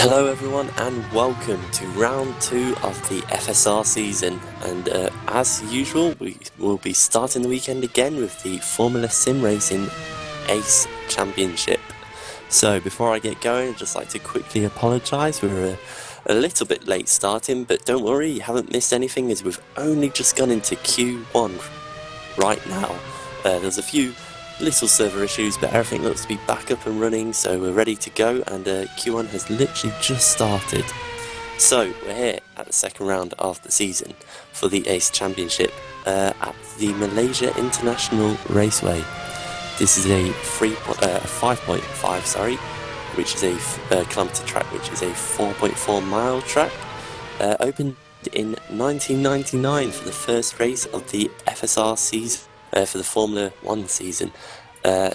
Hello everyone and welcome to round 2 of the FSR season, and as usual we will be starting the weekend again with the Formula SimRacing Ace Championship. So before I get going, I'd just like to quickly apologise. We're a little bit late starting, but don't worry, you haven't missed anything as we've only just gone into Q1 right now. There's a few little server issues, but everything looks to be back up and running, so we're ready to go, and Q1 has literally just started. So we're here at the second round of the season for the Ace Championship at the Malaysia International Raceway. This is a 5.5, sorry, which is a kilometre track, which is a 4.4 mile track, opened in 1999 for the first race of the FSR season. For the Formula 1 season.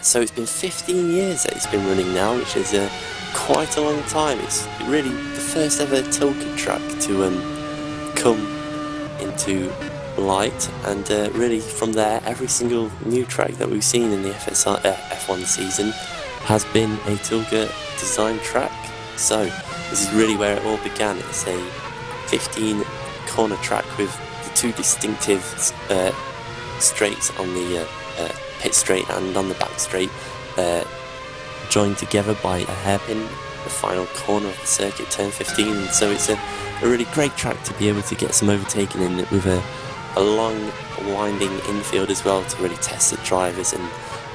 So it's been 15 years that it's been running now, which is quite a long time. It's really the first ever tilted track to come into light, and really from there every single new track that we've seen in the FSR, F1 season has been a Tilga design track. So this is really where it all began. It's a 15 corner track with the two distinctive straights on the pit straight and on the back straight, joined together by a hairpin, the final corner of the circuit, turn 15. And so it's a really great track to be able to get some overtaking in it, with a long winding infield as well to really test the drivers and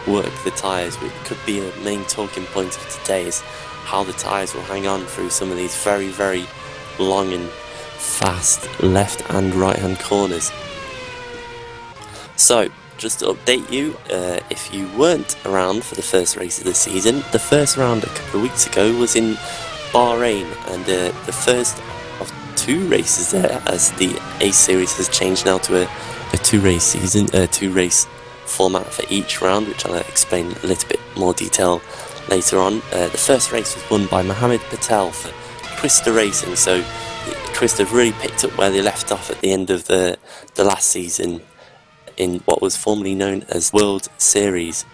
work the tyres, which could be a main talking point of today, is how the tyres will hang on through some of these very long and fast left and right hand corners. So, just to update you, if you weren't around for the first race of the season, the first round a couple of weeks ago was in Bahrain, and the first of 2 races there, as the Ace Series has changed now to a 2-race season, 2-race format for each round, which I'll explain a little bit more detail later on. The first race was won by Mohammed Patel for Twister Racing, so Twister really picked up where they left off at the end of the last season, in what was formerly known as World Series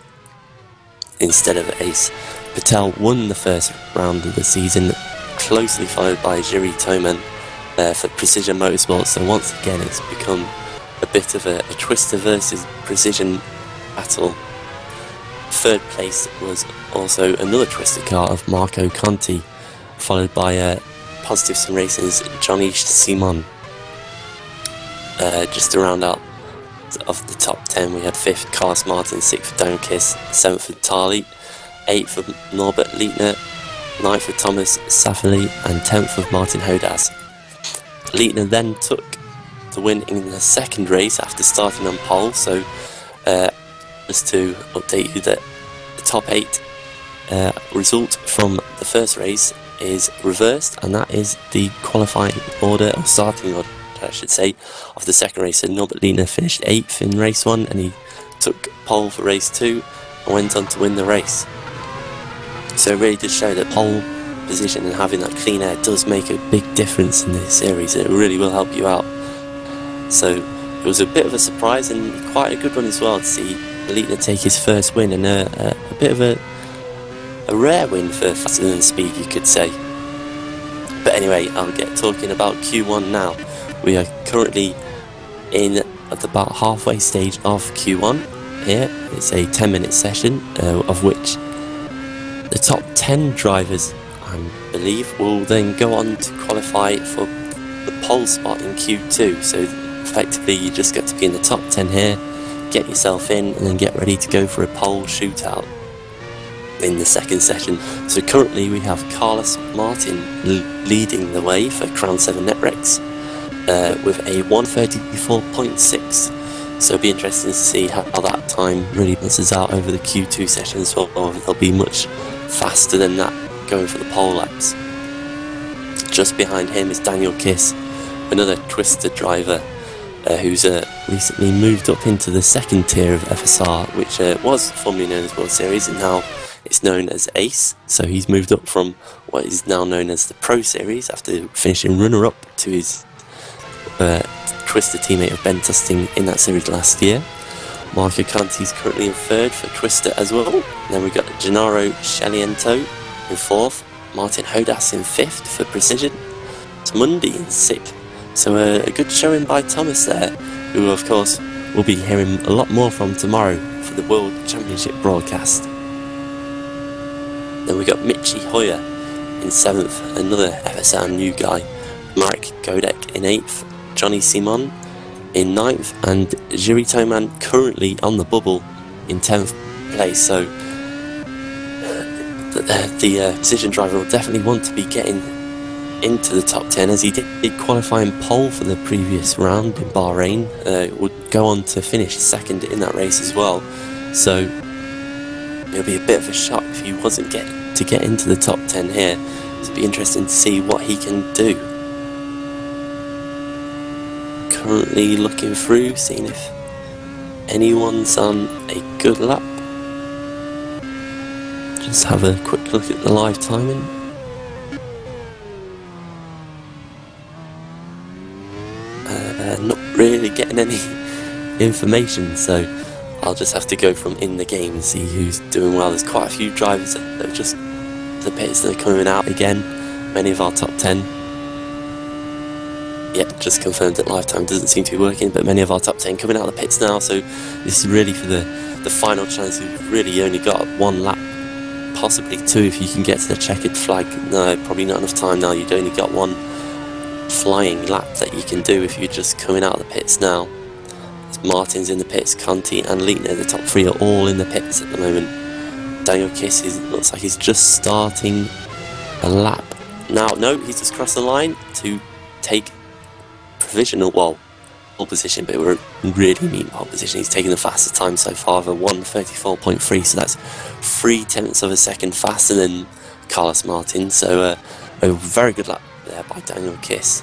instead of Ace. Patel won the first round of the season, closely followed by Jiri Toman for Precision Motorsports. So once again it's become a bit of a Twister versus Precision battle. Third place was also another Twister car of Marco Conti, followed by Positive Sim Racing's Johnny Simon. Just to round out of the top 10, we had 5th Carlos Martin, 6th Downkiss, 7th of Tarly, 8th of Norbert Leitner, 9th of Thomas Safely, and 10th of Martin Hodas. Leitner then took the win in the second race after starting on pole. So just to update you that the top 8 result from the first race is reversed, and that is the qualifying order, or starting order I should say, of the second race. So Norbert Leitner finished 8th in race 1, and he took pole for race 2 and went on to win the race. So it really does show that pole position and having that clean air does make a big difference in this series. It really will help you out. So it was a bit of a surprise and quite a good one as well to see Leitner take his first win, and a bit of a rare win for faster than speed, you could say. But anyway, I'll get talking about Q1 now. We are currently in at about halfway stage of Q1 here. It's a 10-minute session, of which the top 10 drivers, I believe, will then go on to qualify for the pole spot in Q2. So effectively you just get to be in the top 10 here, get yourself in, and then get ready to go for a pole shootout in the second session. So currently we have Carlos Martin leading the way for Crown 7 Netrex, with a 1:34.6. So it'll be interesting to see how that time really balances out over the Q2 sessions, or they'll be much faster than that going for the pole laps. Just behind him is Daniel Kiss, another Twister driver, who's recently moved up into the second tier of FSR, which was formerly known as World Series, and now it's known as Ace. So he's moved up from what is now known as the Pro Series after finishing runner-up to his Twister teammate of Ben Tusting in that series last year. Marco Conti's currently in 3rd for Twister as well. And then we've got Gennaro Shaliento in 4th, Martin Hodas in 5th for precision. It's Mundy in 6th. So a good showing by Thomas there, who of course we'll be hearing a lot more from tomorrow for the World Championship broadcast. Then we got Michi Hoyer in 7th, another FSR new guy. Marek Godek in 8th, Johnny Simon in 9th, and Jiri Toman currently on the bubble in 10th place. So the precision driver will definitely want to be getting into the top 10, as he did qualifying pole for the previous round in Bahrain. Would go on to finish 2nd in that race as well, so it'll be a bit of a shock if he wasn't to get into the top 10 here. It'll be interesting to see what he can do. Currently looking through, seeing if anyone's on a good lap. Just have a quick look at the live timing. Not really getting any information, so I'll just have to go from in the game and see who's doing well. There's quite a few drivers that have just the pits that are coming out again. Many of our top 10. Yep, just confirmed that lifetime doesn't seem to be working, but many of our top 10 coming out of the pits now, so this is really for the final chance. We've really only got 1 lap, possibly 2 if you can get to the checkered flag. No, probably not enough time now. You've only got 1 flying lap that you can do if you're just coming out of the pits now. Martin's in the pits, Conti and Leitner, the top 3 are all in the pits at the moment. Daniel Kiss looks like he's just starting a lap. Now, no, he's just crossed the line to take provisional, well, pole position, but we're really mean pole position. He's taking the fastest time so far of a 1:34.3, so that's 0.3 of a second faster than Carlos Martin, so a very good lap there by Daniel Kiss.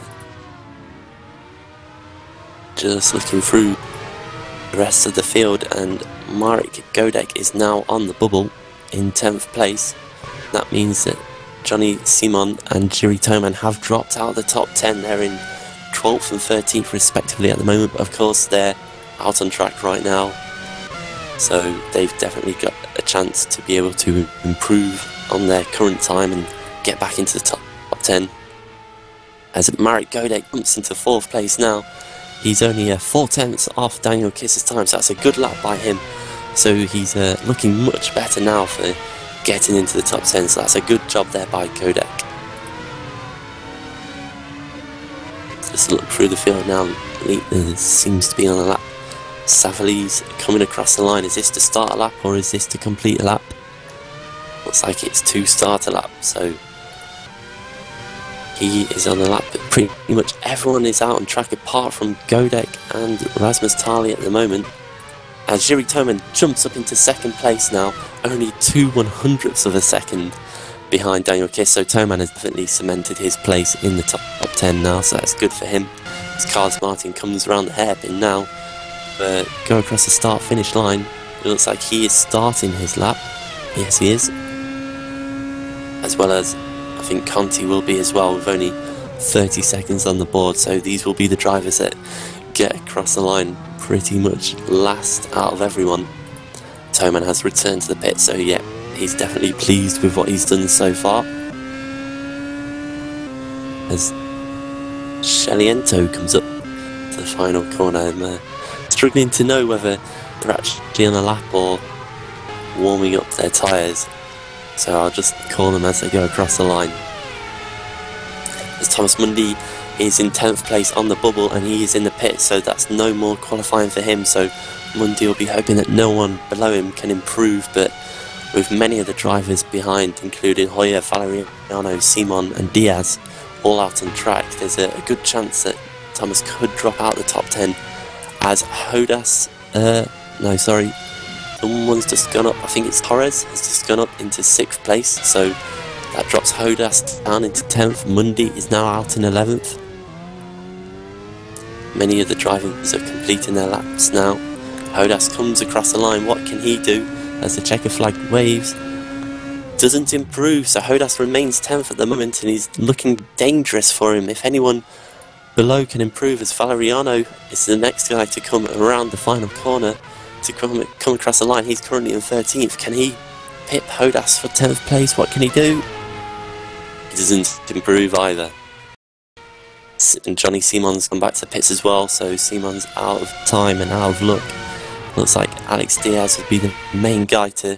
Just looking through the rest of the field, and Marek Godek is now on the bubble in 10th place. That means that Johnny Simon and Jiri Toman have dropped out of the top 10. They're in 12th and 13th respectively at the moment, but of course they're out on track right now, so they've definitely got a chance to be able to improve on their current time and get back into the top 10. As Marek Godek jumps into 4th place now, he's only 4/10 off Daniel Kiss's time, so that's a good lap by him. So he's looking much better now for getting into the top 10, so that's a good job there by Godek. Just look through the field now, Leitner seems to be on a lap. Savali's coming across the line. Is this to start a lap or is this to complete a lap? Looks like it's to start a lap, so he is on the lap, but pretty much everyone is out on track apart from Godek and Rasmus Tali at the moment. As Jiri Toman jumps up into 2nd place now, only 2/100ths of a second behind Daniel Kiss, so Toman has definitely cemented his place in the top 10 now, so that's good for him. As Carlos Martin comes around the hairpin now, but go across the start-finish line, it looks like he is starting his lap. Yes, he is. As well as I think Conti will be as well, with only 30 seconds on the board, so these will be the drivers that get across the line pretty much last out of everyone. Toman has returned to the pit, so yeah, he's definitely pleased with what he's done so far. As Sheliento comes up to the final corner, I'm struggling to know whether they're actually on a lap or warming up their tyres, so I'll just call them as they go across the line. As Thomas Mundy is in 10th place on the bubble and he is in the pit, so that's no more qualifying for him, so Mundy will be hoping that no one below him can improve, but with many of the drivers behind, including Hoyer, Valeriano, Simon and Diaz, all out on track, there's a good chance that Thomas could drop out the top 10, as Hodas, someone's just gone up, I think it's Torres, has just gone up into 6th place, so that drops Hodas down into 10th, Mundy is now out in 11th. Many of the drivers are completing their laps now. Hodas comes across the line, what can he do as the checker flag waves? Doesn't improve, so Hodas remains 10th at the moment and he's looking dangerous for him. If anyone below can improve, as Valeriano is the next guy to come around the final corner to come across the line. He's currently in 13th. Can he pip Hodas for 10th place? What can he do? He doesn't improve either. And Johnny Simon's come back to the pits as well, so Simon's out of time and out of luck. Looks like Alex Diaz would be the main guy to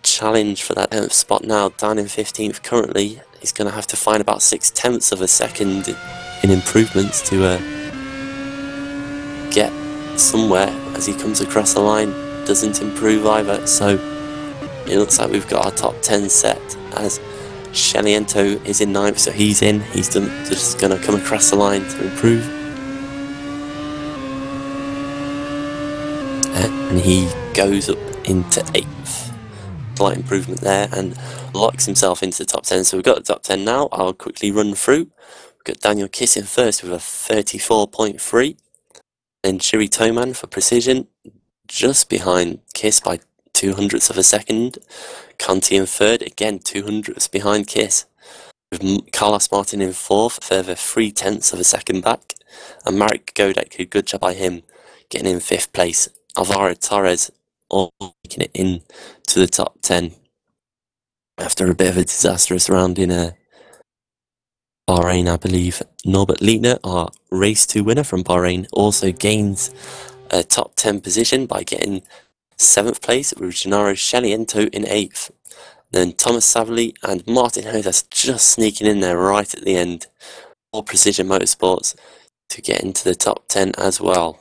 challenge for that 10th spot now, down in 15th currently. He's going to have to find about 6/10 of a second in improvements to get somewhere as he comes across the line. Doesn't improve either, so it looks like we've got our top 10 set as Sheliento is in 9th, so he's in. He's just going to come across the line to improve. And he goes up into 8th. Slight improvement there and locks himself into the top 10. So we've got the top 10 now. I'll quickly run through. We've got Daniel Kiss in first with a 34.3. Then Shiri Toman for precision, just behind Kiss by 200ths of a second. Conti in third, again 200ths behind Kiss. With Carlos Martin in fourth, further 3/10 of a second back. And Marek Godek, good job by him, getting in 5th place. Alvaro Torres all making it in to the top 10 after a bit of a disastrous round in Bahrain, I believe. Norbert Liebner, our race 2 winner from Bahrain, also gains a top 10 position by getting 7th place with Gennaro Sheliento in 8th. Then Thomas Savali and Martin Hodas just sneaking in there right at the end. All Precision Motorsports to get into the top 10 as well.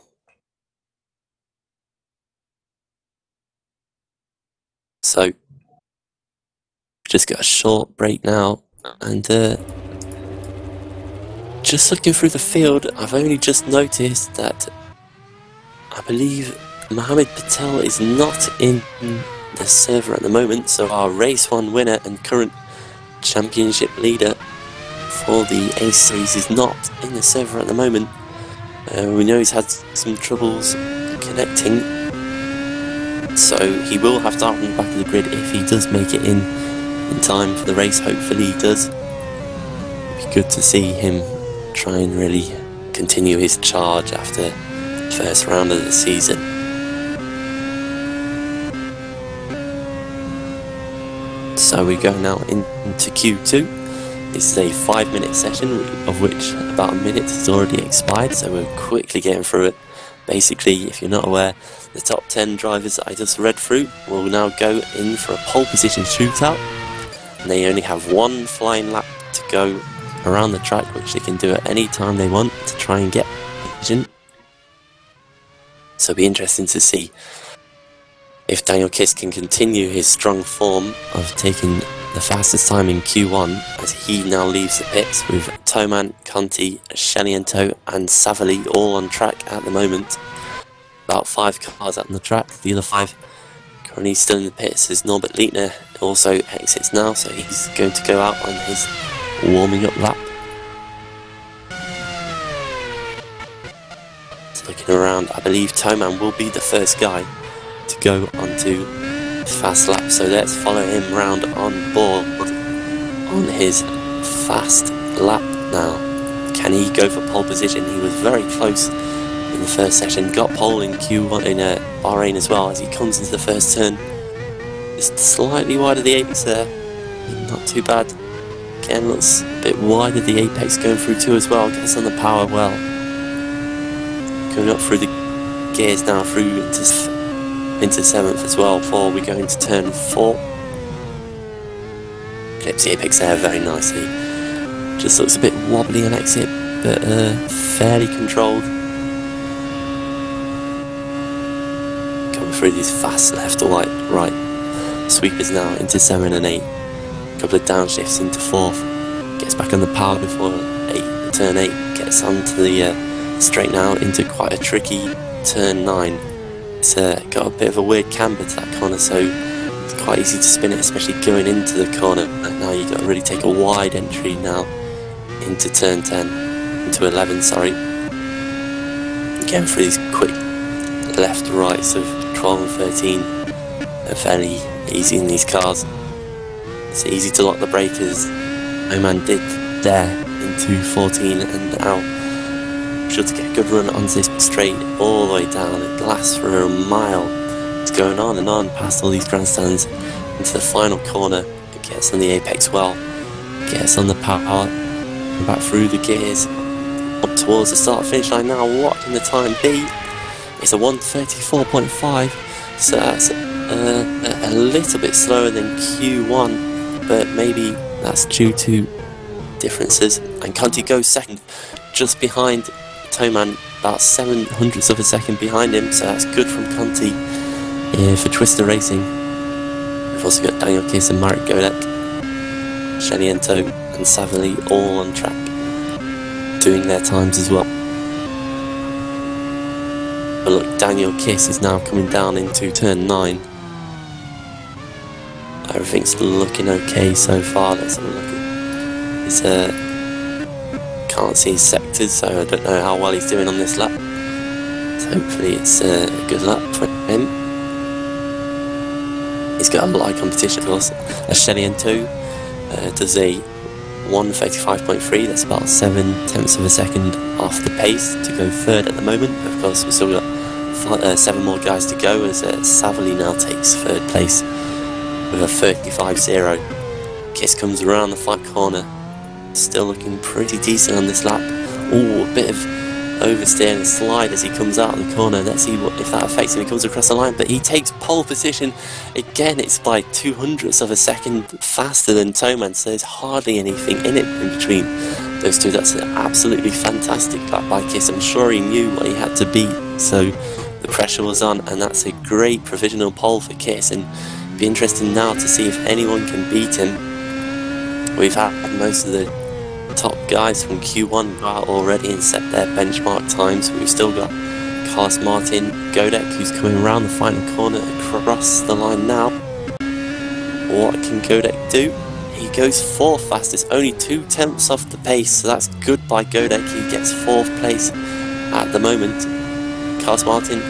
So, just got a short break now, and just looking through the field, I've only just noticed that I believe Mohammed Patel is not in the server at the moment, so our race 1 winner and current championship leader for the Ace Series is not in the server at the moment. We know he's had some troubles connecting, so he will have to hop on the back of the grid if he does make it in time for the race. Hopefully he does. It'd be good to see him try and really continue his charge after the first round of the season. So we go now into Q2. This is a 5-minute session, of which about a minute has already expired, so we're quickly getting through it. Basically, if you're not aware, the top 10 drivers that I just read through will now go in for a pole position shootout, and they only have 1 flying lap to go around the track, which they can do at any time they want to try and get position. So it'll be interesting to see if Daniel Kiss can continue his strong form of taking the fastest time in Q1 as he now leaves the pits with Toman, Conti, Sheliento and Savali all on track at the moment. About 5 cars out on the track. The other 5 currently still in the pits as Norbert Liebner also exits now, so he's going to go out on his warming up lap. So looking around, I believe Toman will be the first guy to go onto fast lap, so let's follow him round on board on his fast lap now. Can he go for pole position? He was very close in the first session, got pole in Q1 in Bahrain as well as he comes into the first turn. Just slightly wide of the apex there, not too bad. Again, looks a bit wide of the apex going through too as well, gets on the power well. Going up through the gears now through into 7th as well before we go into turn 4. Clips the apex there very nicely. Just looks a bit wobbly on exit, but fairly controlled. Coming through these fast left to right sweepers now into 7 and 8. A couple of downshifts into 4th. Gets back on the power before turn 8. Gets onto the straight now into quite a tricky turn 9. It's got a bit of a weird camber to that corner, so it's quite easy to spin it, especially going into the corner. And now you've got to really take a wide entry now into turn 10, into 11, sorry. Getting through these quick left rights of 12 and 13 are fairly easy in these cars. It's easy to lock the breakers. Oman did there into 14 and now sure to get a good run onto this straight all the way down. It lasts for a mile. It's going on and on past all these grandstands into the final corner. It gets on the apex well. gets on the power, back through the gears, up towards the start finish line now. What can the time be? It's a 1:34.5, so that's a little bit slower than Q1, but maybe that's due to differences. And Conti goes second, just behind Toman, about 0.07 of a second behind him, so that's good from Conti for Twister Racing. We've also got Daniel Kiss and Marek Godek, Sheliento and Savali all on track, doing their times as well. But look, Daniel Kiss is now coming down into turn 9. Everything's looking okay so far. Let's have a look at his, can't see his sectors, so I don't know how well he's doing on this lap. So hopefully it's a good lap for him. He's got a light competition, of course. Sheliento does a 1:35.3, that's about 0.7 of a second off the pace to go third at the moment. Of course, we've still got 7 more guys to go, as Savali now takes third place with a 35.0. Kiss comes around the flat corner, still looking pretty decent on this lap. Ooh, a bit of oversteer and slide as he comes out of the corner. Let's see if that affects him. He comes across the line, but he takes pole position. Again, it's by 0.02 of a second faster than Toman, so there's hardly anything in it in between those two. That's an absolutely fantastic lap by Kiss. I'm sure he knew what he had to beat, so the pressure was on, and that's a great provisional pole for Kiss. And it'll be interesting now to see if anyone can beat him. We've had most of the top guys from Q1 go out already and set their benchmark times. We've still got Carlos Martin, Godek, who's coming around the final corner across the line now. What can Godek do? He goes 4th fastest, only 0.2 off the pace, so that's good by Godek. He gets 4th place at the moment. Carlos Martin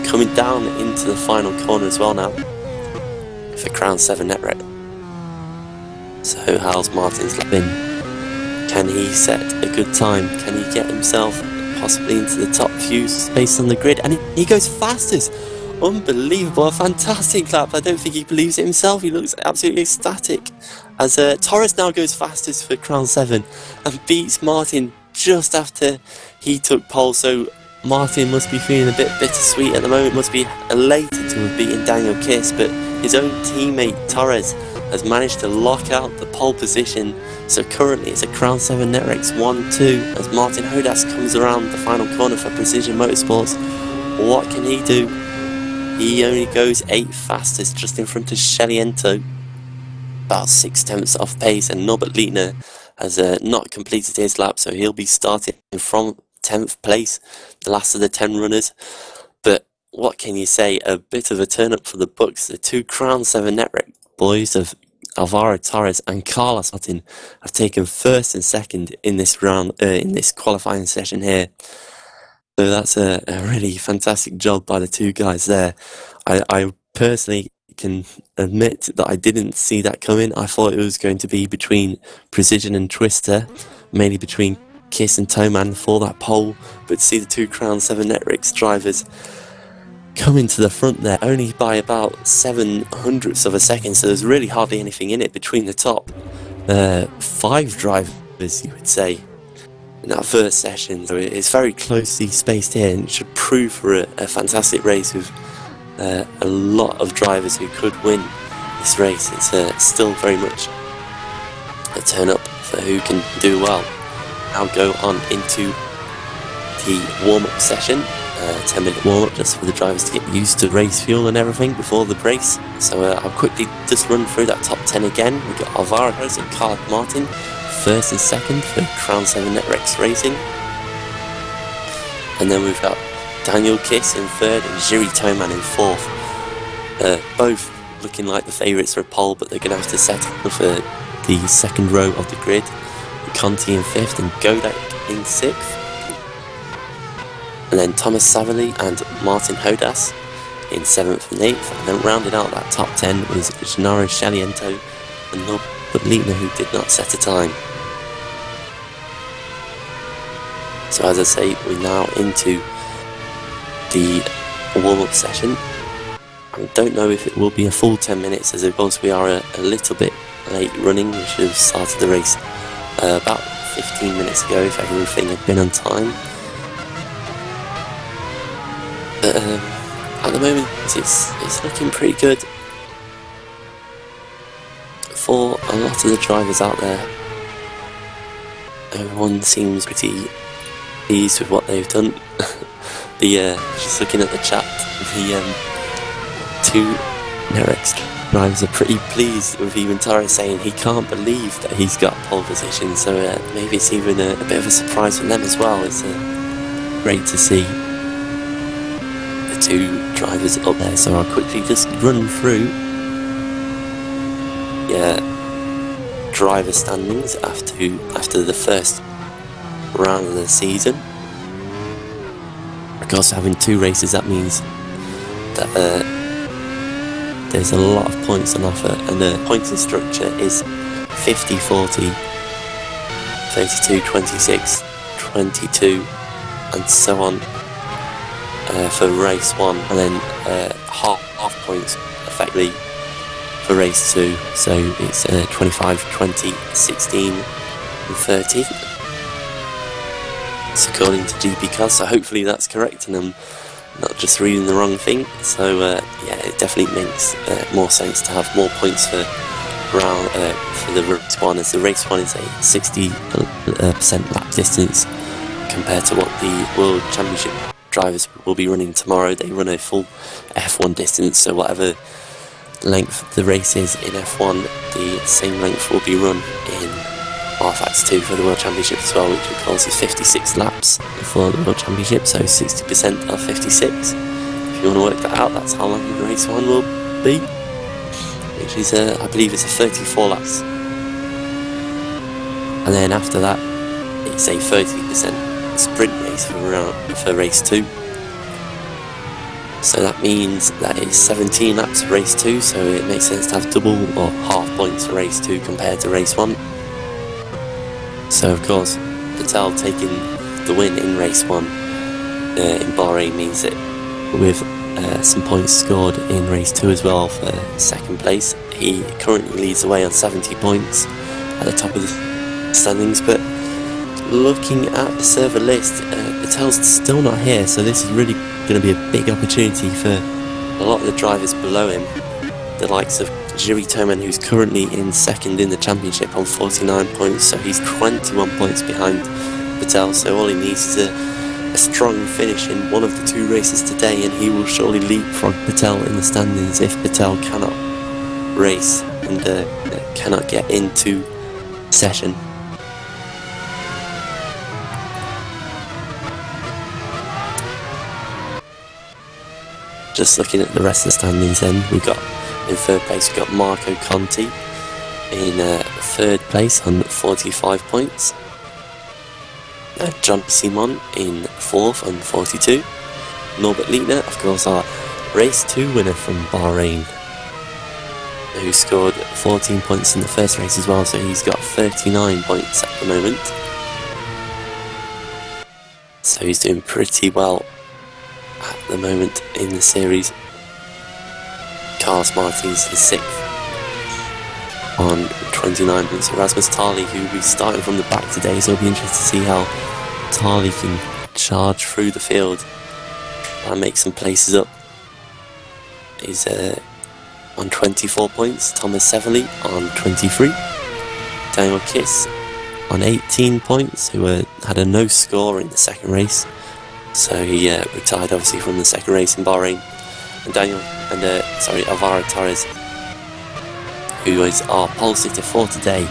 coming down into the final corner as well now for Crown 7 net wreck. So how's Martin's lap in? Can he set a good time? Can he get himself possibly into the top few spaces on the grid? And he goes fastest! Unbelievable, a fantastic lap. I don't think he believes it himself. He looks absolutely ecstatic as Torres now goes fastest for Crown 7 and beats Martin just after he took pole. So Martin must be feeling a bit bittersweet at the moment, must be elated to have beaten Daniel Kiss, but his own teammate Torres has managed to lock out the pole position. So currently it's a Crown 7 Netrex 1-2 as Martin Hodas comes around the final corner for Precision Motorsports. What can he do? He only goes 8th fastest, just in front of Sheliento, about 0.6 off pace, and Norbert Lietner has not completed his lap, so he'll be starting from 10th place, the last of the 10 runners. But what can you say? A bit of a turn up for the books. The 2 Crown 7 Netrec boys of Alvaro Torres and Carlos Martin have taken 1st and 2nd in this round, in this qualifying session here. So that's a really fantastic job by the 2 guys there. I personally can admit that I didn't see that coming. I thought it was going to be between Precision and Twister, mainly between Kiss and Toman for that pole, but to see the 2 Crown 7 Netrix drivers coming to the front there only by about 0.07 of a second, so there's really hardly anything in it between the top 5 drivers, you would say, in that first session. So it's very closely spaced here, and it should prove for a fantastic race with a lot of drivers who could win this race. It's still very much a turn up for who can do well. Now go on into the warm-up session, 10-minute warm-up just for the drivers to get used to race fuel and everything before the race. So I'll quickly just run through that top 10 again. We've got Alvaro Torres and Carlos Martin, 1st and 2nd for Crown 7 Netrex Racing. And then we've got Daniel Kiss in 3rd and Jiri Toman in 4th. Both looking like the favourites for a pole, but they're going to have to settle for the 2nd row of the grid. Conti in 5th and Godek in 6th. And then Thomas Savali and Martin Hodas in 7th and 8th. And then rounding out that top 10 was Gennaro Sheliento and Norbert Lietner, who did not set a time. So as I say, we're now into the warm-up session. I don't know if it will be a full 10 minutes, as of course we are a little bit late running. We should have started the race about 15 minutes ago if everything had been on time. But at the moment it's looking pretty good for a lot of the drivers out there. Everyone seems pretty pleased with what they've done. Just looking at the chat, the two Nerex drivers are pretty pleased with even Torres saying he can't believe that he's got pole position, so maybe it's even a bit of a surprise for them as well. It's great to see the two drivers up there. So I'll quickly just run through driver standings after the first round of the season. Of course, having two races, that means that there's a lot of points on offer, and the pointing structure is 50, 40, 32, 26, 22, and so on for race 1, and then half points effectively for race 2, so it's 25, 20, 16 and 30. It's according to GP Cars, so hopefully that's correct and I'm not just reading the wrong thing. So yeah, it definitely makes more sense to have more points for the race 1, as the race 1 is a 60% lap distance compared to what the World Championship drivers will be running tomorrow. They run a full F1 distance, so whatever length the race is in F1, the same length will be run in R-Factor 2 for the World Championship as well, which of course is 56 laps for the World Championship, so 60% of 56. If you want to work that out, that's how long the race 1 will be, which is I believe it's a 34 laps. And then after that, it's a 30% sprint race for race 2. So that means that it's 17 laps for race 2, so it makes sense to have double or half points for race 2 compared to race 1. So of course, Patel taking the win in race 1 in Bahrain means that with some points scored in race 2 as well for second place, he currently leads the way on 70 points at the top of the standings. But looking at the server list, Patel's still not here, so this is really going to be a big opportunity for a lot of the drivers below him, the likes of Jiri Toman, who's currently in second in the championship on 49 points, so he's 21 points behind Patel, so all he needs is a strong finish in one of the two races today and he will surely leapfrog Patel in the standings if Patel cannot race and cannot get into session. Just looking at the rest of the standings then, we've got in third place we've got Marco Conti in third place on 45 points. John Simon in fourth on 42. Norbert Liebner, of course, our race 2 winner from Bahrain, who scored 14 points in the first race as well, so he's got 39 points at the moment. So he's doing pretty well at the moment in the series. Carlos Martins is 6th on 29 points. Rasmus Tali, who will be starting from the back today, so it'll be interesting to see how Tali can charge through the field and make some places up. He's on 24 points. Thomas Severly on 23. Daniel Kiss on 18 points, who had a no score in the second race, so he retired obviously from the second race in Bahrain. And Alvaro Torres, who is our pole sitter for today,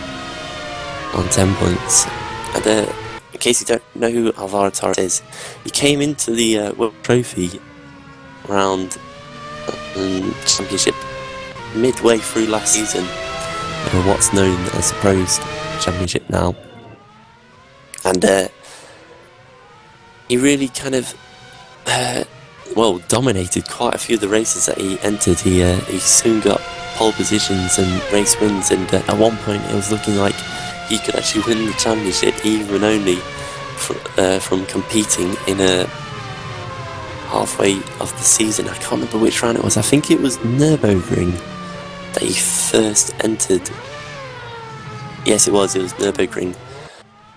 on 10 points. And in case you don't know who Alvaro Torres is, he came into the World Trophy round championship midway through last season, what's known as the Pros Championship now, and he really kind of dominated quite a few of the races that he entered. He soon got pole positions and race wins, and at one point it was looking like he could actually win the championship, even only from competing in a halfway of the season. I can't remember which round it was. I think it was Nürburgring that he first entered Yes, it was Nürburgring.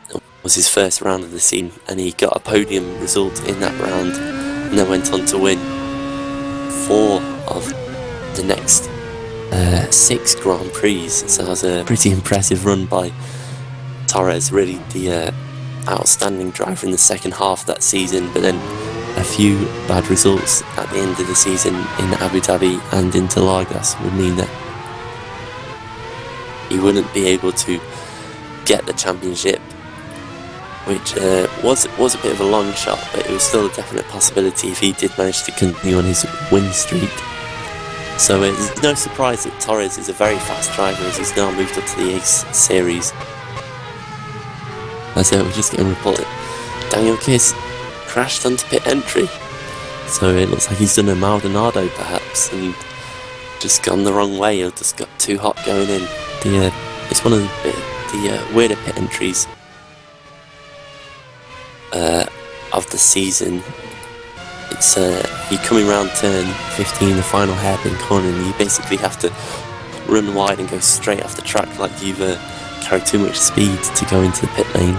It was his first round of the season, and he got a podium result in that round, and then went on to win 4 of the next 6 Grand Prix. So that was a pretty impressive run by Torres, really the outstanding driver in the second half of that season, but then a few bad results at the end of the season in Abu Dhabi and Interlagos would mean that he wouldn't be able to get the championship, which was a bit of a long shot, but it was still a definite possibility if he did manage to continue on his win streak. So it's no surprise that Torres is a very fast driver as he's now moved up to the Ace Series. As we're just getting reported, Daniel Kiss crashed onto pit entry, so it looks like he's done a Maldonado perhaps and just gone the wrong way, or just got too hot going in. It's one of the weirder pit entries of the season. It's you coming around turn 15, the final hairpin corner, and you basically have to run wide and go straight off the track like you've carried too much speed to go into the pit lane.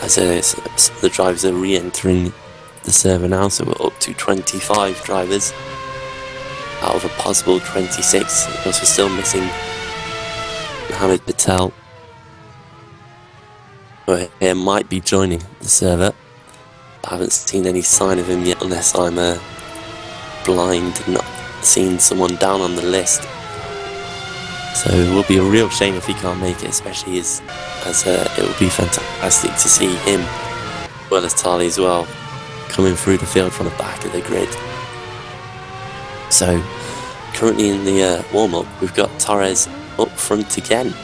As some of the drivers are re-entering the server now, so we're up to 25 drivers out of a possible 26. Of course, we're still missing Mohammed Patel, who here might be joining the server. I haven't seen any sign of him yet, unless I'm blind and not seen someone down on the list. So it will be a real shame if he can't make it, especially as it will be fantastic to see him, as well as Tali as well, coming through the field from the back of the grid. So currently in the warm-up, we've got Torres up front again.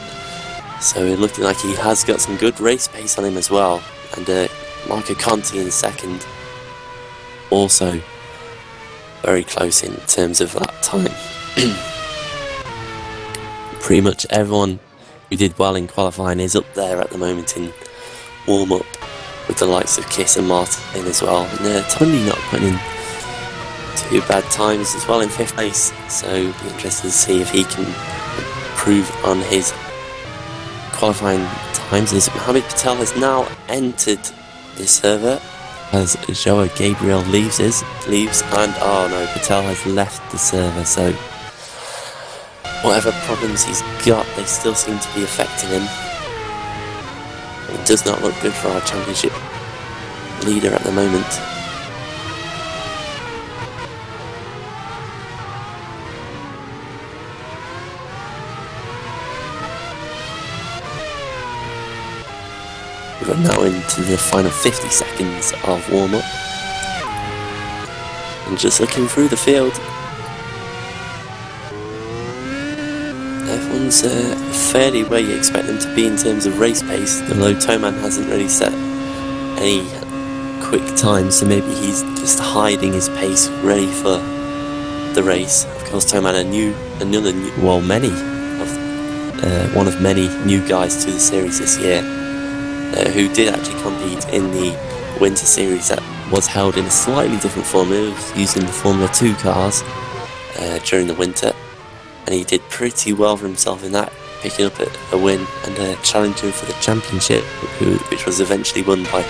So it looking like he has got some good race pace on him as well. And Marco Conti in second, also very close in terms of that time. Pretty much everyone who did well in qualifying is up there at the moment in warm-up, with the likes of Kiss and Martin as well. And Tundi not putting in too bad times as well in 5th place, so it'll be interesting to see if he can improve on his qualifying times. As Mohammed Patel has now entered the server, as Joa Gabriel leaves, and oh no, Patel has left the server, so whatever problems he's got, they still seem to be affecting him. It does not look good for our championship leader at the moment. We're now into the final 50 seconds of warm-up. And just looking through the field, everyone's fairly where you expect them to be in terms of race pace, although Toman hasn't really set any quick time, so maybe he's just hiding his pace ready for the race. Of course, Toman one of many new guys to the series this year, who did actually compete in the Winter Series that was held in a slightly different formula, using the Formula 2 cars during the winter. And he did pretty well for himself in that, picking up a win and challenging for the championship, which was eventually won by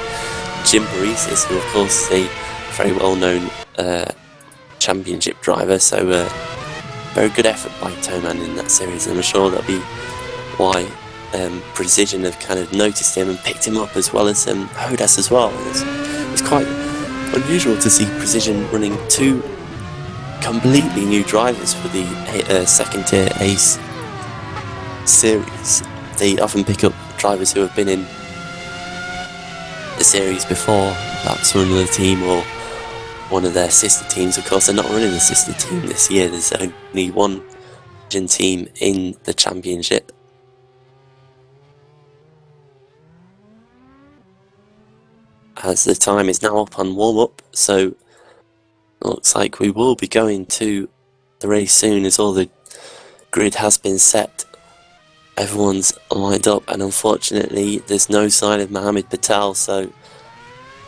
Jim Paresis, who of course is a very well-known championship driver. So very good effort by Toman in that series, and I'm sure that'll be why Precision have kind of noticed him and picked him up, as well as Hodas as well. It's quite unusual to see Precision running 2 completely new drivers for the second tier Ace series. They often pick up drivers who have been in the series before, perhaps from another team or one of their sister teams. Of course, they're not running a sister team this year. There's only one team in the championship. As the time is now up on warm-up, so looks like we will be going to the race soon, as all the grid has been set. Everyone's lined up, and unfortunately there's no sign of Mohammed Patel, so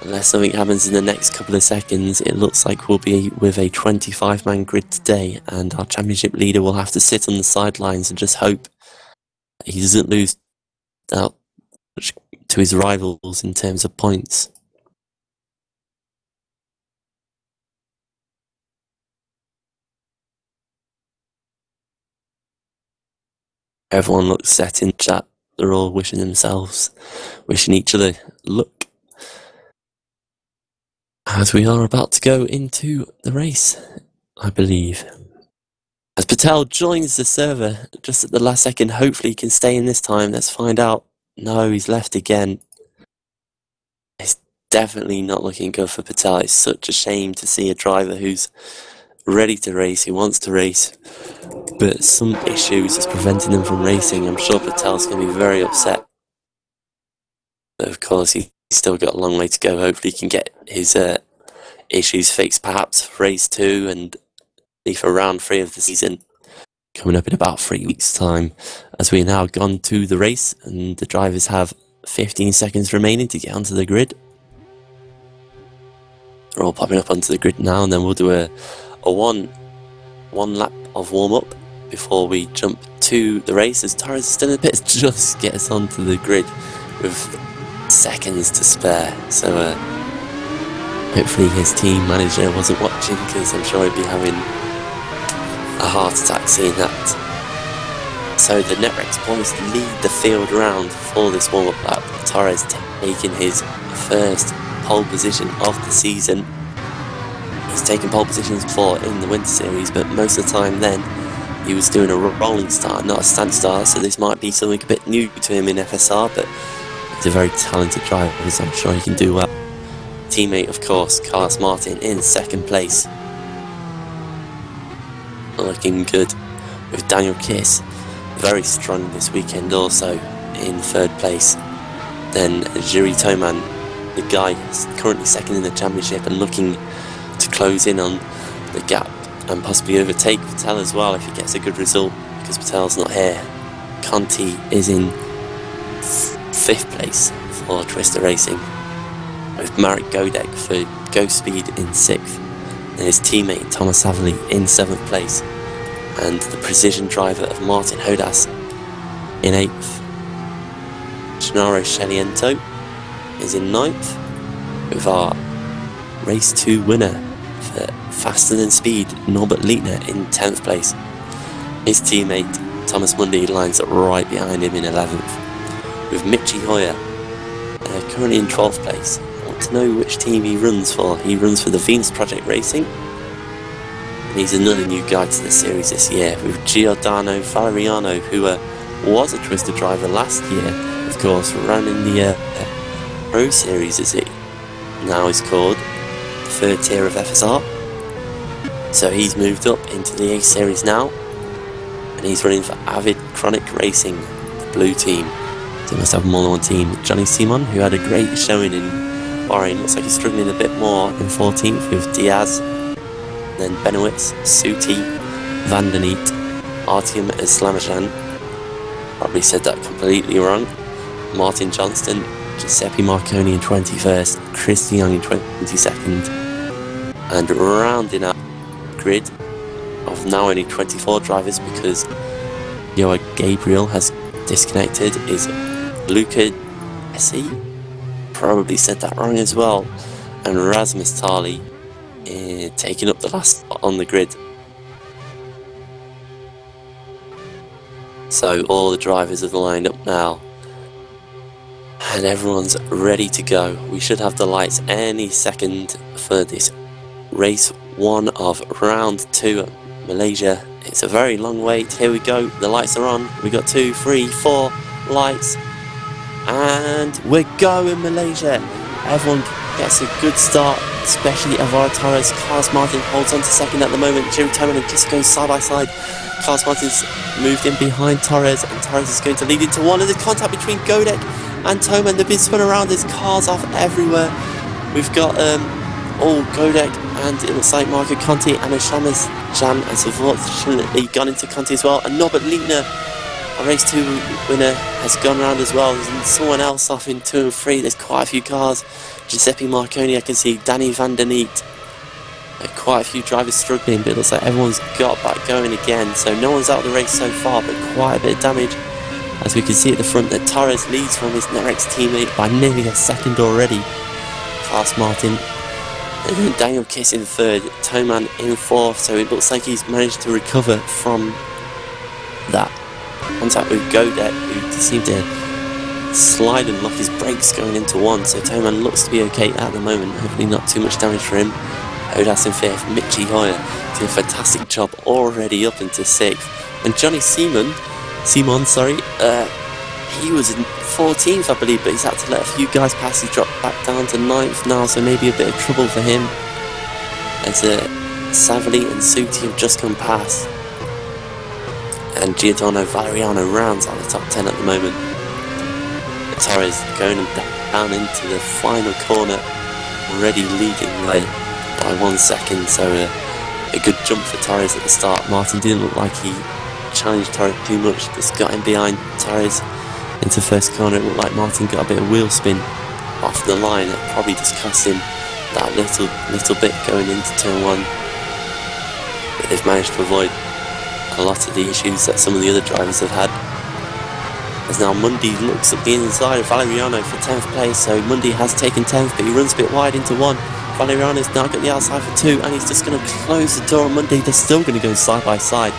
unless something happens in the next couple of seconds, it looks like we'll be with a 25-man grid today, and our championship leader will have to sit on the sidelines and just hope he doesn't lose out to his rivals in terms of points. Everyone looks set in chat. They're all wishing each other luck, as we are about to go into the race, I believe. As Patel joins the server just at the last second, hopefully he can stay in this time. Let's find out. No, he's left again. It's definitely not looking good for Patel. It's such a shame to see a driver who's ready to race, who wants to race, but some issues is preventing him from racing. I'm sure Patel's going to be very upset. But of course, he's still got a long way to go. Hopefully he can get his issues fixed, perhaps for race 2 and for round 3 of the season, coming up in about 3 weeks' time, as we are now gone to the race and the drivers have 15 seconds remaining to get onto the grid. They're all popping up onto the grid now, and then we'll do a one lap of warm-up before we jump to the race, as Torres is still in the pits, just get us onto the grid with seconds to spare. So hopefully his team manager wasn't watching, because I'm sure he'd be having a heart attack seeing that. So the Netrex boys lead the field round for this warm-up lap. Torres taking his first pole position of the season. He's taken pole positions before in the Winter Series, but most of the time then he was doing a rolling start, not a stand start, so this might be something a bit new to him in FSR, but he's a very talented driver, so I'm sure he can do well. Teammate, of course, Carlos Martin in 2nd place. Looking good with Daniel Kiss, very strong this weekend also in 3rd place. Then Jiri Toman, the guy currently 2nd in the championship and looking to close in on the gap and possibly overtake Patel as well if he gets a good result, because Patel's not here. Conti is in 5th place for Twister Racing, with Marek Godek for Ghost Speed in 6th. And his teammate Thomas Savely in 7th place, and the precision driver of Martin Hodas in 8th. Gennaro Sheliento is in 9th, with our race 2 winner for Faster Than Speed, Norbert Lietner, in 10th place. His teammate Thomas Mundy lines up right behind him in 11th, with Michi Hoyer currently in 12th place. To know which team he runs for. He runs for the Venus Project Racing, and he's another new guy to the series this year, with Giordano Valeriano, who was a Twister driver last year, of course, ran in the Pro Series, as it now is called, the 3rd tier of FSR. So he's moved up into the A Series now, and he's running for Avid Chronic Racing, the blue team. So he must have more than one team. Johnny Simon, who had a great showing in Bahrain, looks like he's struggling a bit more in 14th with Diaz, then Benowitz, Suti, Van den Eet, Artyom Islamajan, probably said that completely wrong, Martin Johnston, Giuseppe Marconi in 21st, Chris Young in 22nd, and rounding up grid of now only 24 drivers because Joa Gabriel has disconnected is Luca Essie, probably said that wrong as well, and Rasmus Tali taking up the last spot on the grid. So all the drivers are lined up now, and everyone's ready to go. We should have the lights any second for this race 1 of round 2 at Malaysia. It's a very long wait. Here we go, the lights are on. We got 2, 3, 4 lights, and we're going Malaysia. Everyone gets a good start, especially Alvaro Torres. Carlos Martin holds on to 2nd at the moment. Jiri Toman just goes side by side. Carlos Martin's moved in behind Torres, and Torres is going to lead into 1, and there's contact between Godek and Toman. They've been spun around, there's cars off everywhere. We've got Godek, and it looks like Marco Conti and Oshamas Jan has unfortunately gone into Conti as well, and Norbert Lietner, a race 2 winner, has gone round as well. There's someone else off in 2 and 3. There's quite a few cars. Giuseppe Marconi, I can see Danny Van den Eet. Quite a few drivers struggling, but it looks like everyone's got back going again. So no one's out of the race so far, but quite a bit of damage as we can see at the front that Torres leads from his Nerex teammate by nearly a second already, past Martin. And then Daniel Kiss in third, Toman in fourth, so it looks like he's managed to recover from that contact with Godek, who seemed to slide and lock his brakes going into one, so Toman looks to be okay at the moment, hopefully not too much damage for him. Odas in fifth, Mitchie Hoyer doing a fantastic job already up into sixth, and Johnny Simon, he was in 14th I believe, but he's had to let a few guys pass. He dropped back down to 9th now, so maybe a bit of trouble for him, as Savali and Suti have just come past, and Giordano Valeriano rounds out the top 10 at the moment. Torres going down into the final corner, already leading by 1 second, so a good jump for Torres at the start. Martin didn't look like he challenged Torres too much, just got in behind Torres into first corner. It looked like Martin got a bit of wheel spin off the line. It probably just cost him that little bit going into turn 1, but they've managed to avoid a lot of the issues that some of the other drivers have had. As now Mundy looks at the inside of Valeriano for 10th place, so Mundy has taken 10th, but he runs a bit wide into 1. Valeriano's now got the outside for 2, and he's just going to close the door on Mundy. They're still going to go side by side,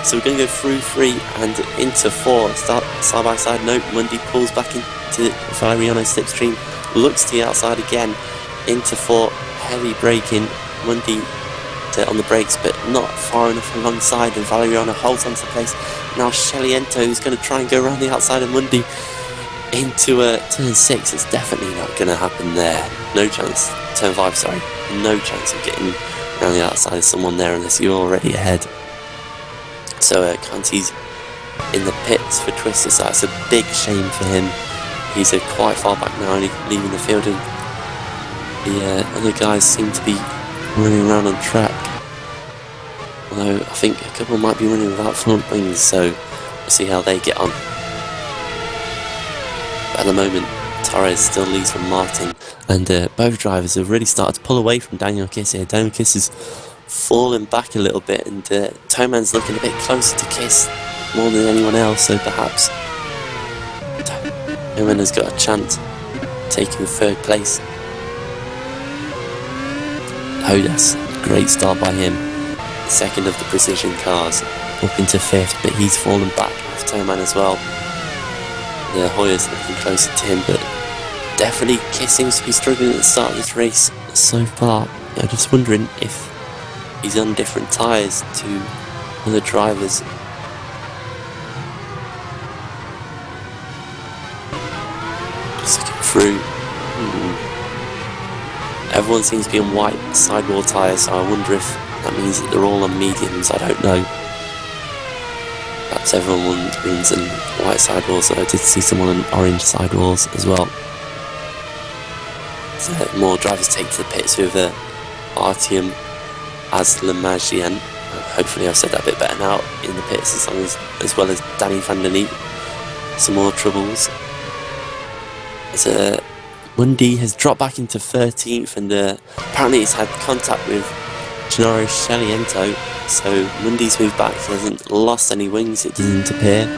so we're going to go through 3 and into 4. Start side by side. Nope, Mundy pulls back into Valeriano's slipstream, looks to the outside again, into 4, heavy braking. Mundy on the brakes, but not far enough alongside, and Valeriano holds onto place. Now Sheliento is going to try and go around the outside of Mundy into turn 6. It's definitely not going to happen there. No chance. Turn 5, sorry. No chance of getting around the outside of someone there unless you're already ahead. So Conti's in the pits for Twister, so that's a big shame for him. He's quite far back now, only leaving the field, and the other guys seem to be running around on track, although I think a couple might be running without front wings, so we'll see how they get on. But at the moment, Torres still leads from Martin, and both drivers have really started to pull away from Daniel Kiss here. Daniel Kiss is falling back a little bit, and Toman's looking a bit closer to Kiss more than anyone else, so perhaps Toman has got a chance taking 3rd place. Odas, great start by him, 2nd of the precision cars, up into 5th, but he's fallen back off Toman as well. The Hoyer's looking closer to him, but definitely Kiss seems to be struggling at the start of this race so far. I'm just wondering if he's on different tyres to other drivers. Just looking through. Everyone seems to be on white sidewall tyres, so I wonder if that means that they're all on mediums. I don't know. Perhaps everyone runs in white sidewalls, so I did see someone on orange sidewalls as well. So more drivers take to the pits with Artyom Aslamagian. Hopefully I've said that a bit better now, in the pits, as well as Danny van der Neep. Some more troubles. As Mundy has dropped back into 13th, and apparently he's had contact with Gennaro Sheliento, so Mundy's moved back. He hasn't lost any wings, it doesn't appear.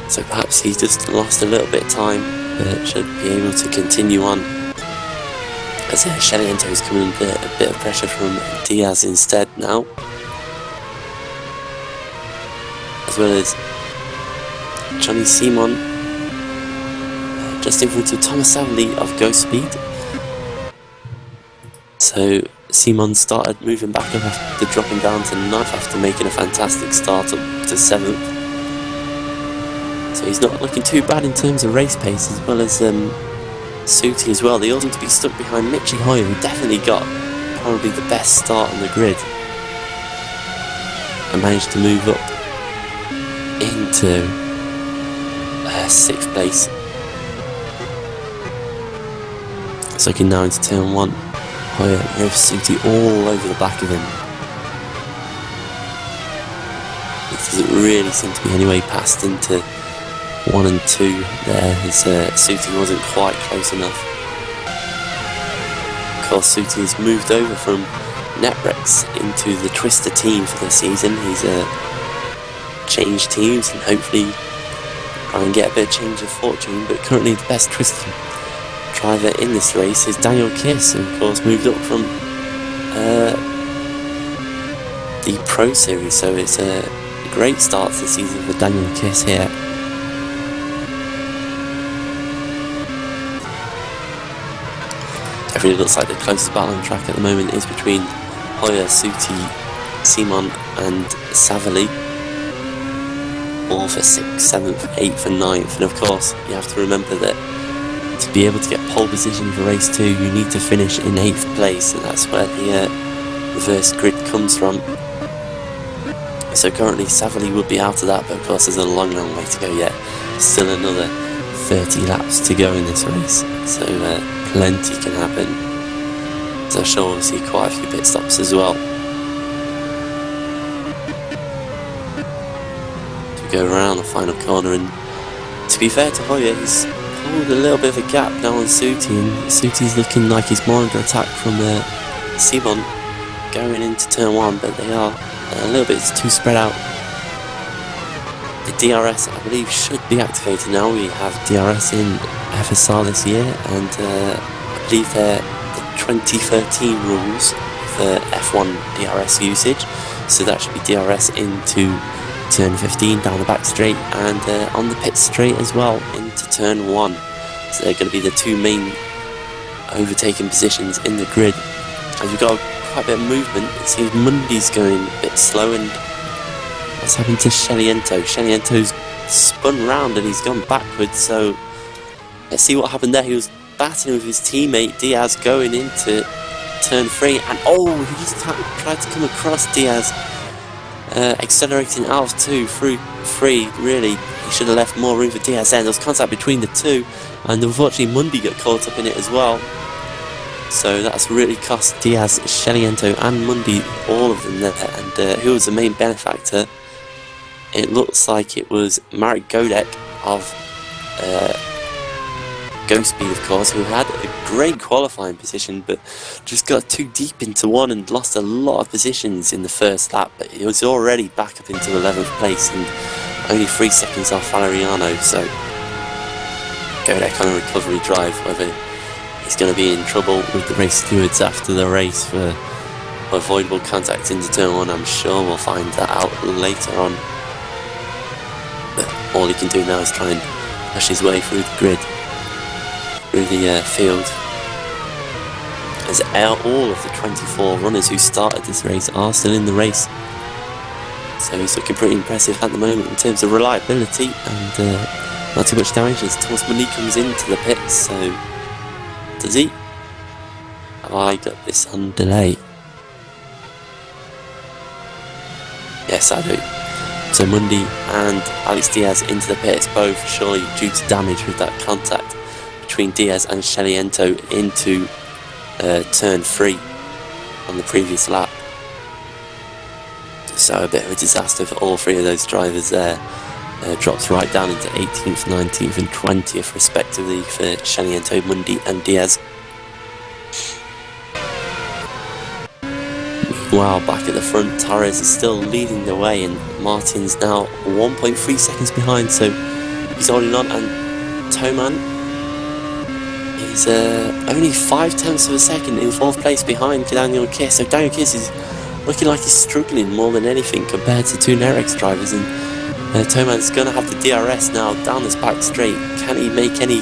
So perhaps he's just lost a little bit of time, but should be able to continue on. As Sheliento is coming under a bit of pressure from Diaz instead now. As well as Johnny Simon, just in front of Thomas Savley of Ghost Speed. So Simon started moving back up after dropping down to 9th after making a fantastic start up to 7th. So he's not looking too bad in terms of race pace, as well as Suti as well. They all seem to be stuck behind Mitchie Hoyer, who definitely got probably the best start on the grid, and managed to move up into 6th place. So looking now into turn 1, Hoyer revs Suti all over the back of him. It doesn't really seem to be any way past into 1 and 2 there, as Suti wasn't quite close enough. Of course, Suti has moved over from Netrex into the Twister team for this season. He's changed teams, and hopefully try and get a bit of change of fortune, but currently the best twisted driver in this race is Daniel Kiss, and of course moved up from the Pro Series, so it's a great start to the season for Daniel Kiss here. It really looks like the closest battle on track at the moment is between Hoyer, Suti, Simon and Savali, all for 6th, 7th, 8th and 9th, and of course you have to remember that to be able to get pole position for race 2 you need to finish in 8th place, and that's where the reverse grid comes from. So currently Savali would be out of that, but of course there's a long way to go yet. Still another 30 laps to go in this race, so plenty can happen. So I'm sure we'll see quite a few pit stops as well. To go around the final corner, and to be fair to Hoyer, he's pulled a little bit of a gap now on Suti, and Suti's looking like he's more under attack from Simon going into turn 1, but they are a little bit too spread out. The DRS, I believe, should be activated now. We have DRS in FSR this year, and I believe they're the 2013 rules for F1 DRS usage, so that should be DRS into turn 15 down the back straight, and on the pit straight as well into turn 1. So they're going to be the two main overtaking positions in the grid. As we've got quite a bit of movement, it seems Mundy's going a bit slow, and what's happened to Sheliento? Sheliento's spun round and he's gone backwards, so let's see what happened there. He was battling with his teammate Diaz going into turn 3, and oh, he just tried to come across Diaz, accelerating out of 2 through 3. Really, he should have left more room for Diaz there. There was contact between the two, and unfortunately Mundy got caught up in it as well. So that's really cost Diaz, Sheliento and Mundy, all of them there. And who was the main benefactor? It looks like it was Marek Godek of Ghostspeed, of course, who had a great qualifying position, but just got too deep into one and lost a lot of positions in the first lap. But he was already back up into 11th place and only 3 seconds off Valeriano. So Godek on a recovery drive, whether he's going to be in trouble with the race stewards after the race for avoidable contact into turn 1, I'm sure we'll find that out later on. But all he can do now is try and push his way through the grid, through the field, as all of the 24 runners who started this race are still in the race. So he's looking pretty impressive at the moment in terms of reliability, and not too much damage as Thomas Mundy comes into the pits. So does he? Have I got this on delay? Yes, I do. So Mundy and Alex Diaz into the pits, both surely due to damage with that contact between Diaz and Sheliento into turn 3 on the previous lap. So a bit of a disaster for all 3 of those drivers there. Drops right down into 18th, 19th and 20th respectively for Sheliento, Mundy and Diaz. Meanwhile, back at the front, Torres is still leading the way, and Martin's now 1.3 seconds behind, so he's holding on, and Toman is only 0.5 of a second in 4th place behind Daniel Kiss. So Daniel Kiss is looking like he's struggling more than anything compared to 2 Nerex drivers, and Toman's going to have the DRS now down this back straight. Can he make any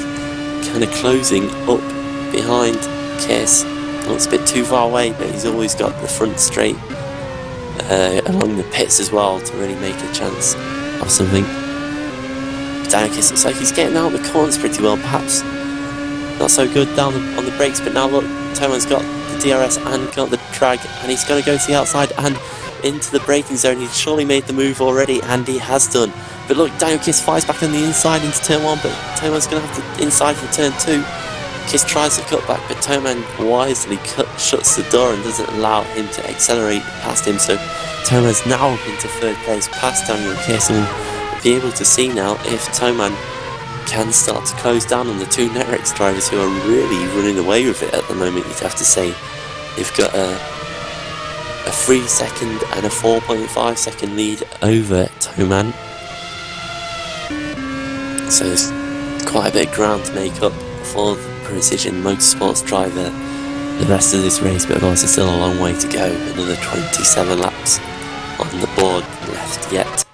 kind of closing up behind Kiss? Looks a bit too far away, but he's always got the front straight along the pits as well to really make a chance of something. Daniel Kiss looks like he's getting out the corners pretty well, perhaps not so good down on the brakes, but now look, Toman's got the DRS and got the drag, and he's going to go to the outside and into the braking zone. He's surely made the move already, and he has done. But look, Daniel Kiss fires back on the inside into turn 1, but Toman's going to have the inside for turn 2. Kiss tries to cut back, but Toman wisely shuts the door and doesn't allow him to accelerate past him. So Toman's now up into 3rd place past Daniel Kiss, and we'll be able to see now if Toman can start to close down on the 2 Nerex drivers who are really running away with it at the moment. You'd have to say they've got a 3 second and a 4.5 second lead over Toman. So there's quite a bit of ground to make up for the Precision Motorsports driver the rest of this race, but of course there's still a long way to go. Another 27 laps on the board left yet.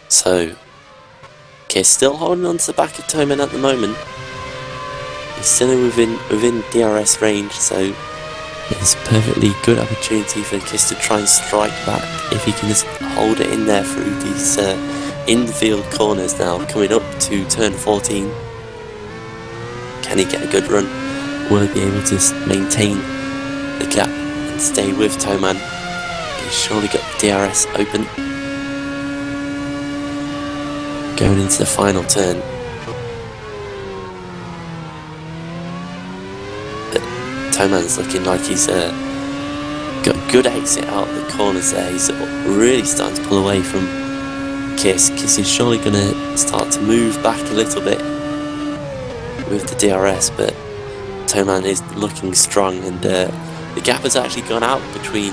So Kiss still holding on to the back of Toman at the moment. He's still within DRS range, so it's a perfectly good opportunity for Kiss to try and strike back if he can just hold it in there through these infield corners now. Coming up to turn 14. Can he get a good run? Will he be able to maintain the gap and stay with Toman? He's surely got the DRS open. Going into the final turn. But Toman's looking like he's got a good exit out of the corners there. He's really starting to pull away from Kiss. Kiss is surely going to start to move back a little bit with the DRS, but Toman is looking strong, and the gap has actually gone out between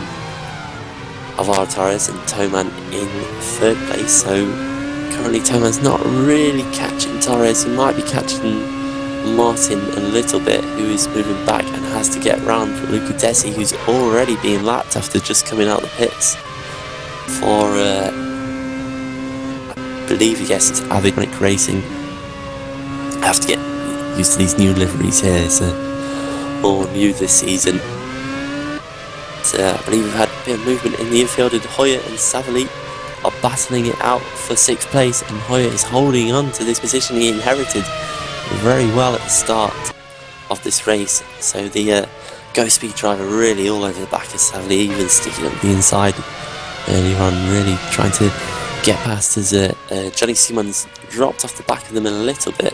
Alvaro Torres and Toman in third place, so currently Toman's not really catching Torres. He might be catching Martin a little bit, who is moving back and has to get round Luca Desi, who's already being lapped after just coming out of the pits for I believe it's Avionic Racing. I have to get used to these new liveries here. It's all new this season. I believe we've had a bit of movement in the infield, and Hoyer and Savali are battling it out for 6th place, and Hoyer is holding on to this position he inherited very well at the start of this race. So the Go Speed driver really all over the back of Savali, even sticking up the inside earlier on, really trying to get past as Johnny Simons dropped off the back of them a little bit.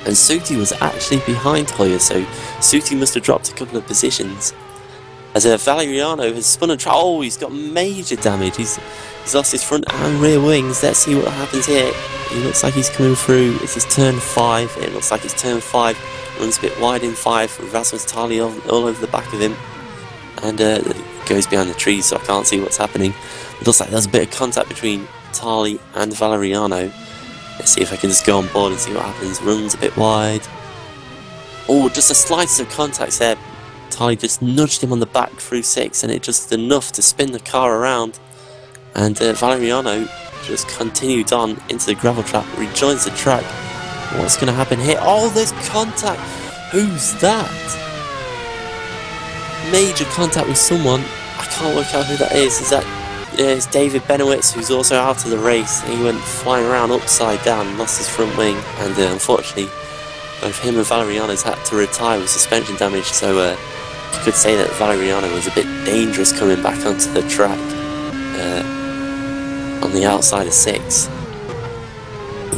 And Suti was actually behind Hoyer, so Suti must have dropped a couple of positions. As Valeriano has spun a track. Oh, he's got major damage. He's lost his front and rear wings. Let's see what happens here. He looks like he's coming through. It's his turn 5. It looks like it's turn 5. Runs a bit wide in 5 with Rasmus Tali all over the back of him. And goes behind the trees, so I can't see what's happening. It looks like there's a bit of contact between Tali and Valeriano. Let's see if I can just go on board and see what happens. Runs a bit wide. Oh, just the slightest of contacts there. Tali just nudged him on the back through 6, and it just enough to spin the car around. And Valeriano just continued on into the gravel trap, rejoins the track. What's going to happen here? Oh, there's contact. Who's that? Major contact with someone. I can't work out who that is. Is that... It's David Benowitz, who's also out of the race. He went flying around upside down, lost his front wing, and unfortunately both him and Valeriano's had to retire with suspension damage, so you could say that Valeriano was a bit dangerous coming back onto the track on the outside of 6.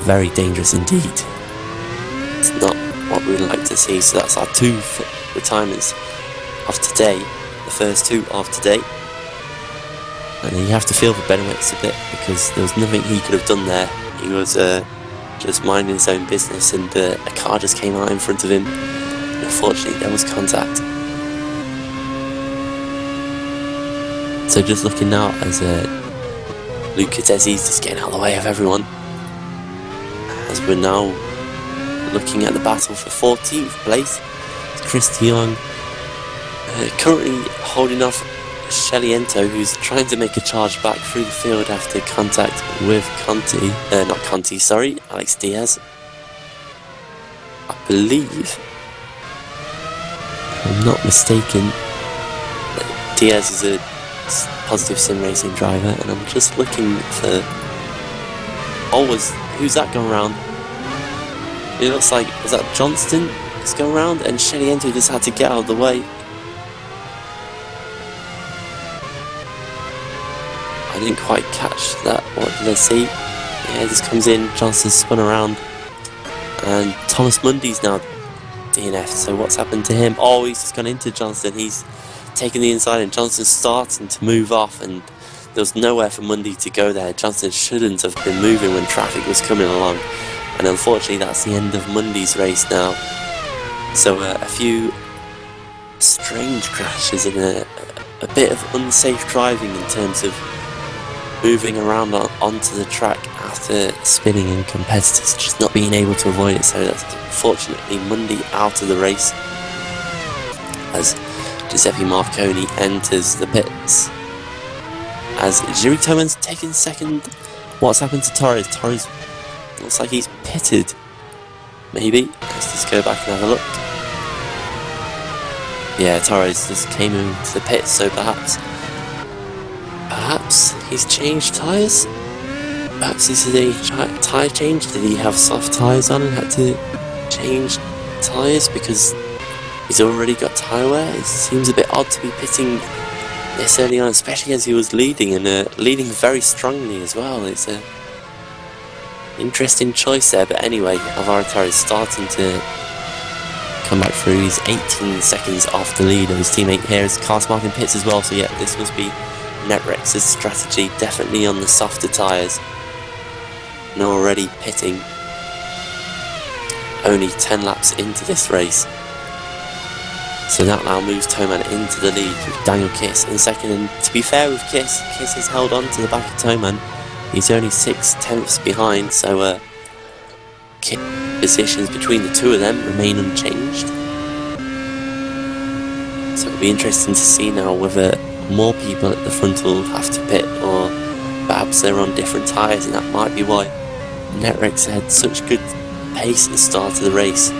Very dangerous indeed. It's not what we'd like to see, so that's our 2 retirements of today, the first 2 of today. And you have to feel for Benowitz a bit, because there was nothing he could have done there. He was just minding his own business, and a car just came out in front of him. And unfortunately, there was contact. So just looking now as Luca Desi's just getting out of the way of everyone. As we're now looking at the battle for 14th place. It's Chris de Jong currently holding off Sheliento, who's trying to make a charge back through the field after contact with Alex Diaz. I believe, if I'm not mistaken, Diaz is a positive sim racing driver, and I'm just looking for... who's that going around? It looks like, was that Johnston that's going around, and Sheliento just had to get out of the way. I didn't quite catch that. What did I see? Yeah, this comes in. Johnston spun around, and Thomas Mundy's now DNF'd. So what's happened to him? Oh, he's just gone into Johnston. He's taken the inside, and Johnston's starting to move off, and there's nowhere for Mundy to go there. Johnston shouldn't have been moving when traffic was coming along, and unfortunately that's the end of Mundy's race now. So a few strange crashes and a bit of unsafe driving in terms of moving around onto the track after spinning, and competitors just not being able to avoid it. So that's unfortunately Mundy out of the race as Giuseppe Marconi enters the pits. As Jiri Toman's taking second. What's happened to Torres? Torres looks like he's pitted. Maybe. Let's just go back and have a look. Yeah, Torres just came into the pits, so perhaps he's changed tyres? Perhaps this is a tyre change? Did he have soft tyres on and had to change tyres because he's already got tyre wear? It seems a bit odd to be pitting this early on, especially as he was leading, and leading very strongly as well. It's a interesting choice there, but anyway, Alvaro Torres starting to come back through. He's 18 seconds off the lead of his teammate here as Cars Mark in pits as well, so yeah, this must be Netrex's strategy, definitely on the softer tyres. And already pitting only 10 laps into this race. So that now moves Toman into the lead with Daniel Kiss in second, and to be fair with Kiss has held on to the back of Toman. He's only 6/10 behind, so positions between the two of them remain unchanged. So it'll be interesting to see now whether more people at the front will have to pit, or perhaps they're on different tyres, and that might be why Netrex had such good pace at the start of the race.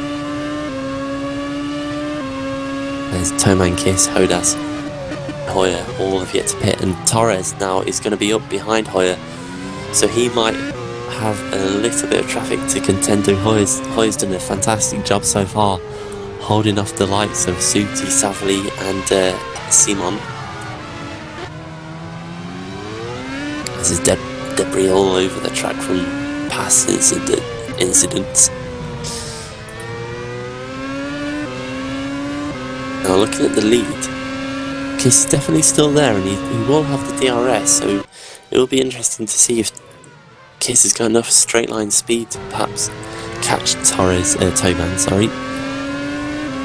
There's Toman, Kiss, Hodas, Hoyer, all have yet to pit, and Torres now is going to be up behind Hoyer, so he might have a little bit of traffic to contend with. Hoyer's done a fantastic job so far, holding off the likes of Suti, Savali and Simon. There's debris all over the track from past incidents. Now looking at the lead, Kiss is definitely still there, and he will have the DRS, so it will be interesting to see if Kiss has got enough straight line speed to perhaps catch Toman,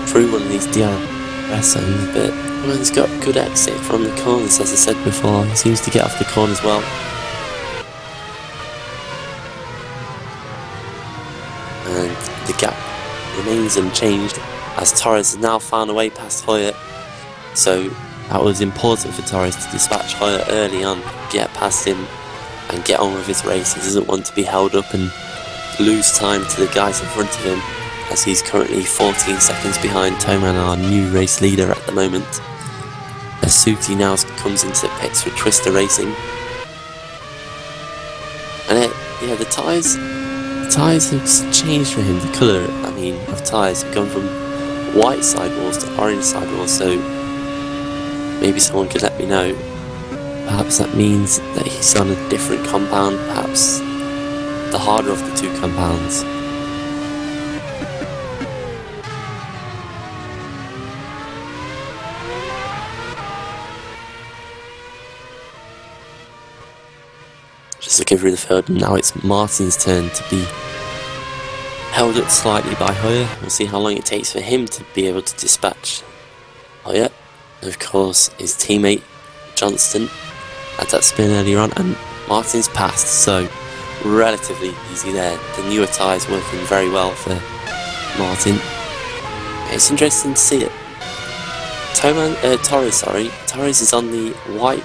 through one of these DRS zones, but Toman's got good exit from the corners, as I said before. He seems to get off the corners well. And the gap remains unchanged, as Torres has now found a way past Hoyer, so that was important for Torres to dispatch Hoyer early on, get past him and get on with his race. He doesn't want to be held up and lose time to the guys in front of him, as he's currently 14 seconds behind Toman, our new race leader at the moment. Suti now comes into the pits with Twister Racing, and yeah, the tyres have changed for him. The colour, of tyres have gone from white sidewalls to orange sidewalls, so maybe someone could let me know. Perhaps that means that he's on a different compound, perhaps the harder of the two compounds. Just looking through the field, and now it's Martin's turn to be held up slightly by Hoyer. We'll see how long it takes for him to be able to dispatch Hoyer. And of course, his teammate Johnston had that spin earlier on, and Martin's passed, so relatively easy there. The newer tyres working very well for Martin. It's interesting to see it. Torres is on the white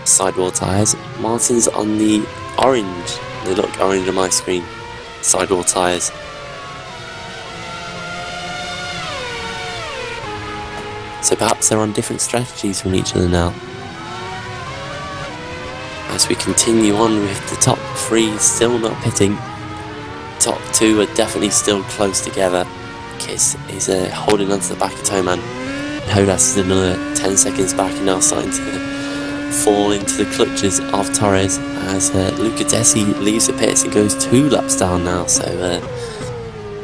sidewall tyres, Martin's on the orange, they look orange on my screen, sidewall tyres. So perhaps they're on different strategies from each other now. As we continue on with the top three still not pitting, top two are definitely still close together. Kiss is holding onto the back of Toman. Hodas is another 10 seconds back and now starting to fall into the clutches of Torres, as Luca Desi leaves the pits and goes 2 laps down now, so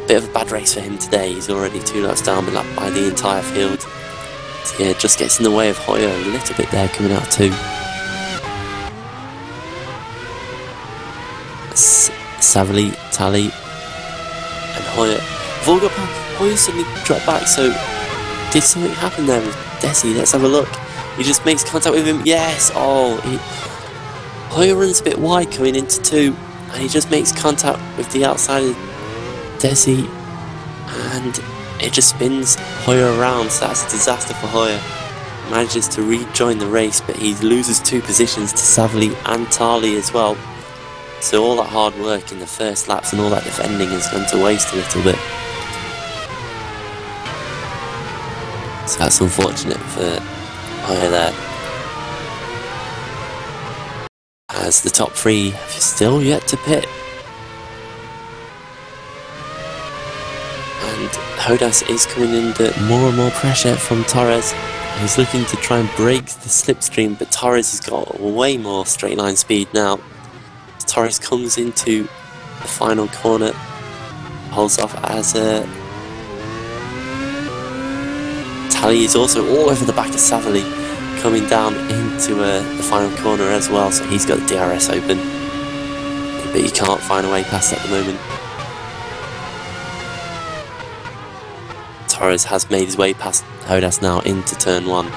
bit of a bad race for him today. He's already 2 laps down, but lapped by the entire field. So yeah, just gets in the way of Hoyer a little bit there, coming out too. Savali, Tally and Hoyer have all got back. Hoyer suddenly dropped back, so did something happen there with Desi? Let's have a look. He just makes contact with him. Yes! Oh, Hoyer runs a bit wide coming into 2, and he just makes contact with the outside of Desi, and it just spins Hoyer around, so that's a disaster for Hoyer. Manages to rejoin the race, but he loses 2 positions to Savali and Tali as well. So all that hard work in the first laps and all that defending has gone to waste a little bit. So that's unfortunate for Hoyer there. As the top 3 have still yet to pit. And Hodas is coming under more and more pressure from Torres. He's looking to try and break the slipstream, but Torres has got way more straight line speed now. Torres comes into the final corner, holds off as Tali is also all over the back of Savali, coming down into the final corner as well, so he's got the DRS open, but he can't find a way past at the moment. Torres has made his way past Hodas now into turn 1,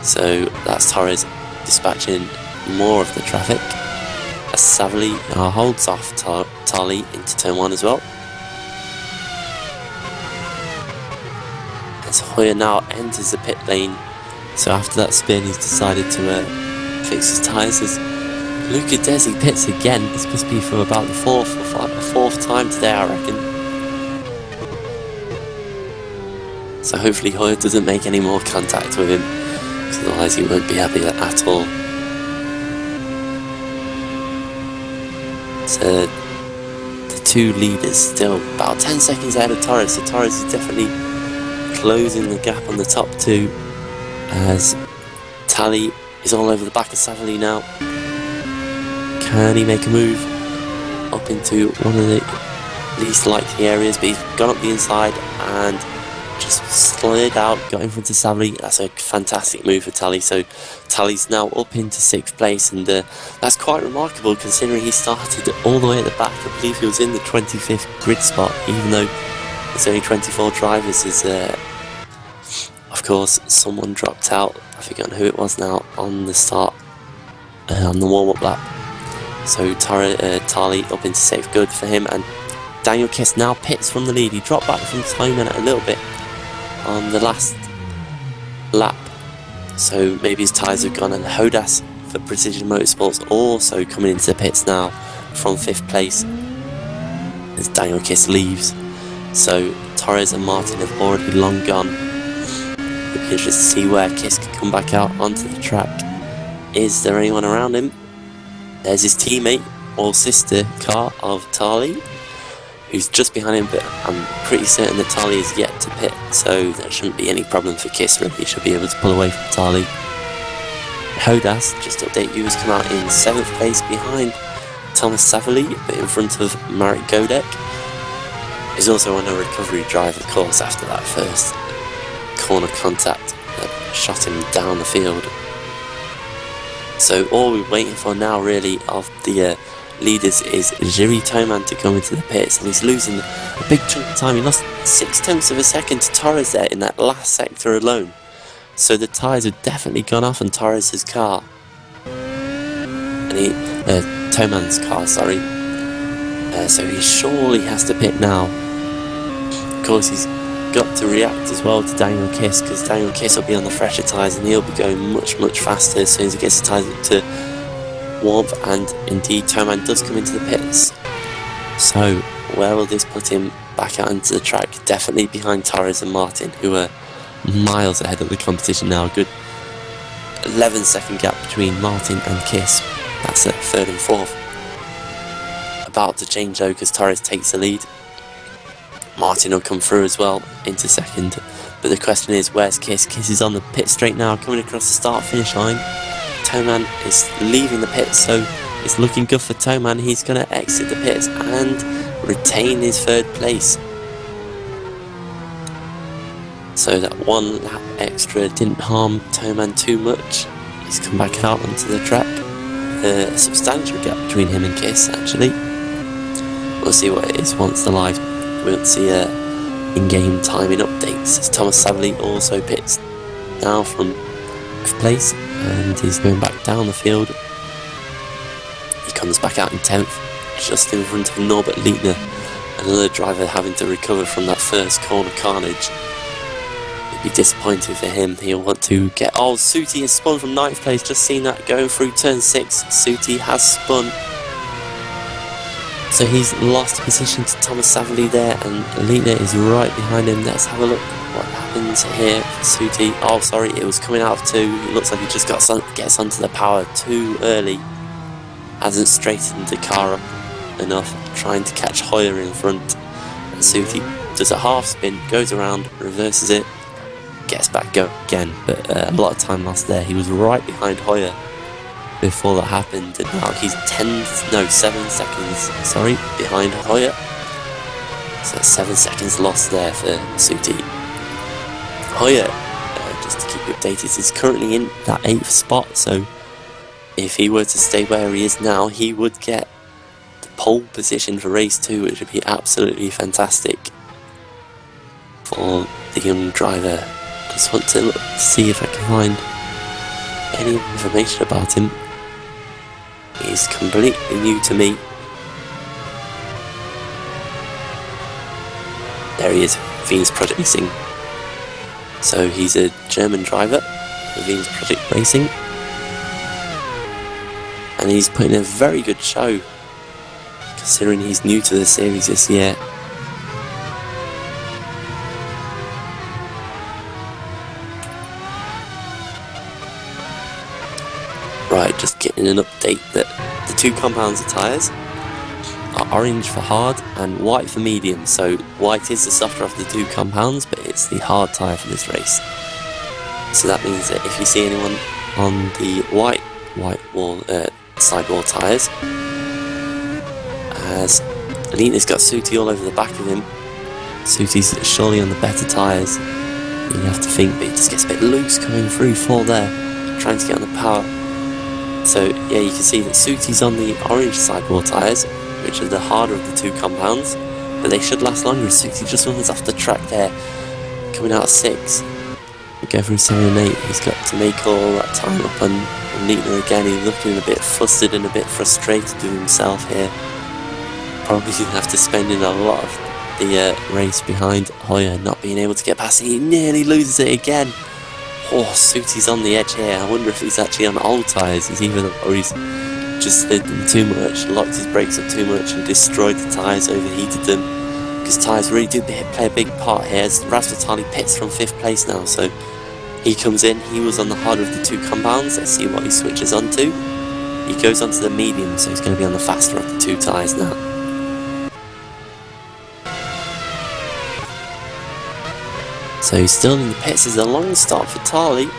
so that's Torres dispatching more of the traffic as Savali holds off Tali into turn 1 as well. As Hoyer now enters the pit lane, so after that spin he's decided to fix his tyres as Luca Desi pits again. This must be for about the fourth time today, I reckon. So hopefully Hoyer doesn't make any more contact with him, because otherwise he won't be happy at all. So the 2 leaders still about 10 seconds ahead of Torres, so Torres is definitely closing the gap on the top 2 as Tali is all over the back of Savali now. Can he make a move up into one of the least likely areas, but he's gone up the inside and just slid out, got in front of Savali. That's a fantastic move for Tali, so Tali's now up into 6th place, and that's quite remarkable considering he started all the way at the back. I believe he was in the 25th grid spot, even though there's only 24 drivers, as of course someone dropped out, I've forgotten who it was now, on the start, on the warm-up lap. So Tali up into 6th, good for him, and Daniel Kiss now pits from the lead. He dropped back from Toman a little bit on the last lap, so maybe his tyres have gone, and Hodas for Precision Motorsports also coming into the pits now from 5th place as Daniel Kiss leaves. So Torres and Martin have already long gone. It'll be interesting to see where Kiss can come back out onto the track. Is there anyone around him? There's his teammate or sister car of Tali, who's just behind him, but I'm pretty certain that Tali is yet to pit, so there shouldn't be any problem for Kiss really. He should be able to pull away from Tali. Hodas, just to update you, has come out in 7th place behind Thomas Savali, but in front of Marek Godek. He's also on a recovery drive, of course, after that first corner contact that shot him down the field. So all we're waiting for now really of the leaders is Jiri Toman to come into the pits, and he's losing a big chunk of time. He lost 0.6 of a second to Torres there in that last sector alone. So the tyres have definitely gone off on Torres' car. And Toman's car, sorry. So he surely has to pit now. Of course he's got to react as well to Daniel Kiss, because Daniel Kiss will be on the fresher tyres and he'll be going much faster as soon as he gets the tyres up to warmth, and indeed Toman does come into the pits. So where will this put him back out into the track? Definitely behind Torres and Martin, who are miles ahead of the competition now. A good 11-second gap between Martin and Kiss. That's at 3rd and 4th. About to change though, because Torres takes the lead. Martin will come through as well into 2nd, but the question is, where's Kiss? Kiss is on the pit straight now, coming across the start-finish line. Toman is leaving the pits, so it's looking good for Toman. He's going to exit the pits and retain his 3rd place. So that 1 lap extra didn't harm Toman too much. He's come back out onto the track. A substantial gap between him and Kiss, actually. We'll see what it is once the live. We'll see in-game timing updates, as Thomas Savali also pits now from 5th place, and he's going back down the field. comes back out in 10th, just in front of Norbert Liebner, another driver having to recover from that first corner carnage. It'd be disappointing for him. He'll want to get... Oh, Suti has spun from 9th place, just seen that going through turn 6. Suti has spun. So he's lost position to Thomas Savalli there, and Liebner is right behind him. Let's have a look what happens here for Suti. Oh, sorry, it was coming out of 2. It looks like he just gets onto the power too early. Hasn't straightened the car up enough, trying to catch Hoyer in front. And Suti does a half spin, goes around, reverses it, gets back go again. But a lot of time lost there. He was right behind Hoyer before that happened, and now he's 7 seconds, sorry, behind Hoyer. So 7 seconds lost there for Suti. Hoyer, just to keep you updated, is currently in that 8th spot, so if he were to stay where he is now, he would get the pole position for race 2, which would be absolutely fantastic for the young driver. Just want to look, see if I can find any information about him. He's completely new to me. There he is, Venus Project Racing. So he's a German driver for Venus Project Racing, and he's putting a very good show considering he's new to the series this year. Right, just getting an update that the 2 compounds of tyres are orange for hard and white for medium. So white is the softer of the 2 compounds, but it's the hard tyre for this race. So that means that if you see anyone on the white wall sidewall tyres, as Alina's got Suti all over the back of him, Suti's surely on the better tyres, you have to think, but he just gets a bit loose coming through full there, trying to get on the power. So yeah, you can see that Suti's on the orange sidewall tyres, which are the harder of the 2 compounds, but they should last longer. Suti just runs off the track there, coming out of 6. We go through 7 and 8. He's got to make all that time up on Liebner again. He's looking a bit flustered and a bit frustrated with himself here. Probably going to have to spend in a lot of the race behind Hoyer, not being able to get past it. He nearly loses it again. Oh, Suti's on the edge here. I wonder if he's actually on old tyres, or he's just slid them too much, locked his brakes up too much and destroyed the tyres, overheated them. Because tyres really do play a big part here. Rasmus Harley pits from 5th place now, so he comes in. He was on the harder of the 2 compounds. Let's see what he switches onto. He goes onto the medium, so he's going to be on the faster of the 2 tyres now. So he's still in the pits. It's a long start for Tarley,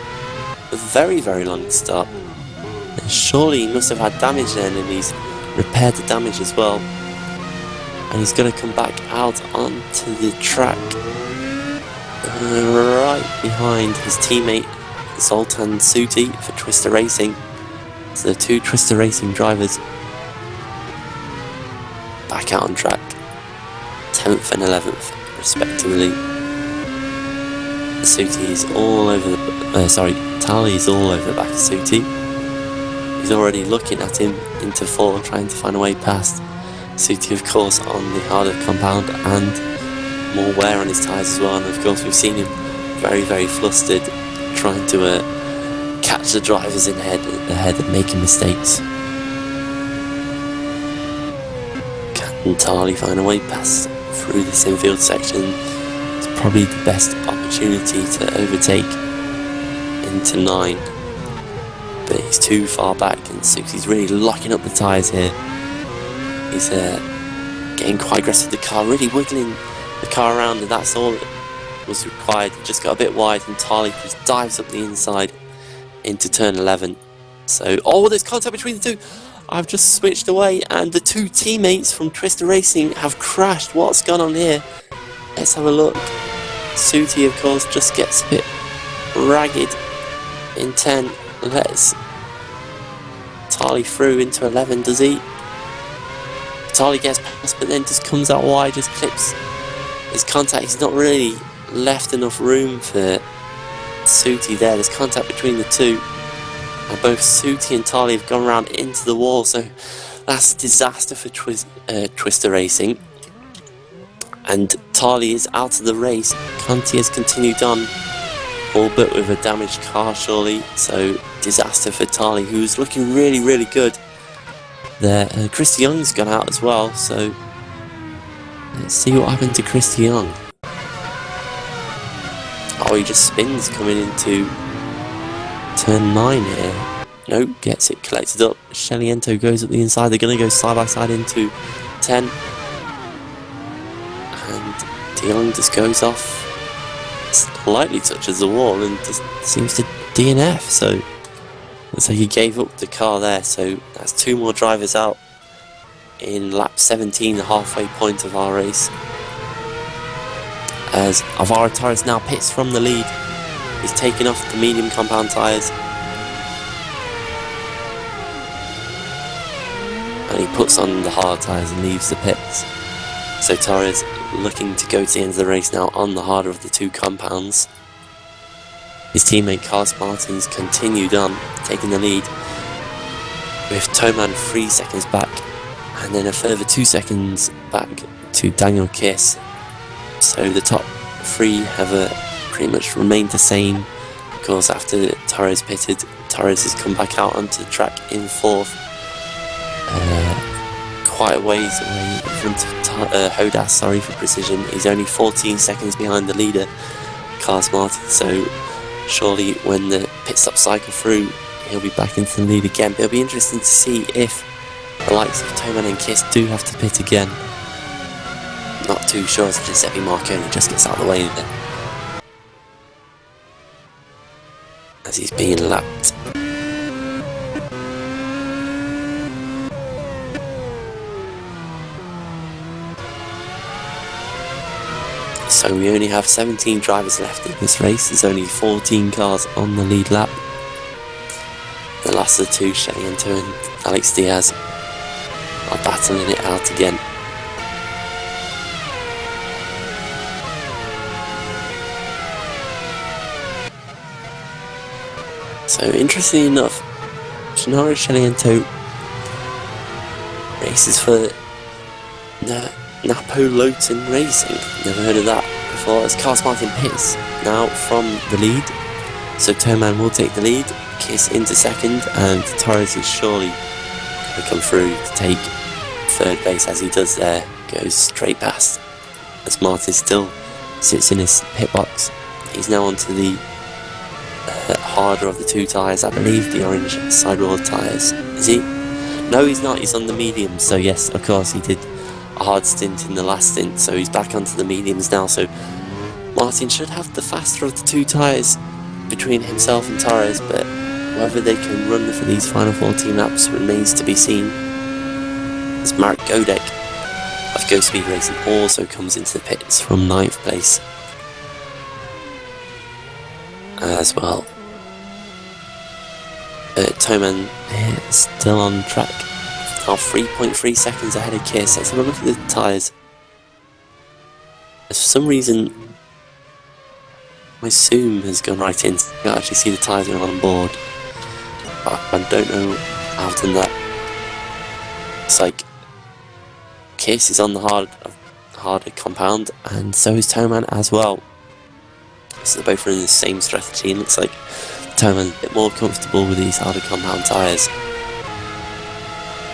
a very, very long start. And surely he must have had damage then, and he's repaired the damage as well. And he's going to come back out onto the track, right behind his teammate Zoltan Suti for Twister Racing. So the 2 Twister Racing drivers back out on track, 10th and 11th respectively. Suti is all over the... Tarley is all over the back of Suti. He's already looking at him into 4, trying to find a way past. Suti, of course, on the harder compound and more wear on his tyres as well. And of course, we've seen him very, very flustered, trying to catch the drivers ahead and making mistakes. Can Tarley find a way past through this infield section? Probably the best opportunity to overtake into 9, but he's too far back, and Suti's really locking up the tyres here. He's getting quite aggressive with the car, really wiggling the car around, and that's all that was required. He just got a bit wide, and Tarley just dives up the inside into turn 11. So, oh, there's contact between the 2. I've just switched away, and the 2 teammates from Twister Racing have crashed. What's gone on here? Let's have a look. Suti, of course, just gets a bit ragged in 10. Lets Tarley through into 11, does he? Tarley gets past, but then just comes out wide, just clips his contact. He's not really left enough room for Suti there. There's contact between the 2. And both Suti and Tarley have gone around into the wall, so That's a disaster for Twister Racing. And Tarly is out of the race. Conti has continued on, all but with a damaged car surely. So disaster for Tarly, who was looking really, really good there. Chris Young's gone out as well, so let's see what happened to Chris Young. Oh, he just spins coming into turn 9 here. Nope, gets it collected up. Sheliento goes up the inside. They're going to go side by side into 10. And De Jong just goes off, slightly touches the wall and just seems to DNF. So looks like he gave up the car there. So that's 2 more drivers out in lap 17, the halfway point of our race. As Alvaro Torres now pits from the lead. He's taken off the medium compound tyres. And he puts on the hard tyres and leaves the pits. So Torres looking to go to the end of the race now on the harder of the 2 compounds. His teammate Carlos Martins continued on, taking the lead, with Toman 3 seconds back, and then a further 2 seconds back to Daniel Kiss. So the top 3 have pretty much remained the same. Of course, after Torres pitted, Torres has come back out onto the track in 4th. Quite a ways away in front of Hodas, sorry for precision. He's only 14 seconds behind the leader, Carlos Martin, so surely when the pit stop cycle through, he'll be back into the lead again. But it'll be interesting to see if the likes of Toman and Kiss do have to pit again. Not too sure as Giuseppe Marconi just gets out of the way then, as he's being lapped. So we only have 17 drivers left in this race. There's only 14 cars on the lead lap. The last of the 2, Sheliento and Alex Diaz, are battling it out again. So interestingly enough, Gennaro Sheliento races for Napo-Loton Racing. Never heard of that before. As Carlos Martin pits now from the lead. So Toman will take the lead, Kiss into 2nd, and Torres is surely going to come through to take 3rd base, as he does there. Goes straight past, as Martin still sits in his pit box. He's now onto the harder of the 2 tyres, I believe the orange sidewall tyres. Is he? No, he's not. He's on the mediums. So yes, of course he did a hard stint in the last stint, so he's back onto the mediums now. So Martin should have the faster of the 2 tyres between himself and Torres, but whether they can run for these final 14 laps remains to be seen. As Marek Godek of Go Speed Racing also comes into the pits from 9th place as well. Toman is still on track. Now 3.3 seconds ahead of Kiss. Let's have a look at the tyres. For some reason, my Zoom has gone right in. You can actually see the tyres going on board. I don't know how I've done that. It's like Kiss is on the harder compound, and so is Toman as well. So they're both running the same strategy, and looks like Toman's a bit more comfortable with these harder compound tyres.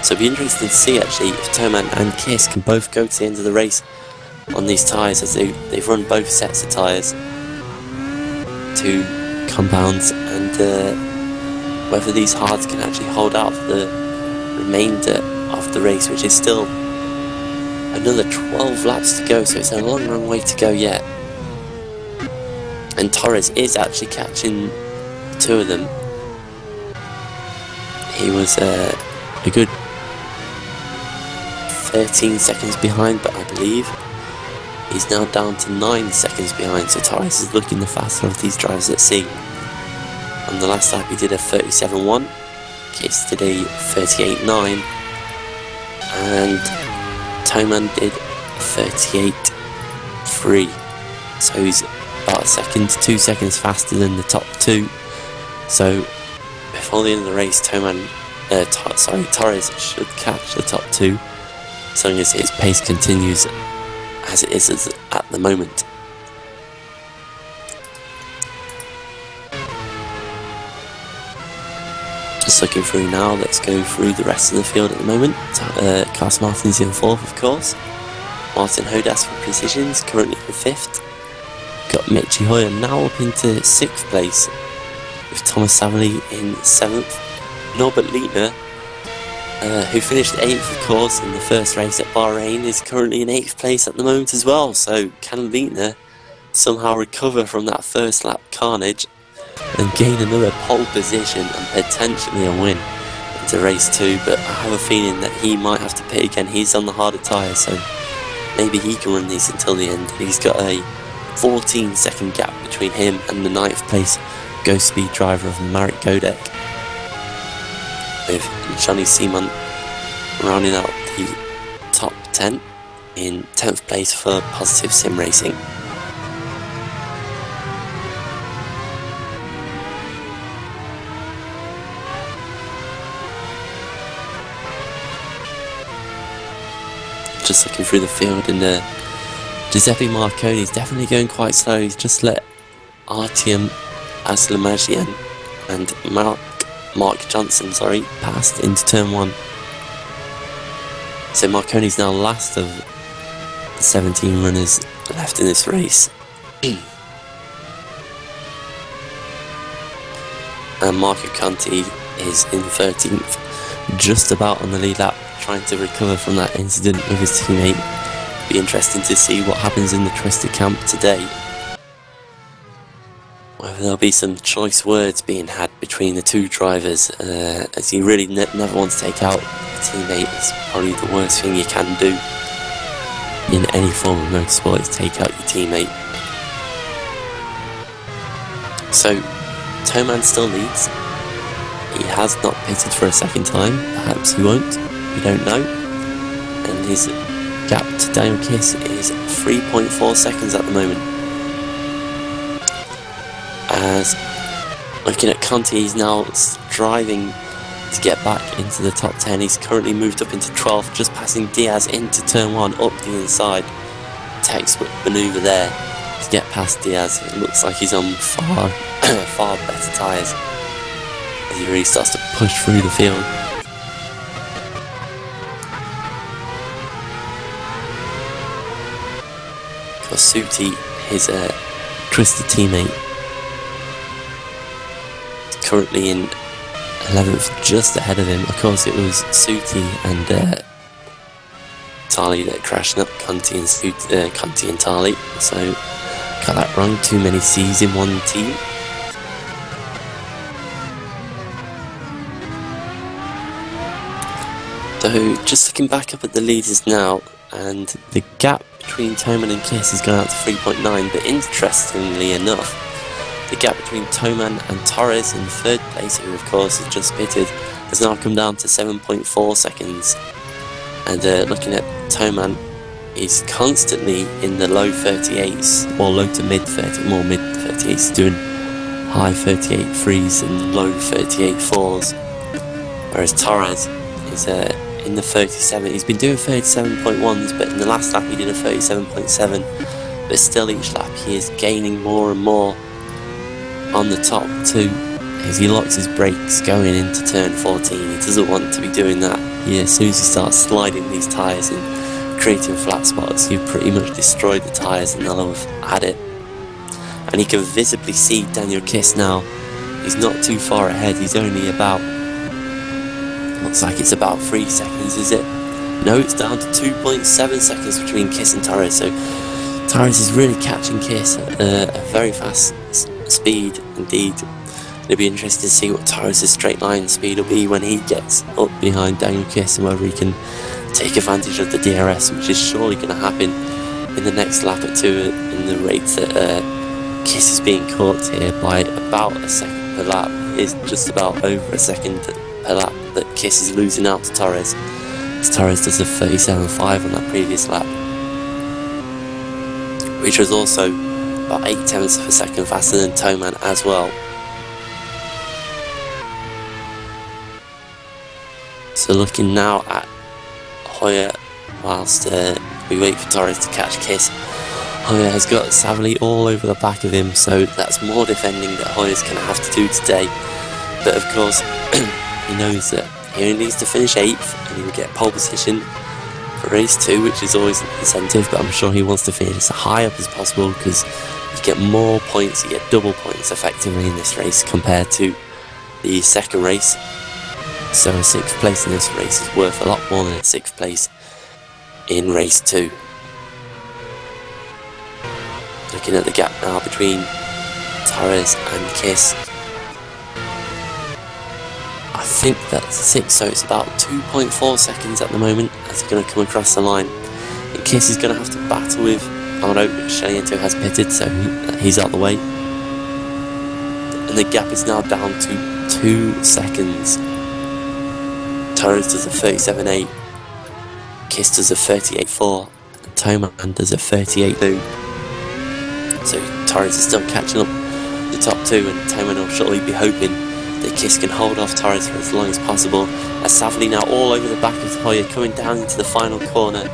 So it'll be interesting to see actually if Toman and Kiss can both go to the end of the race on these tyres, as they've run both sets of tyres, 2 compounds, and whether these hards can actually hold out for the remainder of the race, which is still another 12 laps to go, so it's a long way to go yet. And Torres is actually catching 2 of them. He was a good 13 seconds behind, but I believe he's now down to 9 seconds behind, so Torres is looking the faster of these drivers at sea. On the last lap he did a 37.1, Kiss did a 38.9, and Toman did a 38.3, so he's about a second to 2 seconds faster than the top 2. So before the end of the race, Toman Torres should catch the top 2, as long as his pace continues as it is at the moment. Just looking through now, let's go through the rest of the field at the moment. Carlos Martin's in 4th, of course. Martin Hodas for Precisions, currently in 5th. Got Michi Hoyer now up into 6th place, with Thomas Savely in 7th. Norbert Lietner, who finished 8th, of course, in the first race at Bahrain, is currently in 8th place at the moment as well. So can Lietner somehow recover from that first lap carnage and gain another pole position and potentially a win into race 2? But I have a feeling that he might have to pit again. He's on the harder tyre, so maybe he can run these until the end. He's got a 14-second gap between him and the 9th place Ghost Speed driver of Marek Godek, with Johnny Simon rounding out the top 10 in 10th place for Positive Sim Racing. Just looking through the field, and Giuseppe Marconi is definitely going quite slow. He's just let Artyom Aslamagian and Mark Johnson, passed into turn 1. So Marconi's now last of the 17 runners left in this race. And Marco Conti is in 13th, just about on the lead lap, trying to recover from that incident with his teammate. Be interesting to see what happens in the Twisted camp today. Whether there'll be some choice words being had between the two drivers, as he really never wants to take out a teammate. It's probably the worst thing you can do in any form of motorsport, is take out your teammate. So, Toman still leads. He has not pitted for a second time. Perhaps he won't. We don't know. And his gap to Daniel Kiss is 3.4 seconds at the moment. As looking at Conti, he's now striving to get back into the top 10. He's currently moved up into 12th, just passing Diaz into turn 1 up the inside. Textbook manoeuvre there to get past Diaz. It looks like he's on far better tyres as he really starts to push through the field. Kosuti, his Twisted teammate, currently in 11th, just ahead of him. Of course, it was Suti and Tali that crashed up, Conti and Tali. So got that wrong. Too many C's in one team. So just looking back up at the leaders now, and the gap between Toman and Kiss has gone out to 3.9. But interestingly enough, the gap between Toman and Torres in 3rd place, who of course has just pitted, has now come down to 7.4 seconds. And looking at Toman, he's constantly in the low 38s, or low to mid 30s, more mid 38s, doing high 38 threes and low 38 fours. Whereas Torres is in the 37. He's been doing 37.1s, but in the last lap he did a 37.7. But still, each lap he is gaining more and more on the top 2 as he locks his brakes going into turn 14. He doesn't want to be doing that. As soon as he starts sliding these tyres and creating flat spots, you've pretty much destroyed the tyres and they'll have had it. And you can visibly see Daniel Kiss now. He's not too far ahead. He's only about, looks like it's about 3 seconds, is it? No, it's down to 2.7 seconds between Kiss and Torres. So Torres is really catching Kiss at a very fast speed indeed. It'll be interesting to see what Torres' straight line speed will be when he gets up behind Daniel Kiss, and whether he can take advantage of the DRS, which is surely going to happen in the next lap or 2 in the rates that Kiss is being caught here by about a second per lap. It is just about over a second per lap that Kiss is losing out to Torres. Torres does a 37.5 on that previous lap, which was also about 0.8 of a second faster than Toman as well. So looking now at Hoyer whilst we wait for Torres to catch Kiss. Hoyer has got Savali all over the back of him, so that's more defending that Hoyer's going to have to do today. But of course, he knows that he only needs to finish 8th and he will get pole position for race 2, which is always an incentive, but I'm sure he wants to finish as high up as possible because you get more points, you get double points effectively in this race compared to the second race. So a 6th place in this race is worth a lot more than a 6th place in race 2. Looking at the gap now between Torres and Kiss, I think that's 6, so it's about 2.4 seconds at the moment as he's going to come across the line. And Kiss is going to have to battle with, oh no, Shaliento has pitted, so he's out the way. And the gap is now down to 2 seconds. Torres does a 37.8, Kiss does a 38.4, and Toman does a 38.2. So Torres is still catching up the top 2, and Toman will surely be hoping that Kiss can hold off Torres for as long as possible. As Savali now all over the back of Hoyer, coming down into the final corner.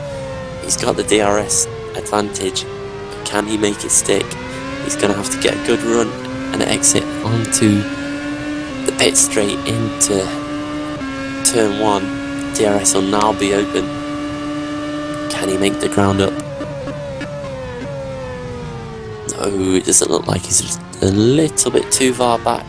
He's got the DRS advantage, but can he make it stick? He's going to have to get a good run and exit onto the pit straight into turn 1. DRS will now be open. Can he make the ground up? No, it doesn't look like he's just a little bit too far back.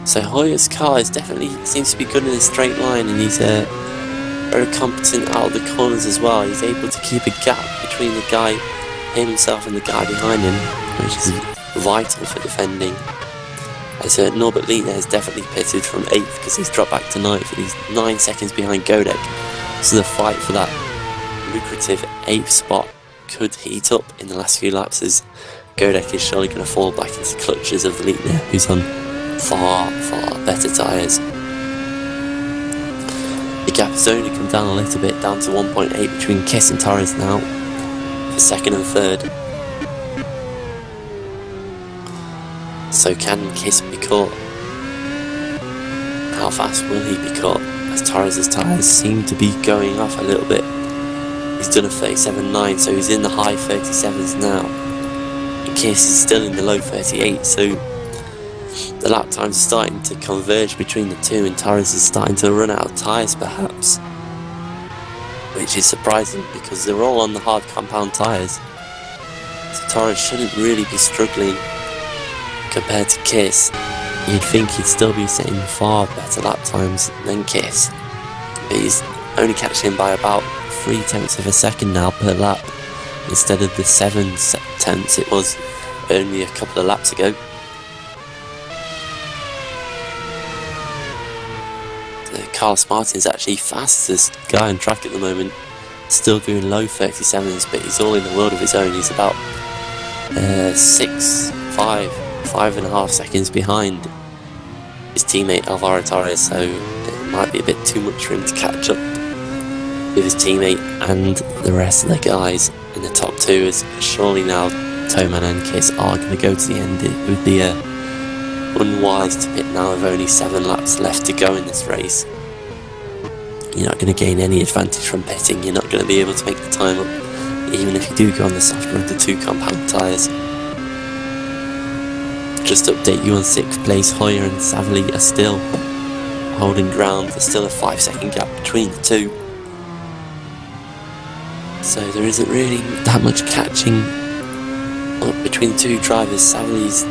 So Hoyer's car definitely seems to be good in a straight line, and he's very competent out of the corners as well. He's able to keep a gap between the guy, himself, and the guy behind him, which is vital for defending. As Norbert Lietner has definitely pitted from 8th because he's dropped back to 9th, and he's 9 seconds behind Godek. So the fight for that lucrative 8th spot could heat up in the last few laps, as Godek is surely going to fall back into the clutches of Lietner, who's on far better tyres. The gap has only come down a little bit, down to 1.8 between Kiss and Torres now for 2nd and 3rd. So can Kiss be caught? How fast will he be caught? As Torres' tyres seem to be going off a little bit. He's done a 37.9, so he's in the high 37s now. And Kiss is still in the low 38, so the lap times are starting to converge between the two, and Torres is starting to run out of tyres perhaps. Which is surprising because they're all on the hard compound tyres. So Torres shouldn't really be struggling compared to Kiss. You'd think he'd still be setting far better lap times than Kiss. But he's only catching him by about 0.3 of a second now per lap, instead of the 0.7 it was only a couple of laps ago. Carlos Martin's actually fastest guy on track at the moment, still doing low 37s, but he's all in the world of his own. He's about 5.5 seconds behind his teammate Alvaro Torres, so it might be a bit too much for him to catch up with his teammate and the rest of the guys in the top 2, as surely now Toman and Kiss are going to go to the end. It would be unwise to pit now with only 7 laps left to go in this race. You're not going to gain any advantage from pitting, you're not going to be able to make the time up, even if you do go on the softer of the 2 compound tyres. Just to update you on 6th place, Hoyer and Savali are still holding ground. There's still a 5-second gap between the 2. So there isn't really that much catching up between the 2 drivers. Savali's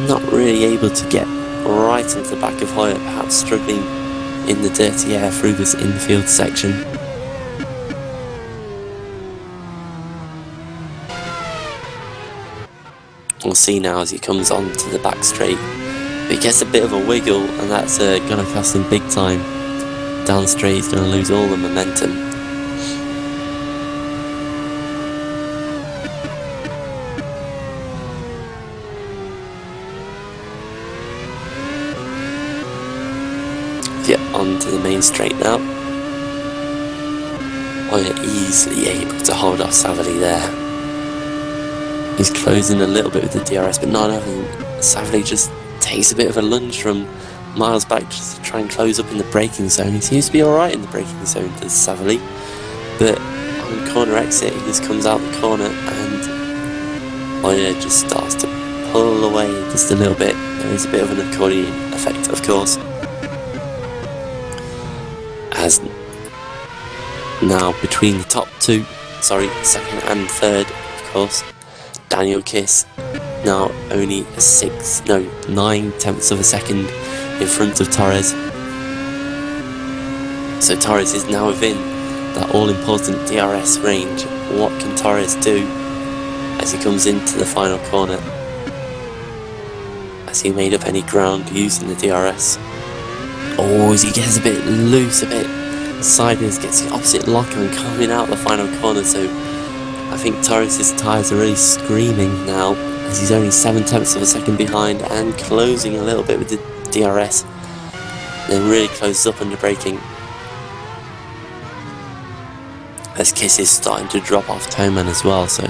not really able to get right into the back of Hoyer, perhaps struggling in the dirty air through this infield section. We'll see now as he comes on to the back straight. But he gets a bit of a wiggle, and that's going to cost him big time. Down straight, he's going to lose all the momentum. Yep, onto the main straight now. Hoyer easily able to hold off Savali there. He's closing a little bit with the DRS, but not having. Savali just takes a bit of a lunge from miles back just to try and close up in the braking zone. He seems to be alright in the braking zone, does Savali, but on corner exit he just comes out the corner and Moya just starts to pull away just a little bit. There is a bit of an accordion effect, of course, as now between the top two, second and third, of course, Daniel Kiss now only 9/10 of a second in front of Torres. So Torres is now within that all-important DRS range. What can Torres do as he comes into the final corner? Has he made up any ground using the DRS? Oh, as he gets a bit loose, a bit sideways, gets the opposite lock on coming out the final corner. So I think Torres' tyres are really screaming now, as he's only 7/10 of a second behind and closing a little bit with the DRS. Then really closes up under braking, as Kiss is starting to drop off Toman as well. So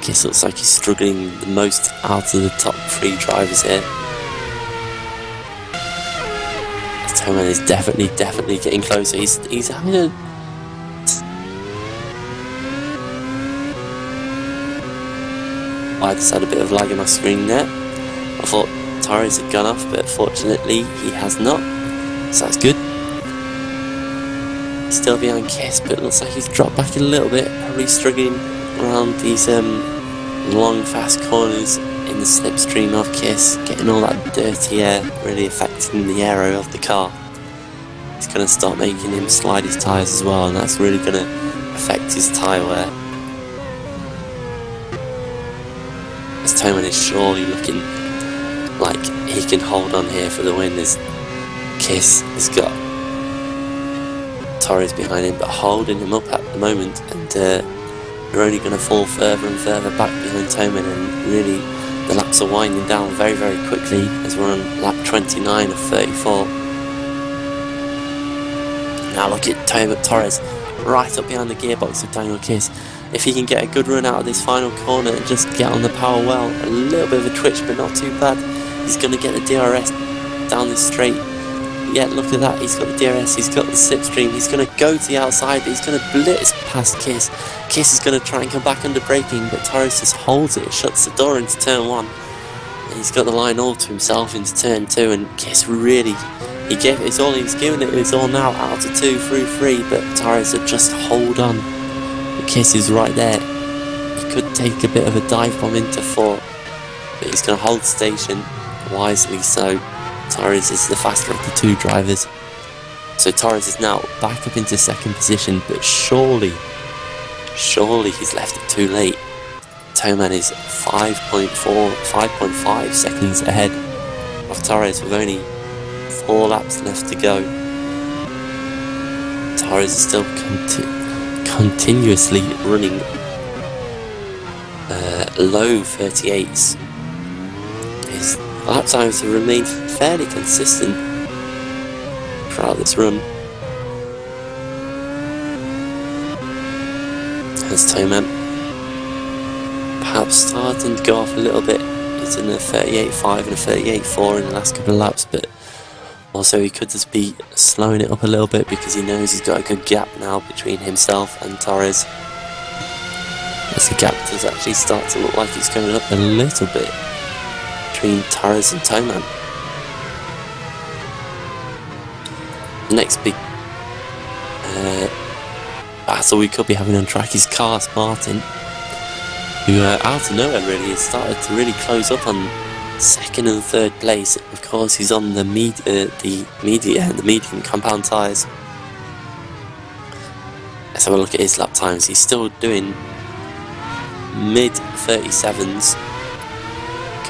Kiss looks like he's struggling the most out of the top 3 drivers here. Toman is definitely getting closer. He's having a... I just had a bit of lag in my screen there. I thought Torres had gone off, but fortunately he has not, so that's good. He's still behind Kiss, but it looks like he's dropped back a little bit, probably struggling around these long fast corners in the slipstream of Kiss, getting all that dirty air really affecting the aero of the car. It's going to start making him slide his tyres as well, and that's really going to affect his tyre wear. As Toman is surely looking like he can hold on here for the win, as Kiss has got Torres behind him, but holding him up at the moment, and we're only going to fall further and further back behind Toman, and really the laps are winding down very quickly as we're on lap 29 of 34. Now look at Torres right up behind the gearbox of Daniel Kiss. If he can get a good run out of this final corner and just get on the power well, a little bit of a twitch but not too bad, he's going to get the DRS down this straight. Yeah, look at that, he's got the DRS, he's got the slipstream, he's going to go to the outside, but he's going to blitz past Kiss. Kiss is going to try and come back under braking, but Torres just holds it, shuts the door into turn 1. And he's got the line all to himself into turn 2, and Kiss really, he gave it his all, he's giving it his all now, out of 2 through 3, but Torres said just hold on. The Kiss is right there. He could take a bit of a dive bomb into 4, but he's going to hold station, wisely so. Torres is the faster of the 2 drivers. So Torres is now back up into 2nd position, but surely he's left it too late. Toman is 5.5 seconds ahead of Torres with only 4 laps left to go. Torres is still continuously running low 38s. His lap times have remained fairly consistent throughout this run. As Toman perhaps starting to go off a little bit. He's in a 38.5 and a 38.4 in the last couple of laps, but also he could just be slowing it up a little bit because he knows he's got a good gap now between himself and Torres. As the gap does actually start to look like it's going up a little bit between Torres and Toman. Next big battle we could be having on track is Carlos Martin, who out of nowhere really has started to really close up on 2nd and 3rd place. Of course he's on the medium compound tyres. Let's have a look at his lap times. He's still doing mid 37s.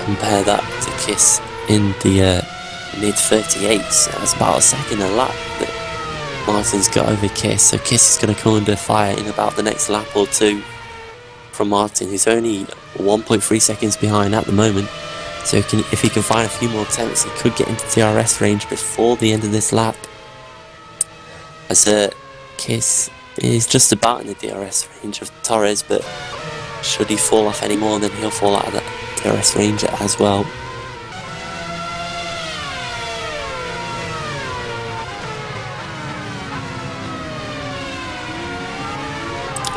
Compare that to Kiss in the mid 38s. That's about a second a lap that Martin's got over Kiss. So Kiss is going to come under fire in about the next lap or 2 from Martin, who's only 1.3 seconds behind at the moment. So if he can find a few more attempts, he could get into DRS range before the end of this lap. As Kiss is just about in the DRS range of Torres, but should he fall off any more, then he'll fall out of that DRS range as well.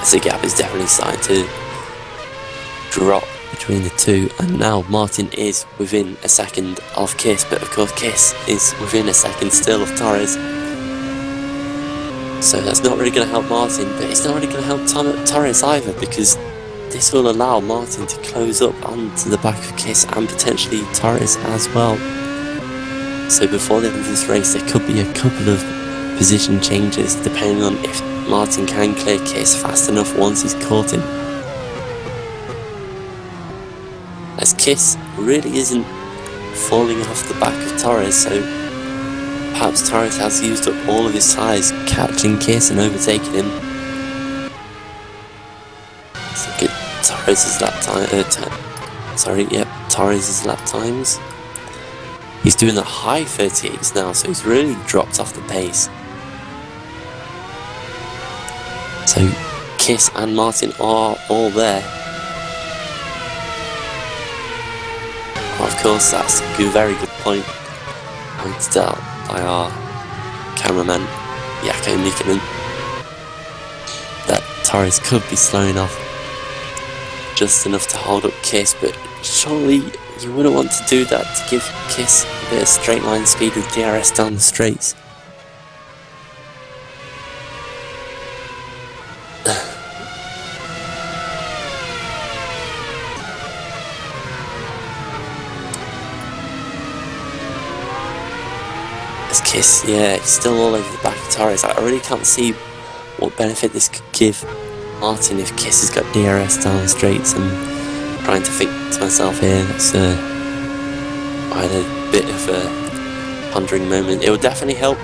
as the gap is definitely starting to drop between the two, and now Martin is within a second of Kiss, but of course Kiss is within a second still of Torres. So that's not really going to help Martin, but it's not really going to help Torres either, because this will allow Martin to close up onto the back of Kiss and potentially Torres as well. So before the end of this race there could be a couple of position changes depending on if Martin can clear Kiss fast enough once he's caught him. As Kiss really isn't falling off the back of Torres, so perhaps Torres has used up all of his tyres catching Kiss and overtaking him. Let's look at Torres' lap time. Torres' lap times. He's doing the high 38s now, so he's really dropped off the pace. So Kiss and Martin are all there. Of course, that's a very good point pointed out by our cameraman Jaakko Mikkonen, that Torres could be slowing off just enough to hold up Kiss, but surely you wouldn't want to do that to give Kiss a bit of straight line speed with DRS down the straights. As Kiss, yeah, it's still all over the back of Torres. I really can't see what benefit this could give Martin if Kiss has got DRS down the straights. I'm trying to think to myself here, that's I had a bit of a pondering moment. It will definitely help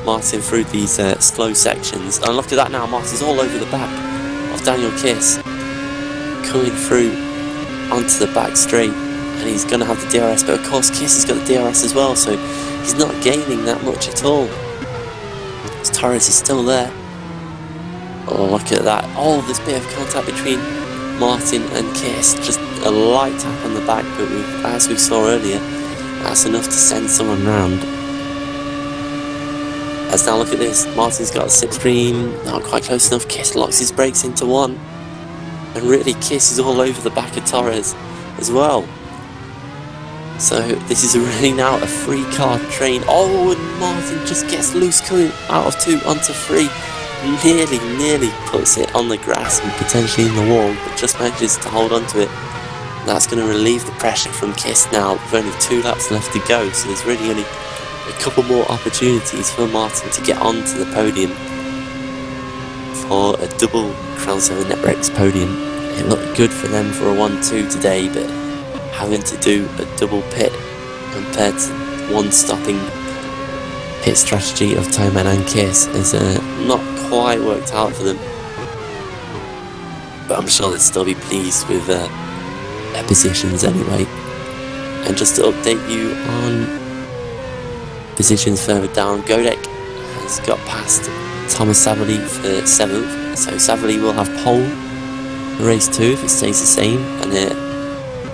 Martin through these slow sections. And look at that now, Martin's all over the back of Daniel Kiss, coming through onto the back straight, and he's going to have the DRS, but of course Kiss has got the DRS as well, so he's not gaining that much at all. Torres is still there. Oh, look at that. Oh, there's a bit of contact between Martin and Kiss. Just a light tap on the back, but as we saw earlier, that's enough to send someone round. As now look at this, Martin's got a slipstream, not quite close enough. Kiss locks his brakes into one, and really Kiss is all over the back of Torres as well. So this is really now a free car train. Oh, and Martin just gets loose coming out of 2 onto 3. Nearly puts it on the grass and potentially in the wall, but just manages to hold on to it. That's going to relieve the pressure from Kiss now with only 2 laps left to go, so there's really only a couple more opportunities for Martin to get onto the podium for a double Crown 7 Networks podium. It looked good for them for a 1-2 today, but having to do a double pit compared to one stopping pit strategy of Toman and Kiss is not quite worked out for them, but I'm sure they'd still be pleased with their positions anyway. And just to update you on positions further down, Godek has got past Thomas Savely for 7th, so Savely will have pole for race 2 if it stays the same, and it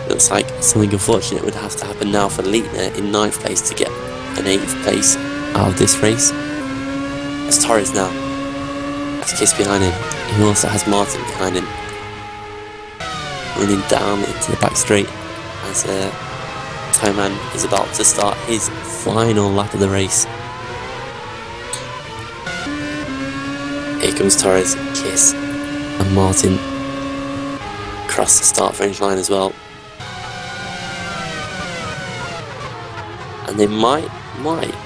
looks like something unfortunate would have to happen now for Leitner in 9th place to get an 8th place out of this race. It's Torres now, that's Kiss behind him. He also has Martin behind him, running down into the back straight as Toman is about to start his final lap of the race. Here comes Torres, Kiss and Martin across the start finish line as well. And they might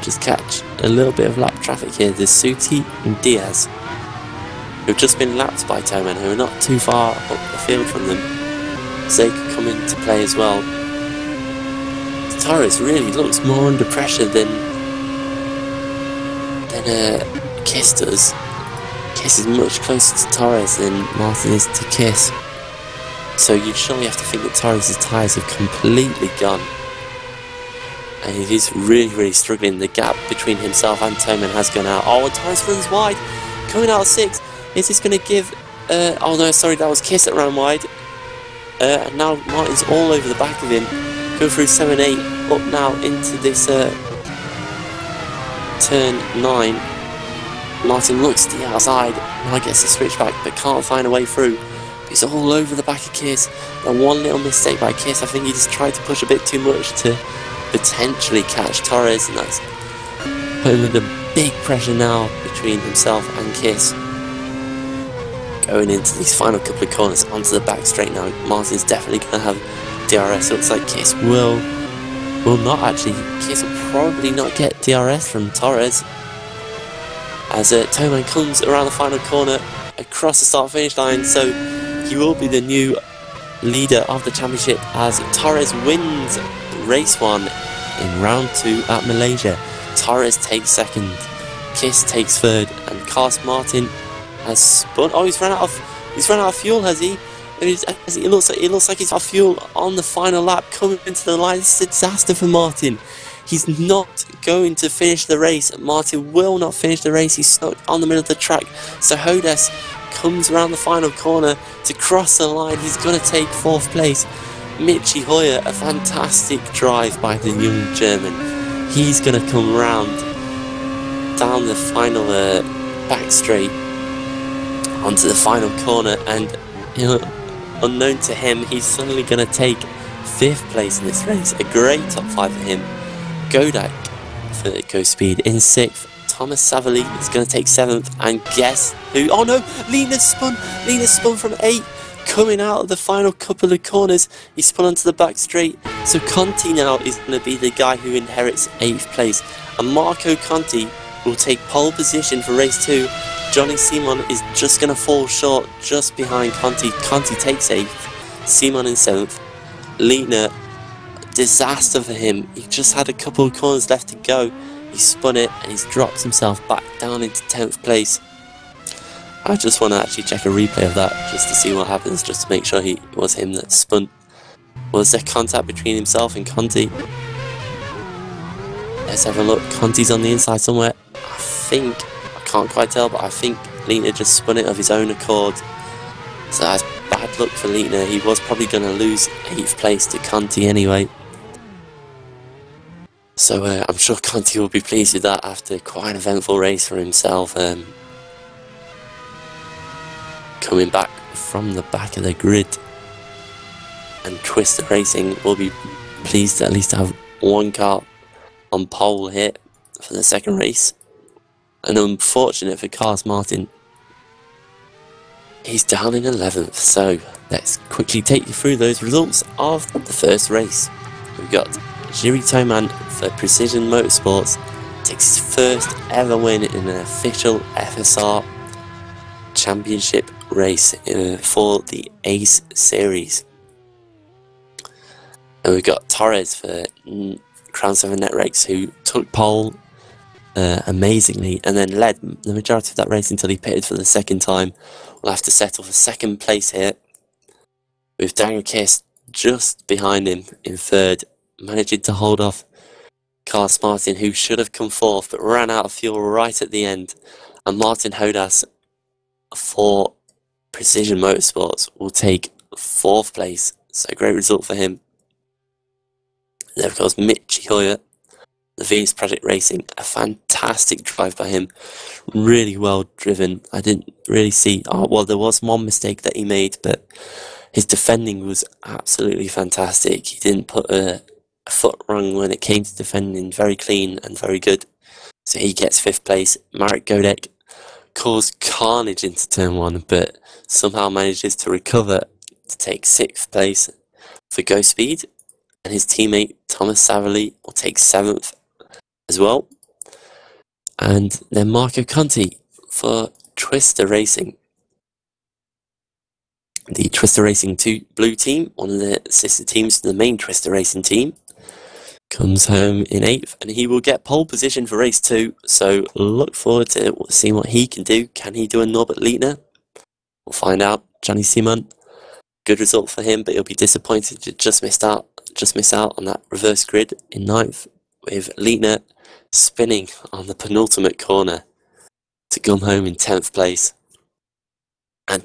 just catch a little bit of lap traffic here. There's Suti and Diaz, who've just been lapped by Toman, who are not too far up the field from them, so they could come into play as well. Torres really looks more under pressure than Kiss does. Kiss is much closer to Torres than Martin is to Kiss, so you'd surely have to think that Torres' tyres have completely gone. And he's really struggling. The gap between himself and Toman has gone out. Oh, and Torres runs wide, coming out of 6. Is this going to give... oh no, sorry, that was Kiss that ran wide. And now Martin's all over the back of him. Go through 7-8, up now into this turn 9. Martin looks to the outside, now gets the switchback but can't find a way through. He's all over the back of Kiss. And one little mistake by Kiss, I think he just tried to push a bit too much to potentially catch Torres, and that's putting under big pressure now between himself and Kiss. Going into these final couple of corners onto the back straight now. Martin's definitely going to have DRS. Looks like Kiss will not actually. Kiss will probably not get DRS from Torres. As Toman comes around the final corner across the start finish line, so he will be the new leader of the championship as Torres wins race 1 in round 2 at Malaysia. Torres takes second, Kiss takes third, and Carlos Martin has spun. Oh, he's run out of fuel, has he? It looks like he's out of fuel on the final lap coming into the line. This is a disaster for Martin. He's not going to finish the race. Martin will not finish the race. He's stuck on the middle of the track. So Hodas comes around the final corner to cross the line. He's going to take 4th place. Michi Hoyer, a fantastic drive by the young German. He's going to come round down the final back straight onto the final corner, and you know, unknown to him, he's suddenly going to take 5th place in this race. A great top 5 for him. Godak for Go Speed in 6th. Thomas Savali is going to take 7th, and guess who? Oh no, Lena's spun from 8. Coming out of the final couple of corners, he spun onto the back straight. So Conti now is going to be the guy who inherits 8th place, and Marco Conti will take pole position for race 2. Johnny Simon is just going to fall short just behind Conti. Conti takes 8th, Simon in 7th. Lena, disaster for him. He just had a couple of corners left to go. He spun it and he's dropped himself back down into 10th place. I just want to actually check a replay of that just to see what happens, just to make sure it was him that spun. Was there contact between himself and Conti? Let's have a look. Conti's on the inside somewhere. I can't quite tell, but I think Lena just spun it of his own accord. So that's bad luck for Lena. He was probably going to lose 8th place to Conti anyway. So I'm sure Conti will be pleased with that after quite an eventful race for himself. Coming back from the back of the grid, and Twister Racing will be pleased to at least have one car on pole here for the second race. And unfortunate for Carlos Martin, he's down in 11th. So let's quickly take you through those results of the first race. We've got Jiri Toman for Precision Motorsports, takes his first ever win in an official FSR championship race for the Ace Series. And we've got Torres for Crown 7 Netrex, who took pole amazingly and then led the majority of that race until he pitted for the second time. We'll have to settle for second place here, with Daniel Kiss just behind him in third, managing to hold off Carlos Martin, who should have come 4th but ran out of fuel right at the end. And Martin Hodas for Precision Motorsports will take 4th place, so great result for him. And then of course Michi Hoyer, the Venus Project Racing, a fantastic drive by him, really well driven. I didn't really see, well, there was one mistake that he made, but his defending was absolutely fantastic. He didn't put a foot wrong when it came to defending, very clean and very good. So he gets 5th place. Marek Godek caused carnage into turn 1, but somehow manages to recover to take 6th place for Go Speed, and his teammate Thomas Savali will take 7th as well. And then Marco Conti for Twister Racing, the Twister Racing 2 blue team, one of the sister teams to the main Twister Racing team, comes home in 8th, and he will get pole position for race 2. So look forward to seeing what he can do. Can he do a Norbert Lietner? We'll find out. Johnny Simon, good result for him, but he'll be disappointed to just miss out on that reverse grid in 9th, with Lietner spinning on the penultimate corner to come home in 10th place. And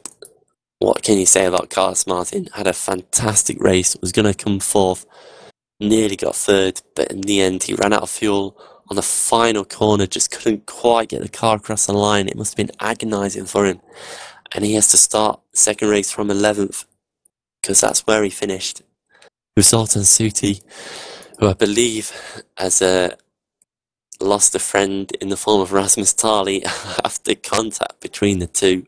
what can you say about Carlos Martin? Had a fantastic race, was going to come 4th, nearly got 3rd, but in the end he ran out of fuel on the final corner, just couldn't quite get the car across the line. It must have been agonising for him. And he has to start the second race from 11th, because that's where he finished. Sultan Suti, who I believe has lost a friend in the form of Rasmus Tali after contact between the two.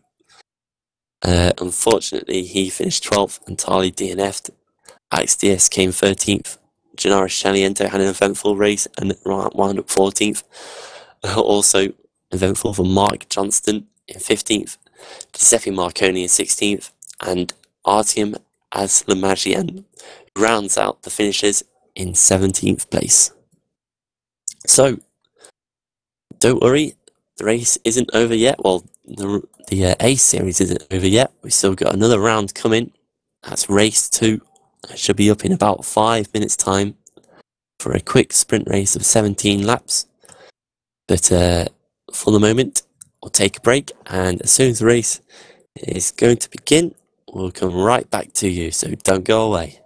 Unfortunately, he finished 12th and Tali DNF'd. Alex Diaz came 13th. Gennaro Shaliento had an eventful race and wound up 14th. Also eventful for Mark Johnston in 15th. Giuseppe Marconi in 16th. And Artyom Aslamagian rounds out the finishers in 17th place. So, don't worry, the race isn't over yet. Well, the Ace series isn't over yet. We've still got another round coming. That's race 2. It should be up in about 5 minutes time for a quick sprint race of 17 laps. But for the moment, we'll take a break, and as soon as the race is going to begin, we'll come right back to you, so don't go away.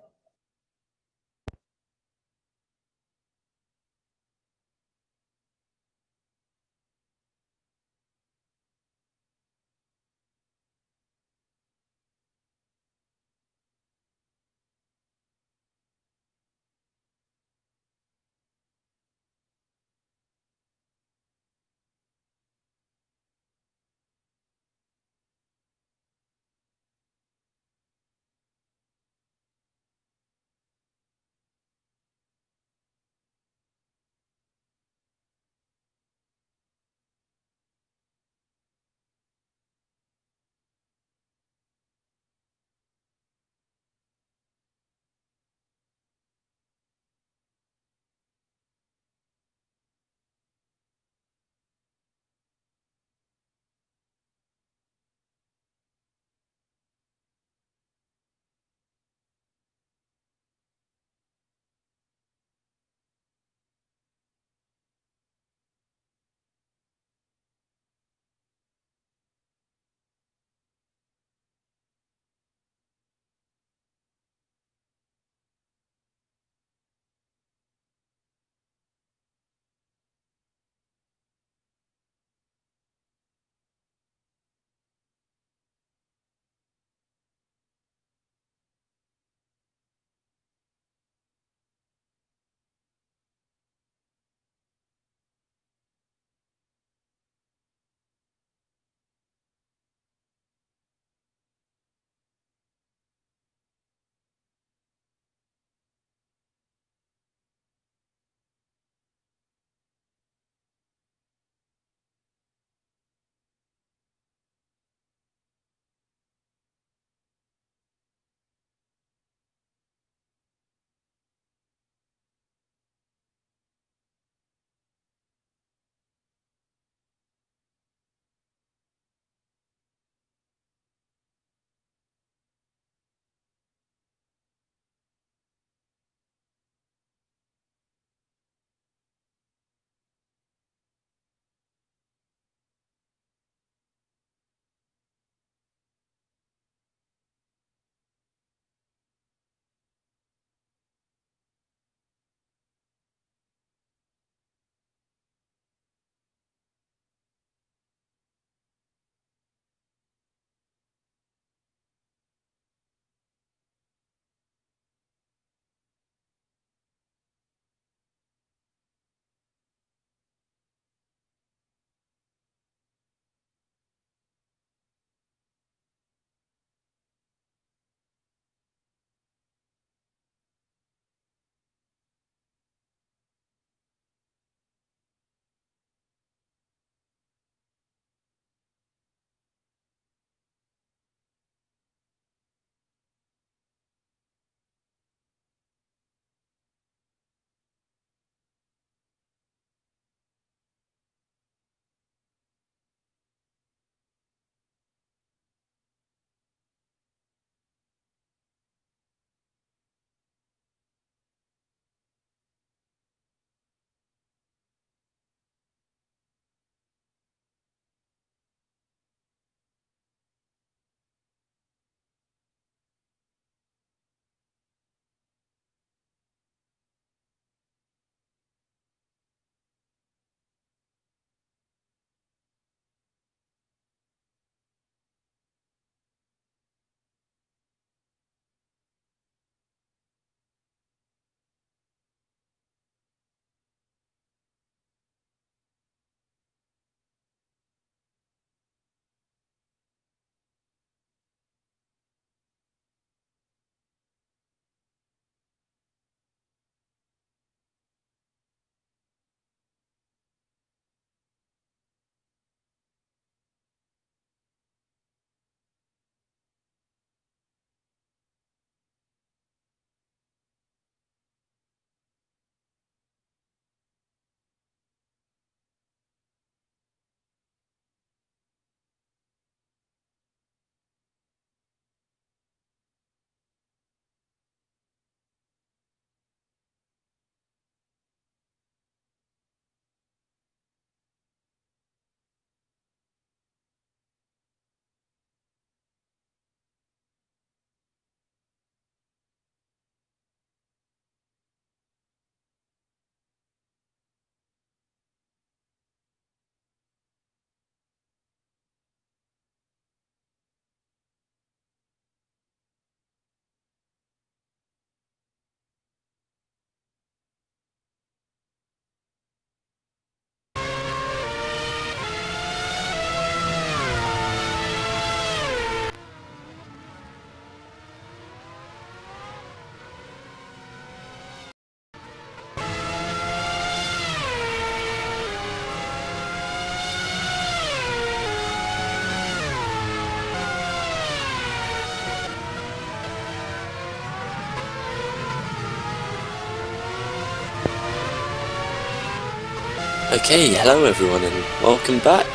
Okay, hello everyone and welcome back.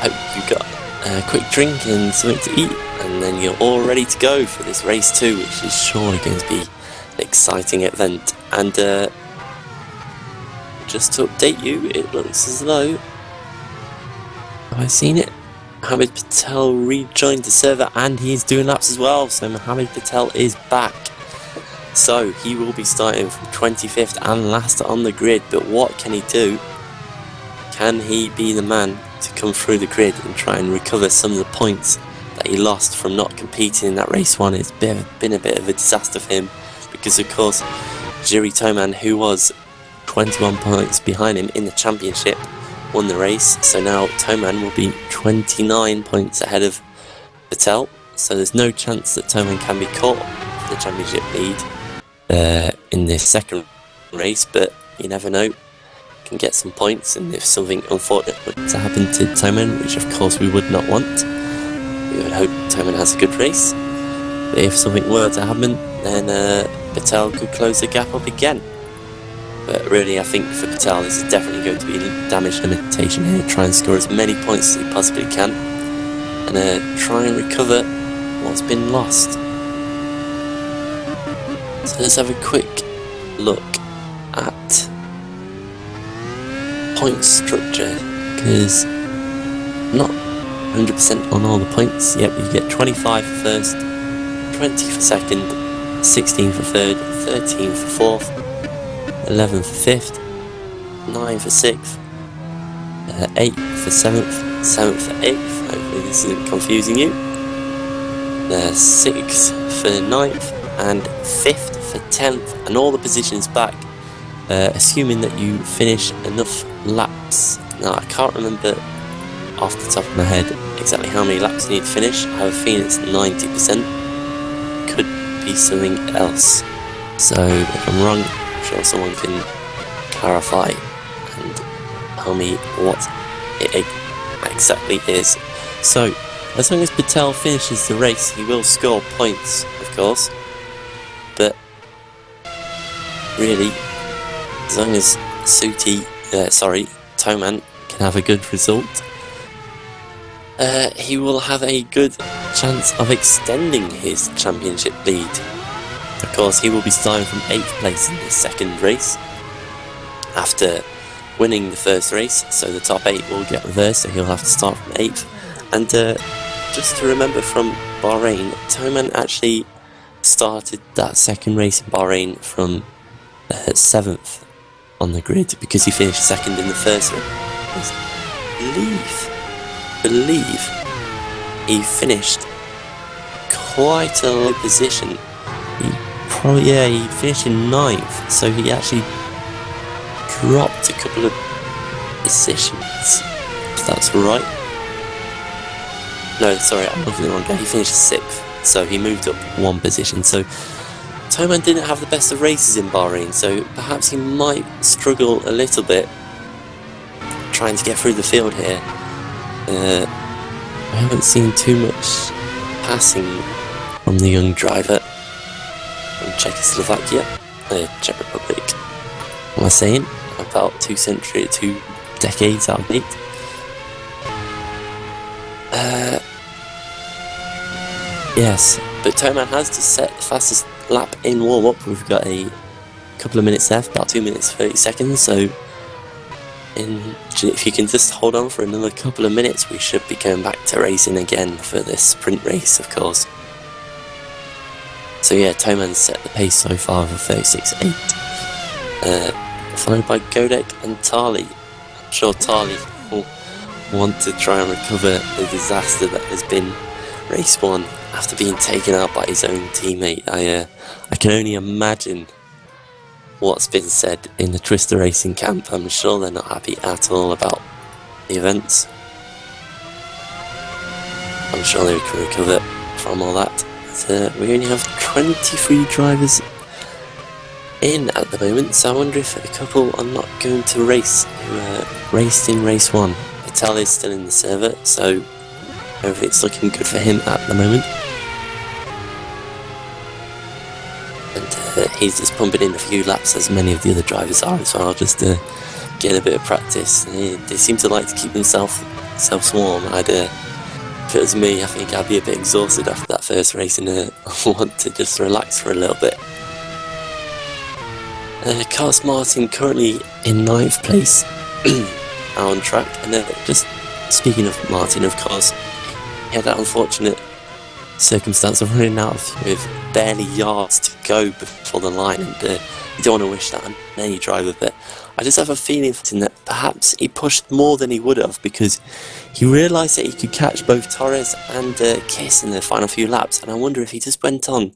Hope you got a quick drink and something to eat, and then you're all ready to go for this race 2, which is surely going to be an exciting event. And just to update you, it looks as though, have I seen it? Mohammed Patel rejoined the server and he's doing laps as well, so Mohammed Patel is back. So he will be starting from 25th and last on the grid, but what can he do? Can he be the man to come through the grid and try and recover some of the points that he lost from not competing in that race 1? It's been a bit of a disaster for him, because of course Jiri Toman, who was 21 points behind him in the championship, won the race. So now Toman will be 29 points ahead of Patel, so there's no chance that Toman can be caught for the championship lead in this second race, but you never know. Can get some points, and if something unfortunate were to happen to Toman, which of course we would not want, we would hope Toman has a good race, but if something were to happen, then Patel could close the gap up again. But really, I think for Patel this is definitely going to be a damage limitation here. Try and score as many points as he possibly can, and try and recover what's been lost. So let's have a quick look at point structure, because not 100% on all the points. Yep, you get 25 for first, 20 for second, 16 for third, 13 for fourth, 11 for fifth, 9 for sixth, 8 for seventh, 7 for eighth. Hopefully this isn't confusing you. 6 for ninth, and 5th for 10th, and all the positions back, assuming that you finish enough laps. Now I can't remember off the top of my head exactly how many laps you need to finish. I have a feeling it's 90%. Could be something else. So if I'm wrong, I'm sure someone can clarify and tell me what it exactly is. So as long as Patel finishes the race, he will score points, of course, but really, as long as Toman can have a good result, he will have a good chance of extending his championship lead. Of course, he will be starting from 8th place in the second race after winning the first race, so the top 8 will get reversed, so he'll have to start from 8th. And just to remember from Bahrain, Toman actually started that second race in Bahrain from 7th on the grid, because he finished second in the first race. I believe he finished quite a low position. He finished in 9th, so he actually dropped a couple of positions, if that's right. No, sorry, I'm looking at the wrong guy. He finished 6th, so he moved up 1 position. So Toman didn't have the best of races in Bahrain, so perhaps he might struggle a little bit trying to get through the field here. I haven't seen too much passing from the young driver from Czechoslovakia, Czech Republic. What am I saying? About 2 decades out of date. Yes, but Toman has to set the fastest lap in warm-up. We've got a couple of minutes left, about 2 minutes 30 seconds, so if you can just hold on for another couple of minutes, we should be going back to racing again for this sprint race, of course. So yeah, Toman set the pace so far for 36.8, followed by Godek and Tali. I'm sure Tali will want to try and recover the disaster that has been race 1 after being taken out by his own teammate. I can only imagine what's been said in the Twister Racing camp. I'm sure they're not happy at all about the events. I'm sure they can recover from all that. But, we only have 23 drivers in at the moment, so I wonder if a couple are not going to race who raced in race 1. Patel is still in the server, so hopefully it's looking good for him at the moment. And he's just pumping in a few laps, as many of the other drivers are as well, just to getting a bit of practice. They seem to like to keep themselves warm. If it was me, I think I'd be a bit exhausted after that first race and want to just relax for a little bit. Carlos Martin currently in 9th place on track, and just speaking of Martin, of course, he had that unfortunate circumstance of running out with barely yards to go before the line, and you don't want to wish that on any driver, but I just have a feeling that perhaps he pushed more than he would have, because he realised that he could catch both Torres and Kiss in the final few laps, and I wonder if he just went on,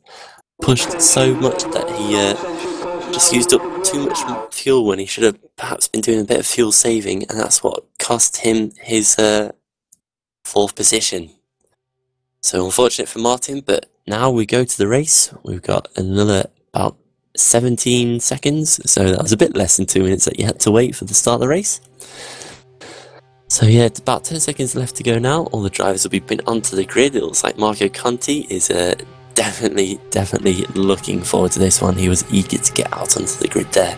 pushed so much that he just used up too much fuel when he should have perhaps been doing a bit of fuel saving, and that's what cost him his 4th position. So unfortunate for Martin, but now we go to the race. We've got another about 17 seconds, so that was a bit less than 2 minutes that you had to wait for the start of the race. So yeah, it's about 10 seconds left to go now. All the drivers will be put onto the grid. It looks like Marco Conti is definitely looking forward to this one. He was eager to get out onto the grid there,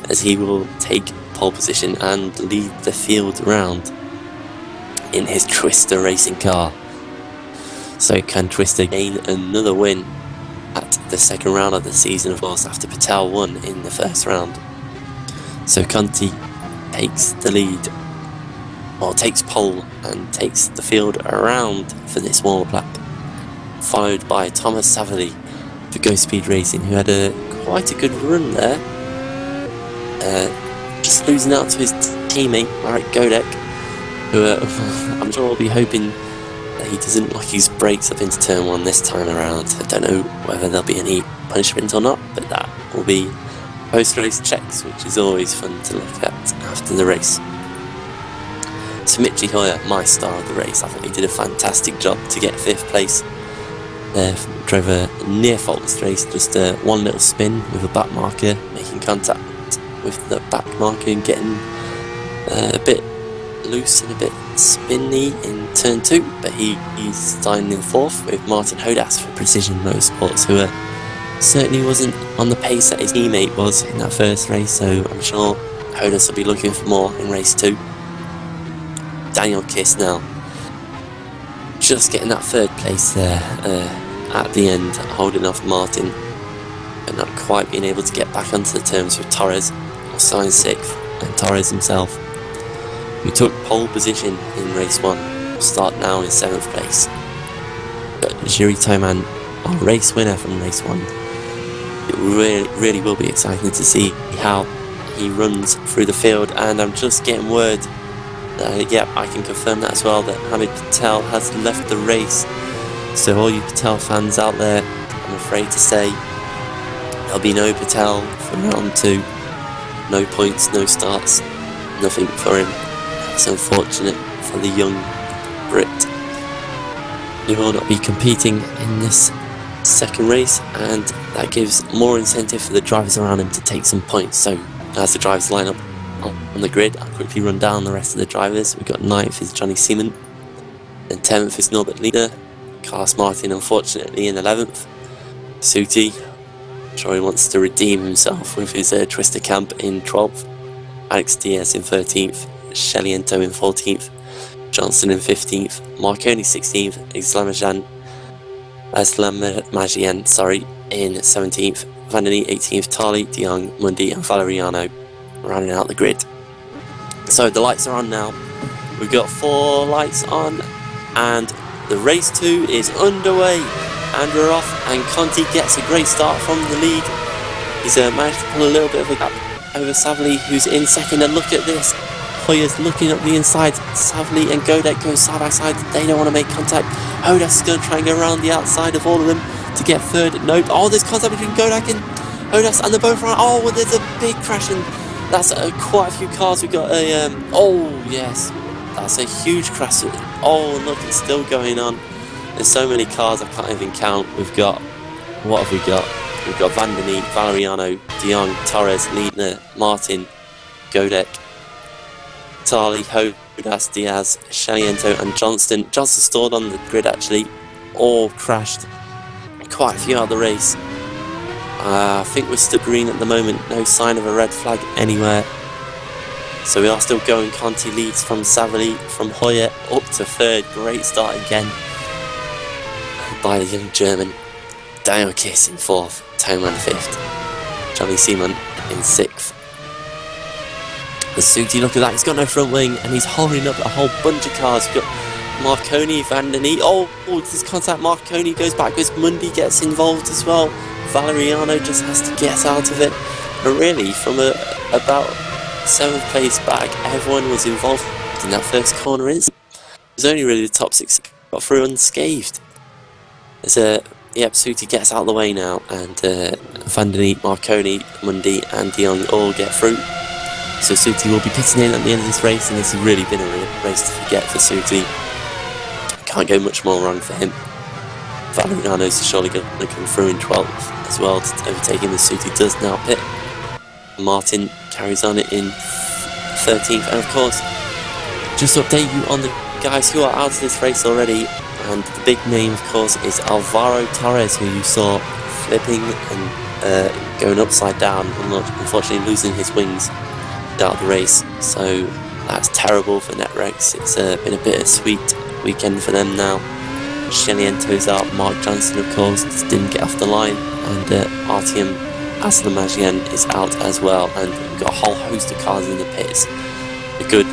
as he will take pole position and lead the field round in his Twister racing car. So can Twister gain another win at the second round of the season, of course, after Patel won in the first round. So Conti takes the lead, or takes pole and takes the field around for this warm-up lap, followed by Thomas Savali for Go Speed Racing, who had quite a good run there, just losing out to his teammate Marek Godek, who I'm sure will be hoping that he doesn't lock his brakes up into turn 1 this time around. I don't know whether there'll be any punishment or not, but that will be post-race checks, which is always fun to look at after the race. So Mitchie Hoyer, my star of the race, I thought he did a fantastic job to get 5th place. Drove a near faultless race, just one little spin with a back marker, making contact with the back marker and getting a bit loose and a bit spinny in turn 2, but he's starting in 4th with Martin Hodas for Precision Motorsports, who certainly wasn't on the pace that his teammate was in that first race, so I'm sure Hodas will be looking for more in race 2. Daniel Kiss now, just getting that 3rd place there at the end, holding off Martin, but not quite being able to get back onto the terms with Torres, or signed 6th, and Torres himself, who took pole position in race 1, will start now in 7th place. But Jiri Toman, our race winner from race 1, it really will be exciting to see how he runs through the field, and I'm just getting word, yeah, I can confirm that as well, that Hamid Patel has left the race. So all you Patel fans out there, I'm afraid to say, there'll be no Patel for round 2, no points, no starts, nothing for him. It's unfortunate for the young Brit. He will not be competing in this second race, and that gives more incentive for the drivers around him to take some points. So as the drivers line up on the grid, I'll quickly run down the rest of the drivers. We've got 9th is Johnny Seaman, then 10th is Norbert Lieder, Carlos Martin unfortunately in 11th, Suti, I'm sure he wants to redeem himself with his Twister camp in 12th, Alex Diaz in 13th, Sheliento in 14th, Johnson in 15th, Marconi 16th, Islamajan in 17th, Vandeni 18th, Tali, De Jong, Mundi and Valeriano rounding out the grid. So the lights are on now, we've got 4 lights on and the race 2 is underway, and we're off, and Conti gets a great start from the lead. He's managed to pull a little bit of a gap over Savali, who's in 2nd, and look at this, Hoyer's looking up the inside. Savali and Godek go side by side, they don't want to make contact. Hodas is going to try and go around the outside of all of them to get 3rd. Nope, oh, there's contact between Godek and Hodas, and they're both around. Oh, well, there's a big crash, and that's quite a few cars. We've got a, oh yes, that's a huge crash. Oh, look, it's still going on. There's so many cars I can't even count. We've got, what have we got? We've got Vandeni, Valeriano, De Jong, Torres, Liedner, Martin, Godek, Tali, Hodas, Diaz, Sheliento and Johnston. Johnston stalled on the grid actually, all crashed. Quite a few out of the race. I think we're still green at the moment, no sign of a red flag anywhere. So we are still going. Conti leads from Savali, from Hoyer up to third. Great start again by the young German. Daniel Kiss in fourth, Toman fifth, Johnny Seaman in sixth. The Suti, look at that, he's got no front wing and he's holding up a whole bunch of cars. We've got Marconi, Van den Eek. Oh, this contact, Marconi goes backwards, Mundy gets involved as well. Valeriano just has to get out of it. But really, from about 7th place back, everyone was involved in that first corner. It was only really the top 6 that got through unscathed. There's Suti gets out of the way now, and Van den Eek, Marconi, Mundy and De Jong all get through. So Suti will be pitting in at the end of this race, and this has really been a race to forget for Suti. Can't go much more wrong for him. Valeriano's surely going to come through in 12th as well to overtake him, as Suti does now pit. Martin carries on it in 13th, and of course, just to update you on the guys who are out of this race already, and the big name of course is Alvaro Torres, who you saw flipping and going upside down, unfortunately losing his wings out of the race, so that's terrible for Netrex. It's been a bittersweet weekend for them now. Sheliento's out, Mark Johnson of course didn't get off the line, and Artyom Aslamajian is out as well, and we've got a whole host of cars in the pits. A good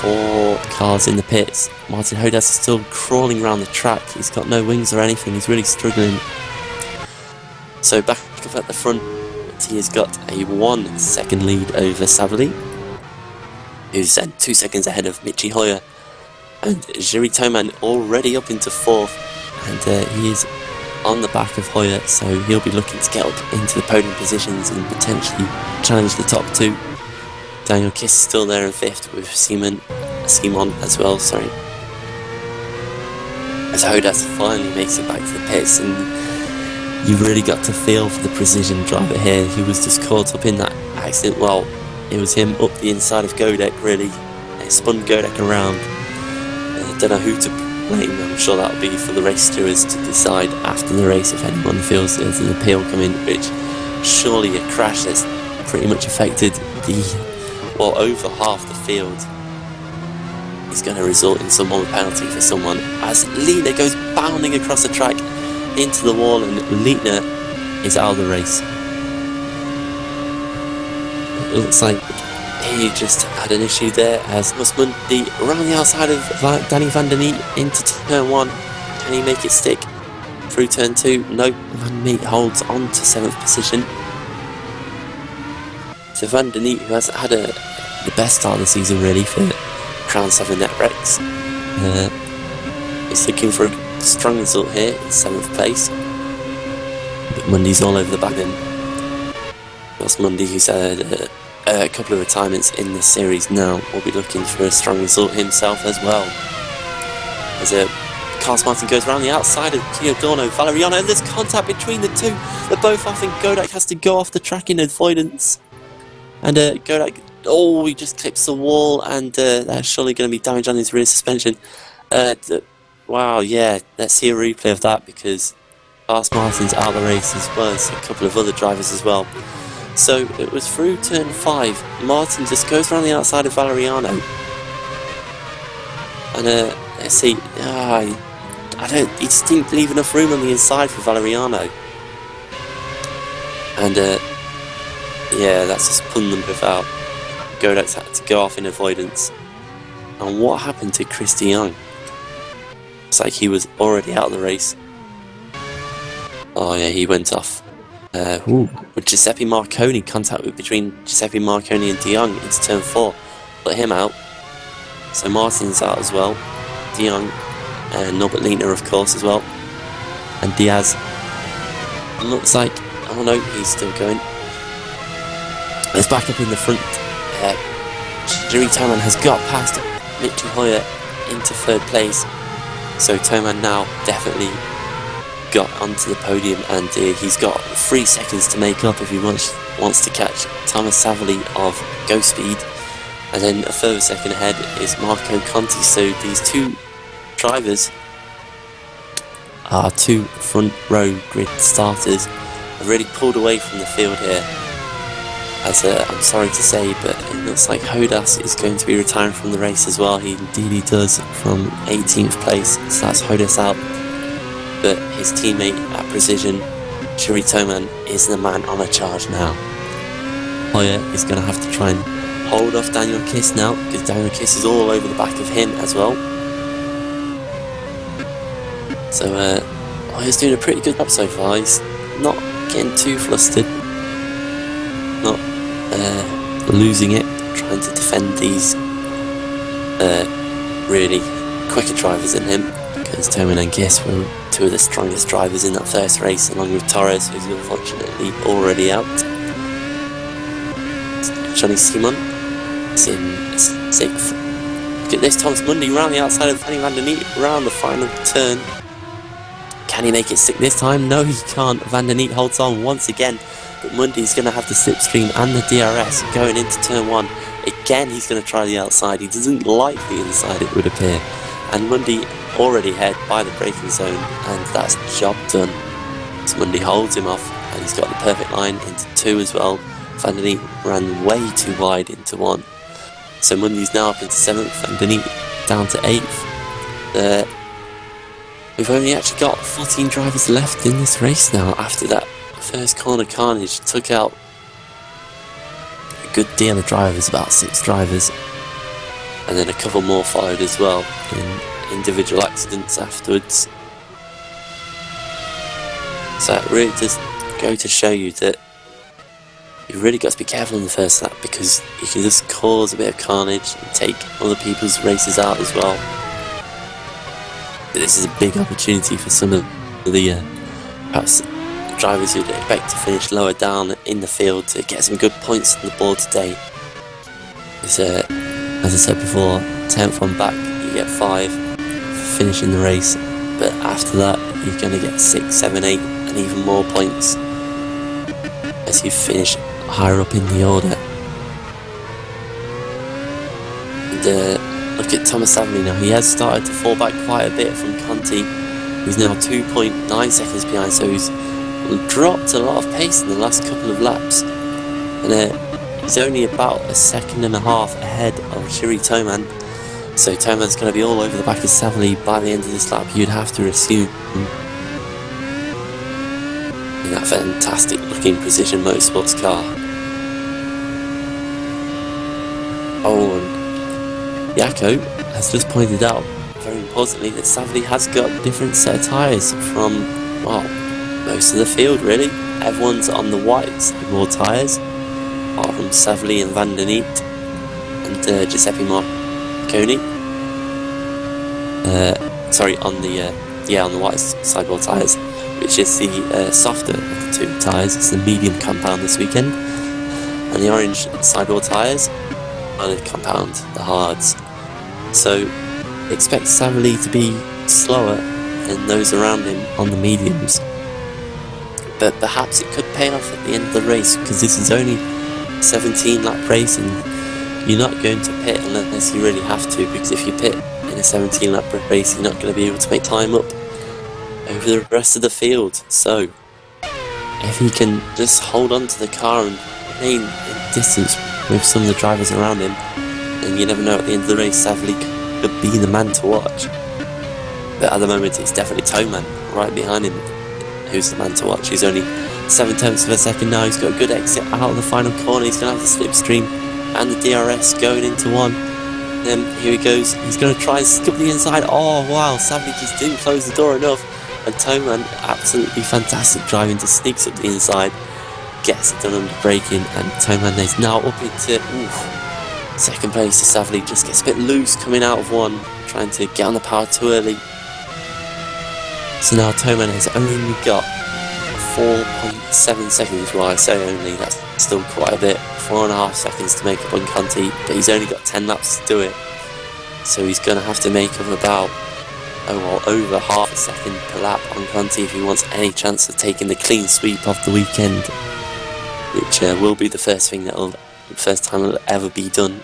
4 cars in the pits. Martin Hodas is still crawling around the track, he's got no wings or anything, he's really struggling. So back up at the front, he has got a 1 second lead over Savali, who's 2 seconds ahead of Michi Hoyer, and Jiri Toman already up into 4th, and he is on the back of Hoyer, so he'll be looking to get up into the podium positions and potentially challenge the top 2. Daniel Kiss is still there in 5th with Simon as well, sorry. As Hodas finally makes it back to the pits, and you've really got to feel for the precision driver here. He was just caught up in that accident. Well, it was him up the inside of Godek, really. It spun Godek around. I don't know who to blame. I'm sure that'll be for the race stewards to decide after the race if anyone feels there's an appeal coming, which surely a crash that's pretty much affected over half the field is going to result in some more penalty for someone, as Lina goes bounding across the track into the wall, and Leitner is out of the race. It looks like he just had an issue there, as Musmundi around the outside of Danny Van den Eek into turn 1. Can he make it stick through turn 2? No, Van den Eek holds on to 7th position. So Van den Eek, who has had the best start of the season really for Crown 7 Netrex, is looking for a strong result here in 7th place. But Mundy's all over the back end. That's Mundy, who's had a couple of retirements in the series now, will be looking for a strong result himself as well. As Carlos Martin goes around the outside of Giordano, Valeriano, and there's contact between the two. They're both off, and Godek has to go off the track in avoidance. And Godek, he just clips the wall, and that's surely going to be damage on his rear suspension. Wow, yeah, let's see a replay of that, because Carlos Martin's out of the race, as well as a couple of other drivers as well. So it was through turn 5. Martin just goes around the outside of Valeriano, and let's see. He just didn't leave enough room on the inside for Valeriano, and yeah, that's just pulling them both out. Godek's had to go off in avoidance. And what happened to Chris de Jong? It's like he was already out of the race. Oh yeah, he went off. With Giuseppe Marconi, contact between Giuseppe Marconi and de Jong into turn 4. Put him out. So Martin's out as well. De Jong and Norbert Leitner of course as well. And Diaz. Looks like, oh no, he's still going. Let's back up in the front. Jiri Toman has got past Michi Hoyer into 3rd place. So Toman now definitely got onto the podium, and he's got 3 seconds to make up if he wants to catch Thomas Savali of Go Speed, and then a further second ahead is Marco Conti. So these 2 drivers are 2 front row grid starters, have really pulled away from the field here. as I'm sorry to say, but it looks like Hodas is going to be retiring from the race as well. He indeed does, from 18th place, so that's Hodas out. But his teammate at Precision, Shuri Toman, is the man on a charge now. Hoya is going to have to try and hold off Daniel Kiss now, because Daniel Kiss is all over the back of him as well. So Hoya's doing a pretty good job so far. He's not getting too flustered, not losing it, trying to defend these really quicker drivers than him, because Toman and Kiss were two of the strongest drivers in that first race, along with Torres, who's unfortunately already out. Johnny Simon is in 6th. Look at this, Thomas Mundy round the outside of Fanny van der Neet, round the final turn. Can he make it stick this time? No, he can't. Van der Neet holds on once again, but Mundy's going to have the slipstream and the DRS going into turn 1. Again, he's going to try the outside. He doesn't like the inside, it would appear. And Mundy already ahead by the braking zone, and that's job done. So Mundy holds him off, and he's got the perfect line into 2 as well. Van der Neet ran way too wide into 1. So Mundy's now up into 7th, Van der Neet down to 8th. We've only actually got 14 drivers left in this race now after that first corner carnage. Took out a good deal of drivers, about 6 drivers, and then a couple more followed as well in individual accidents afterwards. So it really does go to show you that you've really got to be careful in the first lap, because you can just cause a bit of carnage and take other people's races out as well. But this is a big opportunity for some of the perhaps drivers who'd expect to finish lower down in the field to get some good points on the board today. As I said before, 10th one back, you get 5 for finishing the race, but after that you're going to get 6, 7, 8 and even more points as you finish higher up in the order. And, look at Thomas Savely now. He has started to fall back quite a bit from Conti. He's now 2.9 seconds behind, so he's dropped a lot of pace in the last couple of laps. And he's only about 1.5 seconds ahead of Shuri Toman. So Toman's going to be all over the back of Savely by the end of this lap, you'd have to assume. In that fantastic looking Precision Motorsports car. Oh, and Jaakko has just pointed out, very importantly, that Savely has got a different set of tyres from, well, most of the field really. Everyone's on the whites with more tyres, apart from Savely and Van der Neet and Giuseppe Marconi. Sorry, on the white sidewall tyres, which is the softer of the 2 tyres. It's the medium compound this weekend, and the orange sidewall tyres are the compound, the hards. So expect Savely to be slower than those around him on the mediums, but perhaps it could pay off at the end of the race, because this is only a 17 lap race and you're not going to pit unless you really have to, because if you pit in a 17 lap race you're not going to be able to make time up over the rest of the field. So if he can just hold on to the car and remain in distance with some of the drivers around him, and you never know, at the end of the race Savely could be the man to watch. But at the moment it's definitely Toman right behind him who's the man to watch. He's only 0.7 of a second now. He's got a good exit out of the final corner. He's going to have the slipstream and the DRS going into 1. Then here he goes, he's going to try and skip the inside. Oh wow, Savely just didn't close the door enough, and Toman, absolutely fantastic driving, just sneaks up the inside, gets it done under braking, and Toman is now up into second place. To Savely just gets a bit loose coming out of 1, trying to get on the power too early. So now Toman has only got 4.7 seconds. Well, I say only, that's still quite a bit. 4.5 seconds to make up on Conti, but he's only got 10 laps to do it. So he's going to have to make up about over half a second per lap on Conti if he wants any chance of taking the clean sweep of the weekend, which will be the first time it'll ever be done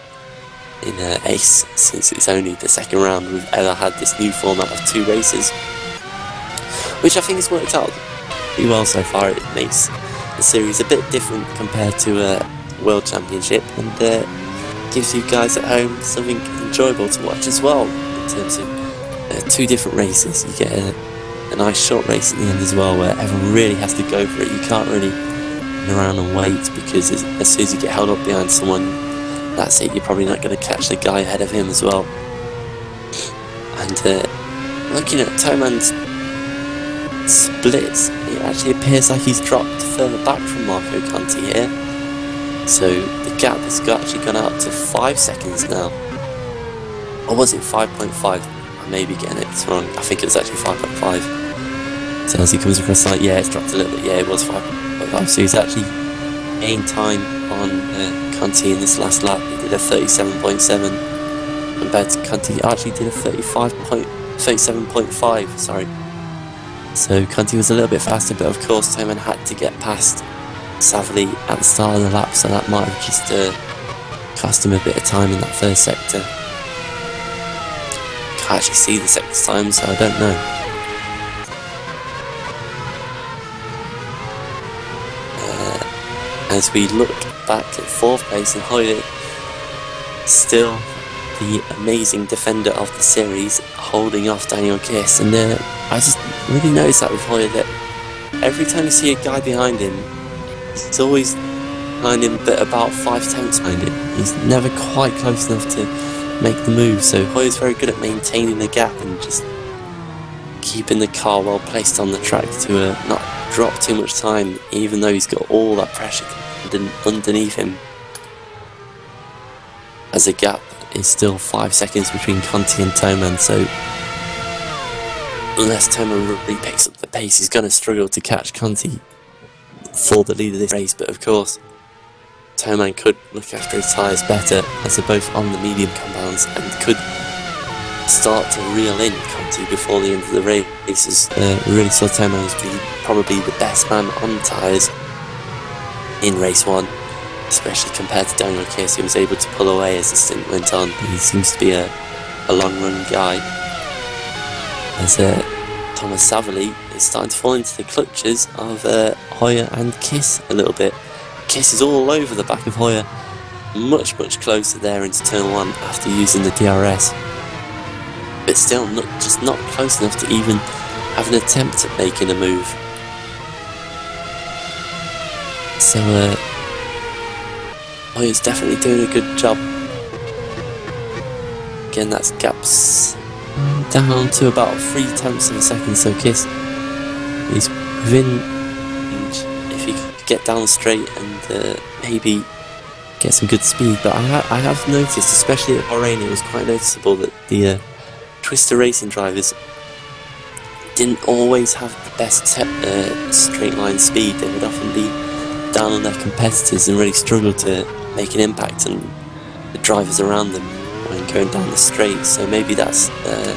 in Ace, since it's only the second round we've ever had this new format of 2 races, which I think has worked out pretty well so far. It makes the series a bit different compared to World Championship, and gives you guys at home something enjoyable to watch as well, in terms of 2 different races. You get a nice short race at the end as well, where everyone really has to go for it. You can't really run around and wait, because as soon as you get held up behind someone, that's it, you're probably not going to catch the guy ahead of him as well. And looking at Toman's splits, it actually appears like he's dropped further back from Marco Conti here. So the gap has actually gone out to 5 seconds now. Or was it 5.5? I may be getting it wrong. I think it was actually 5.5. So as he comes across the line, yeah, it's dropped a little bit. Yeah, it was 5.5. So he's actually gained time on Conti in this last lap. He did a 37.7 compared to Conti. He actually did a 37.5. Sorry. So Conti was a little bit faster, but of course Toman had to get past Savely at the start of the lap, so that might have just cost him a bit of time in that first sector. Can't actually see the sector time, so I don't know. As we look back at 4th place, and Hoyer, still the amazing defender of the series, holding off Daniel Kiss. And I just really noticed that with Hoyer, that every time you see a guy behind him, he's always behind him, but about 5 tenths behind him. He's never quite close enough to make the move. So Hoyer's very good at maintaining the gap and just keeping the car well placed on the track to not drop too much time, even though he's got all that pressure underneath him, as the gap is still 5 seconds between Conti and Toman. So unless Toman really picks up the pace, he's going to struggle to catch Conti for the lead of this race. But of course, Toman could look after his tyres better, as they're both on the medium compounds, and could start to reel in Conti before the end of the race. We really saw Toman as being probably the best man on tyres in race 1, especially compared to Daniel Kiss, who was able to pull away as the stint went on. He seems to be a long run guy, as Thomas Savely is starting to fall into the clutches of Hoyer and Kiss a little bit. Kiss is all over the back of Hoyer, much closer there into turn 1 after using the DRS, but still just not close enough to even have an attempt at making a move. So Hoyer's definitely doing a good job. Again, that's gaps down to about 3 tenths of a second, so Kiss is within range if he could get down straight and maybe get some good speed. But I have noticed, especially at Bahrain, it was quite noticeable that the Twister Racing drivers didn't always have the best straight line speed. They would often be down on their competitors and really struggle to make an impact on the drivers around them when going down the straight. So maybe that's a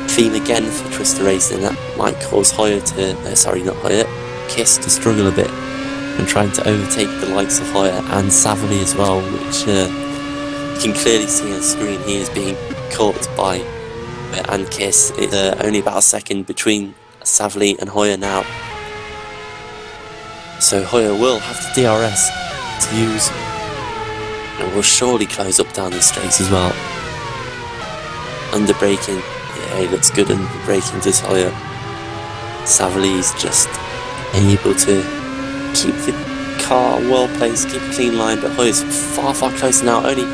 theme again for Twister Racing. That might cause Hoyer to, Kiss to struggle a bit and trying to overtake the likes of Hoyer and Savely as well, which you can clearly see on screen. He is being caught by and Kiss. It's only about a second between Savely and Hoyer now. So Hoyer will have the DRS to use, and will surely close up down the straights as well. Under braking, yeah, he looks good under braking, does Hoyer. Savely's just able to keep the car well placed, keep a clean line, but Hoyer's far closer now. Only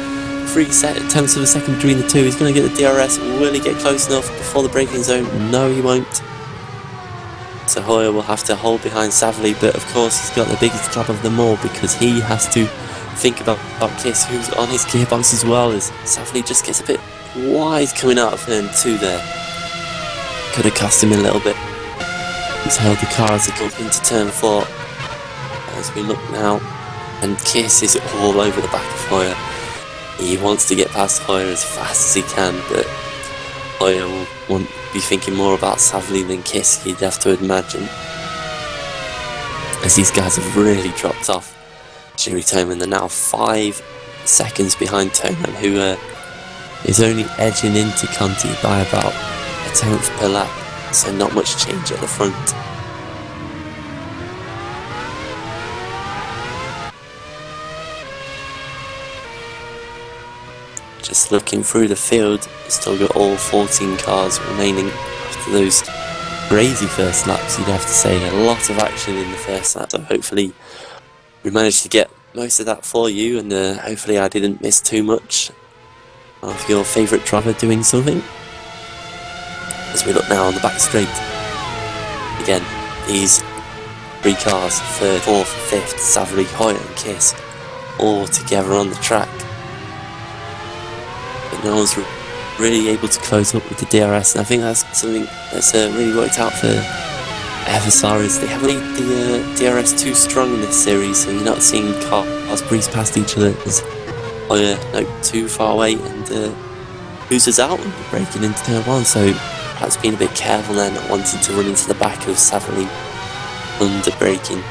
3 tenths of a second between the two. He's going to get the DRS. Will he get close enough before the braking zone? No, he won't. So Hoyer will have to hold behind Savely, but of course he's got the biggest job of them all, because he has to think about Kiss, who's on his gearbox as well, as Savely just gets a bit wide coming out of turn 2 there. Could have cost him a little bit. He's held the car as he comes into turn 4. As we look now, and Kiss is all over the back of Hoyer. He wants to get past Hoyer as fast as he can, but Hoyer will be thinking more about Savely than Kiss, you'd have to imagine, as these guys have really dropped off. Jerry Toman, they're now 5 seconds behind Toman, who is only edging into Conti by about a tenth per lap, so not much change at the front. just looking through the field, still got all 14 cars remaining after those crazy first laps, you'd have to say. A lot of action in the first lap, so hopefully we managed to get most of that for you, and hopefully I didn't miss too much of your favourite driver doing something. As we look now on the back straight, again, these three cars, 3rd, 4th, 5th, Savary, Hoyer and Kiss, all together on the track. But no one's really able to close up with the DRS, and I think that's something that's really worked out for FSR, is they haven't made the DRS too strong in this series, so you're not seeing cars breeze past each other as Hoyer too far away and loses out and breaking into turn 1, so perhaps being a bit careful there, not wanting to run into the back of Savary under braking,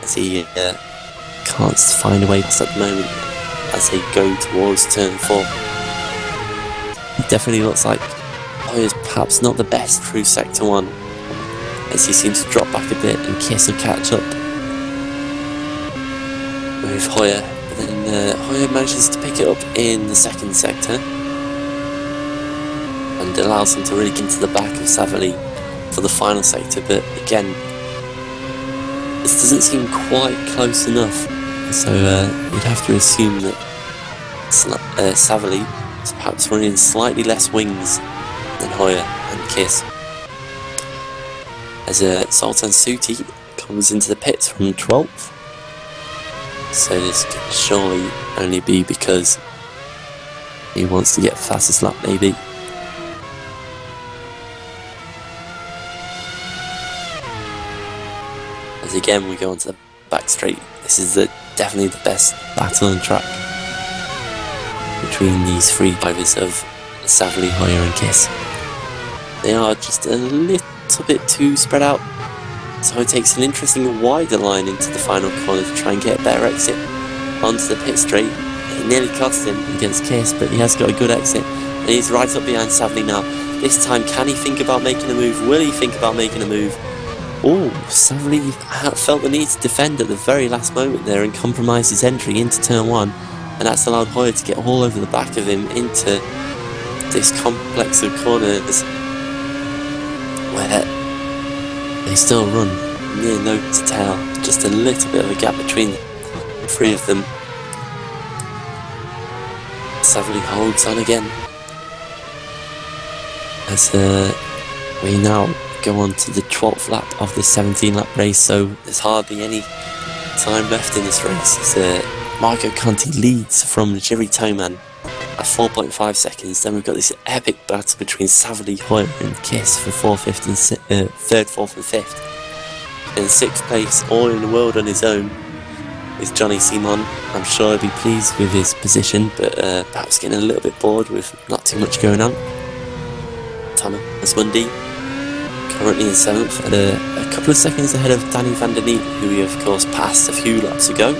as he can't find a way past at the moment as they go towards turn 4. It definitely looks like Hoyer's perhaps not the best through sector 1, as he seems to drop back a bit and Kiss will catch up with Hoyer, but then Hoyer manages to pick it up in the 2nd sector and allows him to really get into the back of Savary for the final sector. But again, this doesn't seem quite close enough, so you'd have to assume that Savary is perhaps running slightly less wings than Hoyer and Kiss. As Sultan Suti comes into the pits from 12th, so this could surely only be because he wants to get fastest lap, maybe. As again we go onto the back straight, this is definitely the best battle on track between these three drivers of Savary, Hoyer and Kiss. They are just a little bit too spread out, so it takes an interesting wider line into the final corner to try and get a better exit onto the pit straight. It nearly cost him against Kiss, but he has got a good exit and he's right up behind Savary now. This time, can he think about making a move? Will he think about making a move? Oh, Savary felt the need to defend at the very last moment there and compromise his entry into turn 1, and that's allowed Hoyer to get all over the back of him into this complex of corners where they still run near nose to tail, just a little bit of a gap between the three of them. Savary holds on again as we now go on to the 12th lap of this 17 lap race, so there's hardly any time left in this race as Marco Conti leads from Jiri Toman at 4.5 seconds. Then we've got this epic battle between Savary, Hoyer and Kiss for 4th, 5th and 3rd, 4th and 5th. In 6th place, all in the world on his own, is Johnny Simon. I'm sure he'll be pleased with his position, but perhaps getting a little bit bored with not too much going on. Thomas Mundy currently in 7th, at a couple of seconds ahead of Danny van der Neet, who we of course passed a few laps ago.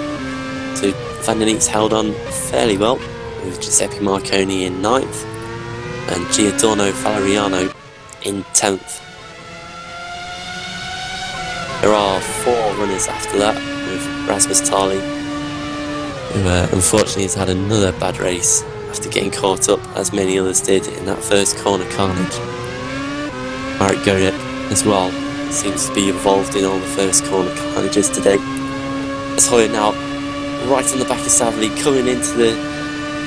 So van der Neet's held on fairly well, with Giuseppe Marconi in 9th and Giordano Valeriano in 10th. There are 4 runners after that, with Rasmus Tali, who unfortunately has had another bad race after getting caught up, as many others did, in that first corner carnage. Marek Godek as well seems to be involved in all the first corner carnages today. As Hoyer now right on the back of Savary, coming into the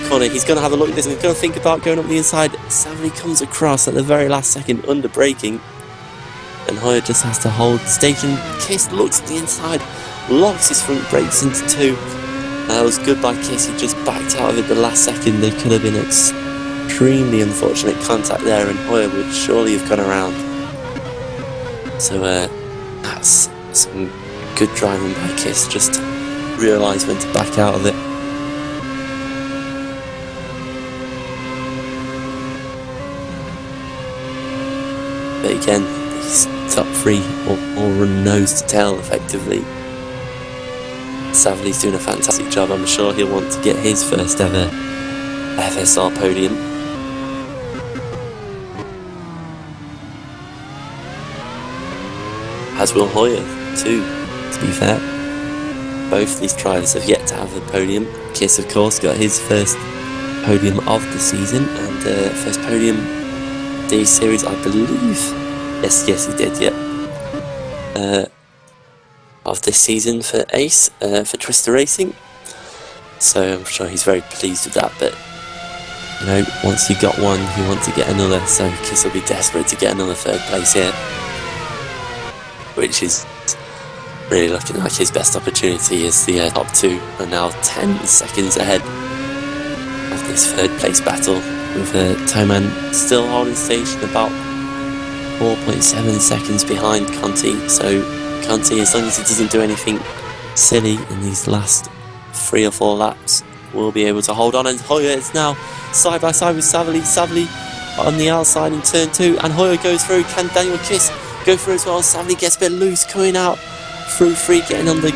corner, he's going to have a look at this and he's going to think about going up the inside. Savary comes across at the very last second under braking, and Hoyer just has to hold station. Kiss looks at the inside, locks his front brakes into 2. That was good by Kiss, he just backed out of it the last second. There could have been extremely unfortunate contact there and Hoyer would surely have gone around. So that's some good driving by Kiss, just to realise when to back out of it. But again, these top 3 all run nose to tail effectively. Savary's doing a fantastic job. I'm sure he'll want to get his first ever FSR podium. As will Hoyer too, to be fair. Both these drivers have yet to have a podium. Kiss of course got his first podium of the season, and first podium the series, I believe. Yes, he did, yeah. Of this season for Ace, for Twister Racing. So I'm sure he's very pleased with that, but you know, once you got one, you want to get another, so Kiss will be desperate to get another third place here, which is really looking like his best opportunity, as the top two are now 10 seconds ahead of this third place battle, with Toman still holding station about 4.7 seconds behind Conti. So Conti, as long as he doesn't do anything silly in these last 3 or 4 laps, will be able to hold on, and Hoyer is now side by side with Savali. Savali on the outside in turn 2, and Hoyer goes through. Can Daniel Kiss go through as well? Savali gets a bit loose, coming out through 3, getting on the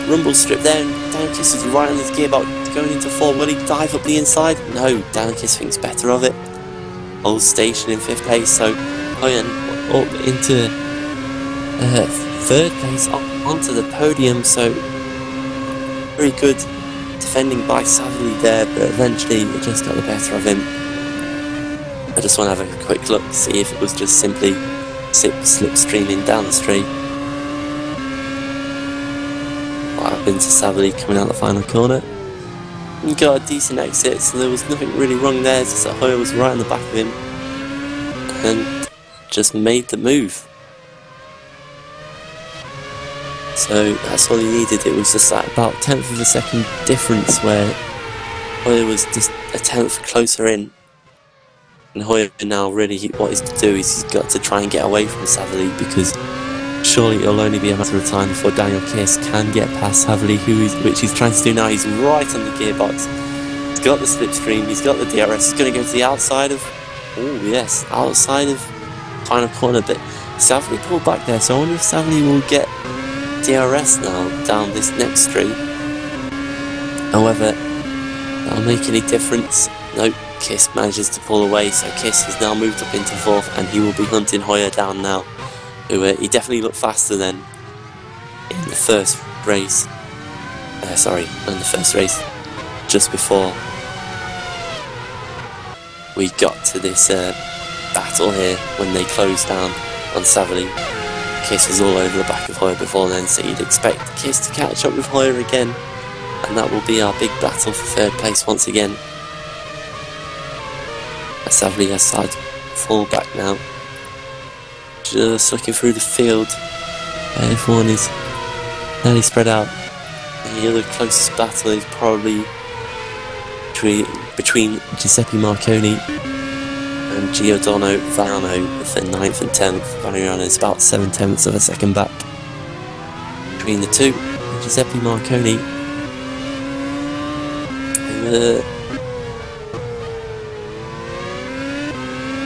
rumble strip there, and Daniel Kiss is right on his gearbox, going into 4. Will he dive up the inside? No, Daniel Kiss thinks better of it. Holds station in 5th place, so Hoyer up into 3rd place, onto the podium. So very good defending by Savali there, but eventually it just got the better of him. I just want to have a quick look to see if it was just simply slipstreaming down the straight. What happened to Savali coming out the final corner? He got a decent exit, so there was nothing really wrong there, just that Hoyer was right on the back of him and just made the move. So that's all he needed. It was just that about 10th of a second difference, where Hoyer was just a 10th closer in. And Hoyer now really, what he's to do is he's got to try and get away from Savali, because surely it'll only be a matter of time before Daniel Kiss can get past Savali, which he's trying to do now. He's right on the gearbox. He's got the slipstream, he's got the DRS, he's going to go to the outside of, oh yes, outside of final corner, but Savali pulled back there, so I wonder if Savali will get DRS now down this next straight. However, that'll make any difference? Nope, Kiss manages to pull away, so Kiss has now moved up into 4th, and he will be hunting Hoyer down now, who he definitely looked faster than in the first race. Just before we got to this battle here, when they closed down on Savali. Kiss was all over the back of Hoyer before then, so you'd expect Kiss to catch up with Hoyer again, and that will be our big battle for 3rd place once again. Savali has started to fall back now, just looking through the field. Everyone is nearly spread out. The other closest battle is probably between Giuseppe Marconi and Giordano Vano for 9th and 10th. Valeriano is about 7/10 of a second back between the two. Giuseppe Marconi, who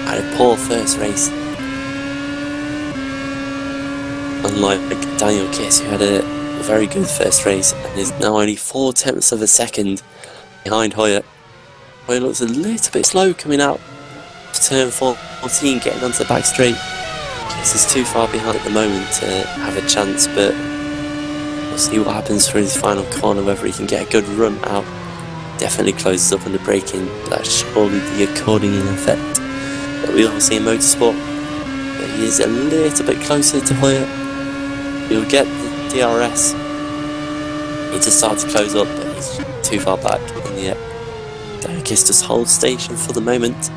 had a poor first race, unlike Daniel Kiss, who had a very good first race and is now only 4/10 of a second behind Hoyer. Hoyer looks a little bit slow coming out of turn 14, getting onto the back straight. Kiss is too far behind at the moment to have a chance, but we'll see what happens through his final corner, whether he can get a good run out. Definitely closes up under braking, but that's surely the accordion effect that we all see in motorsport. But he is a little bit closer to Hoyer. He'll get the DRS. He just started to close up, but he's too far back in the air. Daniel Kiss just holds station for the moment,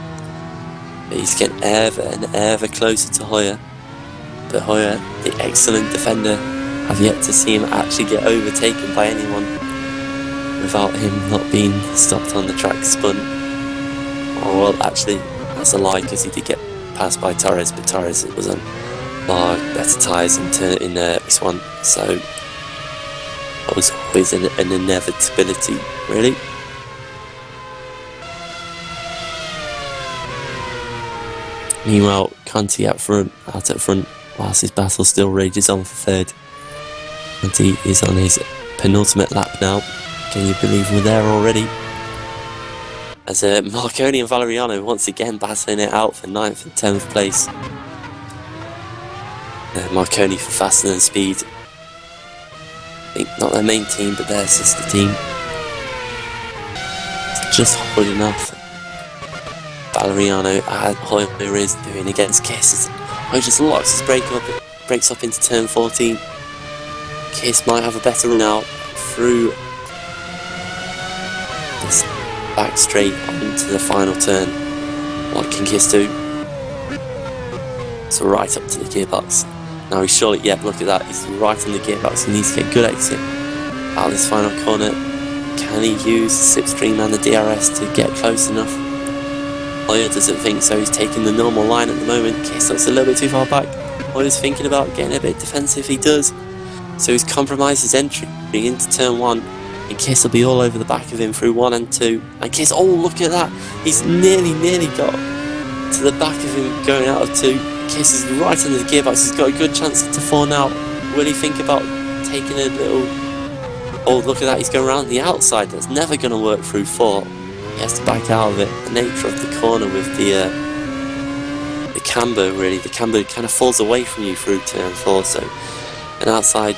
but he's getting ever and ever closer to Hoyer. But Hoyer, the excellent defender, have yet to see him actually get overtaken by anyone without him not being stopped on the track, spun. Oh, well, actually, that's a lie, because he did get passed by Torres, but Torres was on better tyres in race 1, so that was always an inevitability, really. Meanwhile, Conti out at front, whilst his battle still rages on for 3rd. Conti is on his penultimate lap now. Can you believe we're there already? As Marconi and Valeriano once again battling it out for 9th and 10th place. Marconi for faster than speed. I think not their main team, but their sister team. It's just holding off Valeriano and Hoyer is doing against Kiss. Hoyer just locks his brakes up into turn 14. Kiss might have a better run now through this back straight onto the final turn. What can Kiss do? So right up to the gearbox. Now he's surely, yeah, look at that, he's right on the gearbox. He needs to get good exit out of this final corner. Can he use the slipstream and the DRS to get close enough? Hoyer doesn't think so, he's taking the normal line at the moment. Kiss looks a little bit too far back. Hoyer's thinking about getting a bit defensive, he does. So he's compromised his entry into turn 1, and Kiss will be all over the back of him through 1 and 2. And Kiss, oh look at that, he's nearly got to the back of him going out of 2. Kiss is right under the gearbox, he's got a good chance to 4 now. Will he think about taking a little... Oh look at that, he's going around the outside, that's never going to work through 4. He has to back out of it. The nature of the corner with the camber, really, the camber kind of falls away from you through turn 4, so an outside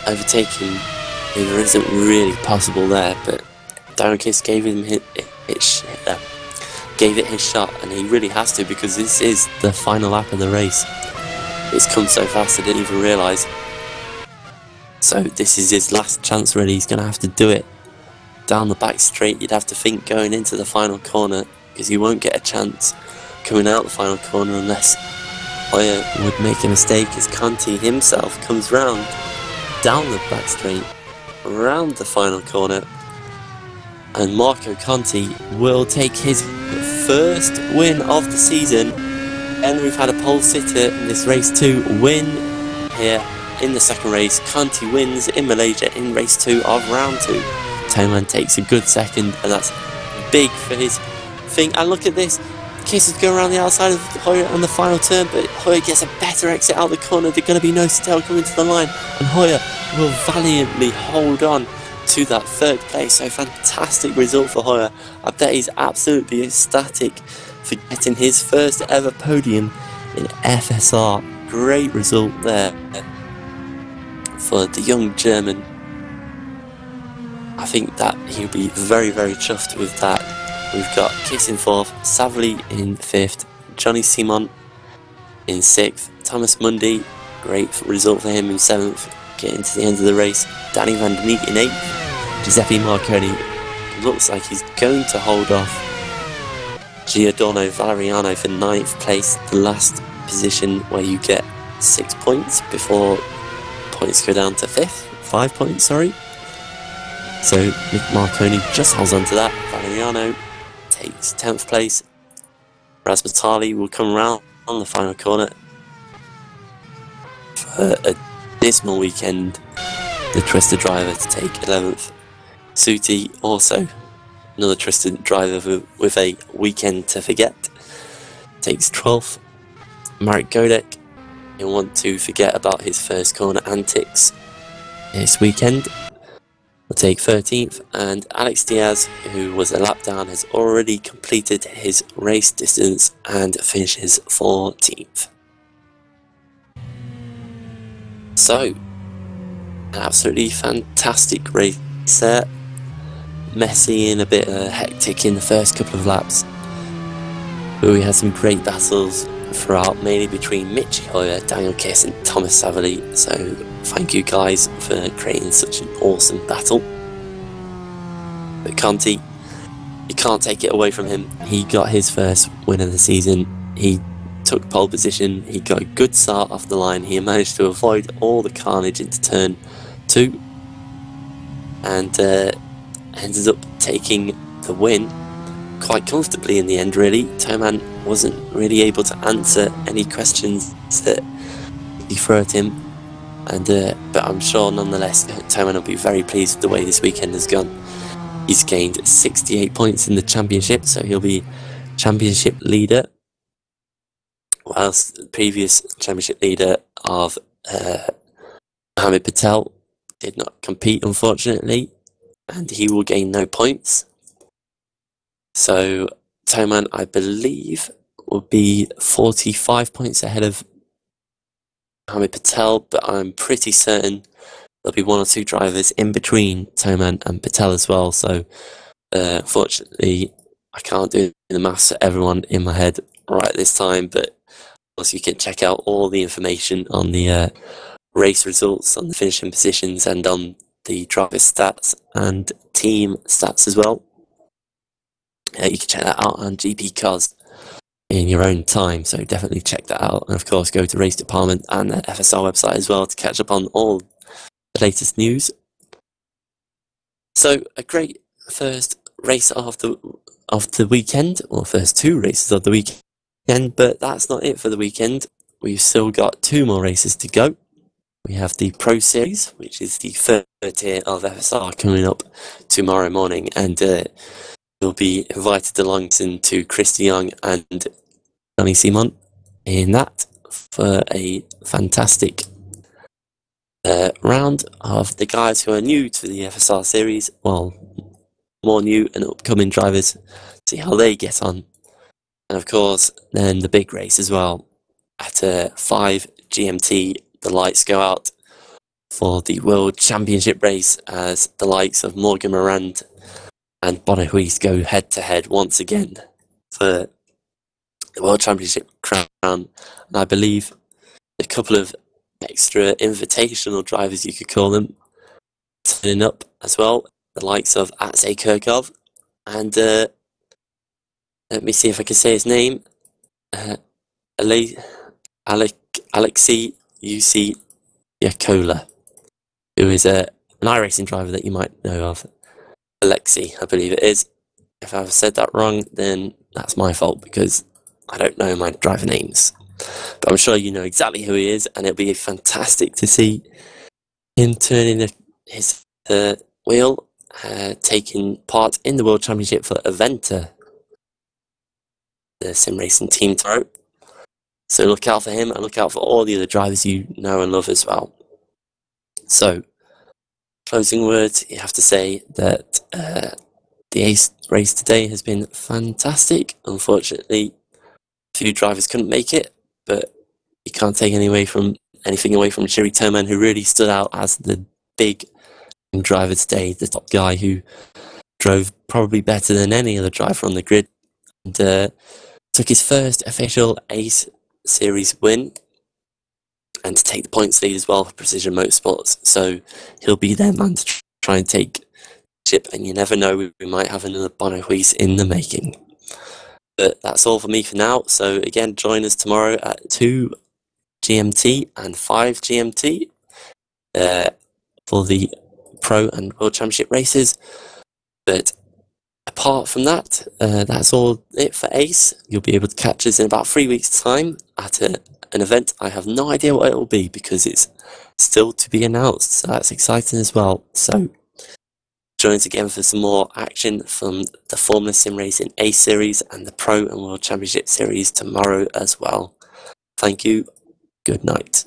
overtaking either isn't really possible there, but Darren Kiss gave it his shot, and he really has to, because this is the final lap of the race. It's come so fast I didn't even realise. So this is his last chance really, he's going to have to do it. Down the back straight, you'd have to think, going into the final corner, because he won't get a chance coming out the final corner unless Hoyer would make a mistake, as Conti himself comes round down the back straight, around the final corner, and Marco Conti will take his first win of the season. And we've had a pole sitter in this race 2 win here in the second race. Conti wins in Malaysia in race 2 of round 2. Toman takes a good second, and that's big for his thing. And look at this, Kiss is going around the outside of Hoyer on the final turn, but Hoyer gets a better exit out the corner. There's going to be no tail coming to the line, and Hoyer will valiantly hold on to that 3rd place. So fantastic result for Hoyer. I bet he's absolutely ecstatic for getting his first ever podium in FSR. Great result there for the young German. I think that he'll be very, very chuffed with that. We've got Kiss in 4th, Savali in 5th, Johnny Simon in 6th, Thomas Mundy, great result for him in 7th, getting to the end of the race, Danny Van Der Neek in 8th, Giuseppe Marconi looks like he's going to hold off Giordano Valeriano for 9th place, the last position where you get 6 points before points go down to 5 points, sorry. So Mick Marconi just holds on to that. Valeriano takes 10th place. Razmatali will come around on the final corner for a dismal weekend. The Twister driver to take 11th. Suti also another trusted driver with a weekend to forget, takes 12th. Marek Godek, you'll want to forget about his first corner antics this weekend, will take 13th, and Alex Diaz, who was a lap down, has already completed his race distance and finishes 14th. So, an absolutely fantastic race there. Messy and a bit hectic in the first couple of laps, but we had some great battles throughout, mainly between Mitch Hoyer, Daniel Kiss and Thomas Savali. So thank you guys for creating such an awesome battle. But Conti, you can't take it away from him. He got his first win of the season. He took pole position, he got a good start off the line, he managed to avoid all the carnage into turn 2 and ended up taking the win quite comfortably in the end, really. Toman wasn't really able to answer any questions that he threw at him, and but I'm sure nonetheless Toman will be very pleased with the way this weekend has gone. He's gained 68 points in the championship, so he'll be championship leader, whilst the previous championship leader of Mohammed Patel did not compete, unfortunately, and he will gain no points. So Toman, I believe, will be 45 points ahead of Mohammed Patel, but I'm pretty certain there'll be 1 or 2 drivers in between Toman and Patel as well. So unfortunately, I can't do the maths for everyone in my head right at this time, but of course you can check out all the information on the race results, on the finishing positions, and on the driver stats and team stats as well. You can check that out on GP Cars in your own time, so definitely check that out. And of course, go to Race Department and the FSR website as well to catch up on all the latest news. So a great first race of the weekend, or first two races of the weekend, but that's not it for the weekend. We've still got two more races to go. We have the Pro Series, which is the third tier of FSR, coming up tomorrow morning, and we'll be invited along to Christy Young and Johnny Simon in that for a fantastic round of the guys who are new to the FSR series, well, more new and upcoming drivers, see how they get on. And of course, then the big race as well. At 5 GMT, the lights go out for the World Championship race as the likes of Morgan Morand and Bono Huis go head to head once again for the World Championship crown. And I believe a couple of extra invitational drivers, you could call them, turning up as well. The likes of Atsay Kirkov and let me see if I can say his name. Alexei UC Yakola, who is an iRacing driver that you might know of. Alexei, I believe it is. If I've said that wrong, then that's my fault because I don't know my driver names. But I'm sure you know exactly who he is, and it'll be fantastic to see him turning his wheel, taking part in the World Championship for Aventa, the SimRacing team tomorrow. So look out for him and look out for all the other drivers you know and love as well. So, closing words, you have to say that the Ace race today has been fantastic. Unfortunately, a few drivers couldn't make it, but you can't take anything away from Chiri Terman, who really stood out as the big driver today, the top guy who drove probably better than any other driver on the grid, and took his first official Ace Series win, and to take the points lead as well for Precision Motorsports. So he'll be their man to try and take chip, and you never know, we might have another Bono Huis in the making. But that's all for me for now. So again, join us tomorrow at 2 GMT and 5 GMT for the Pro and World Championship races. But apart from that, that's all it for Ace. You'll be able to catch us in about 3 weeks' time at an event. I have no idea what it will be because it's still to be announced, so that's exciting as well. So join us again for some more action from the Formula Sim Racing Ace Series and the Pro and World Championship Series tomorrow as well. Thank you. Good night.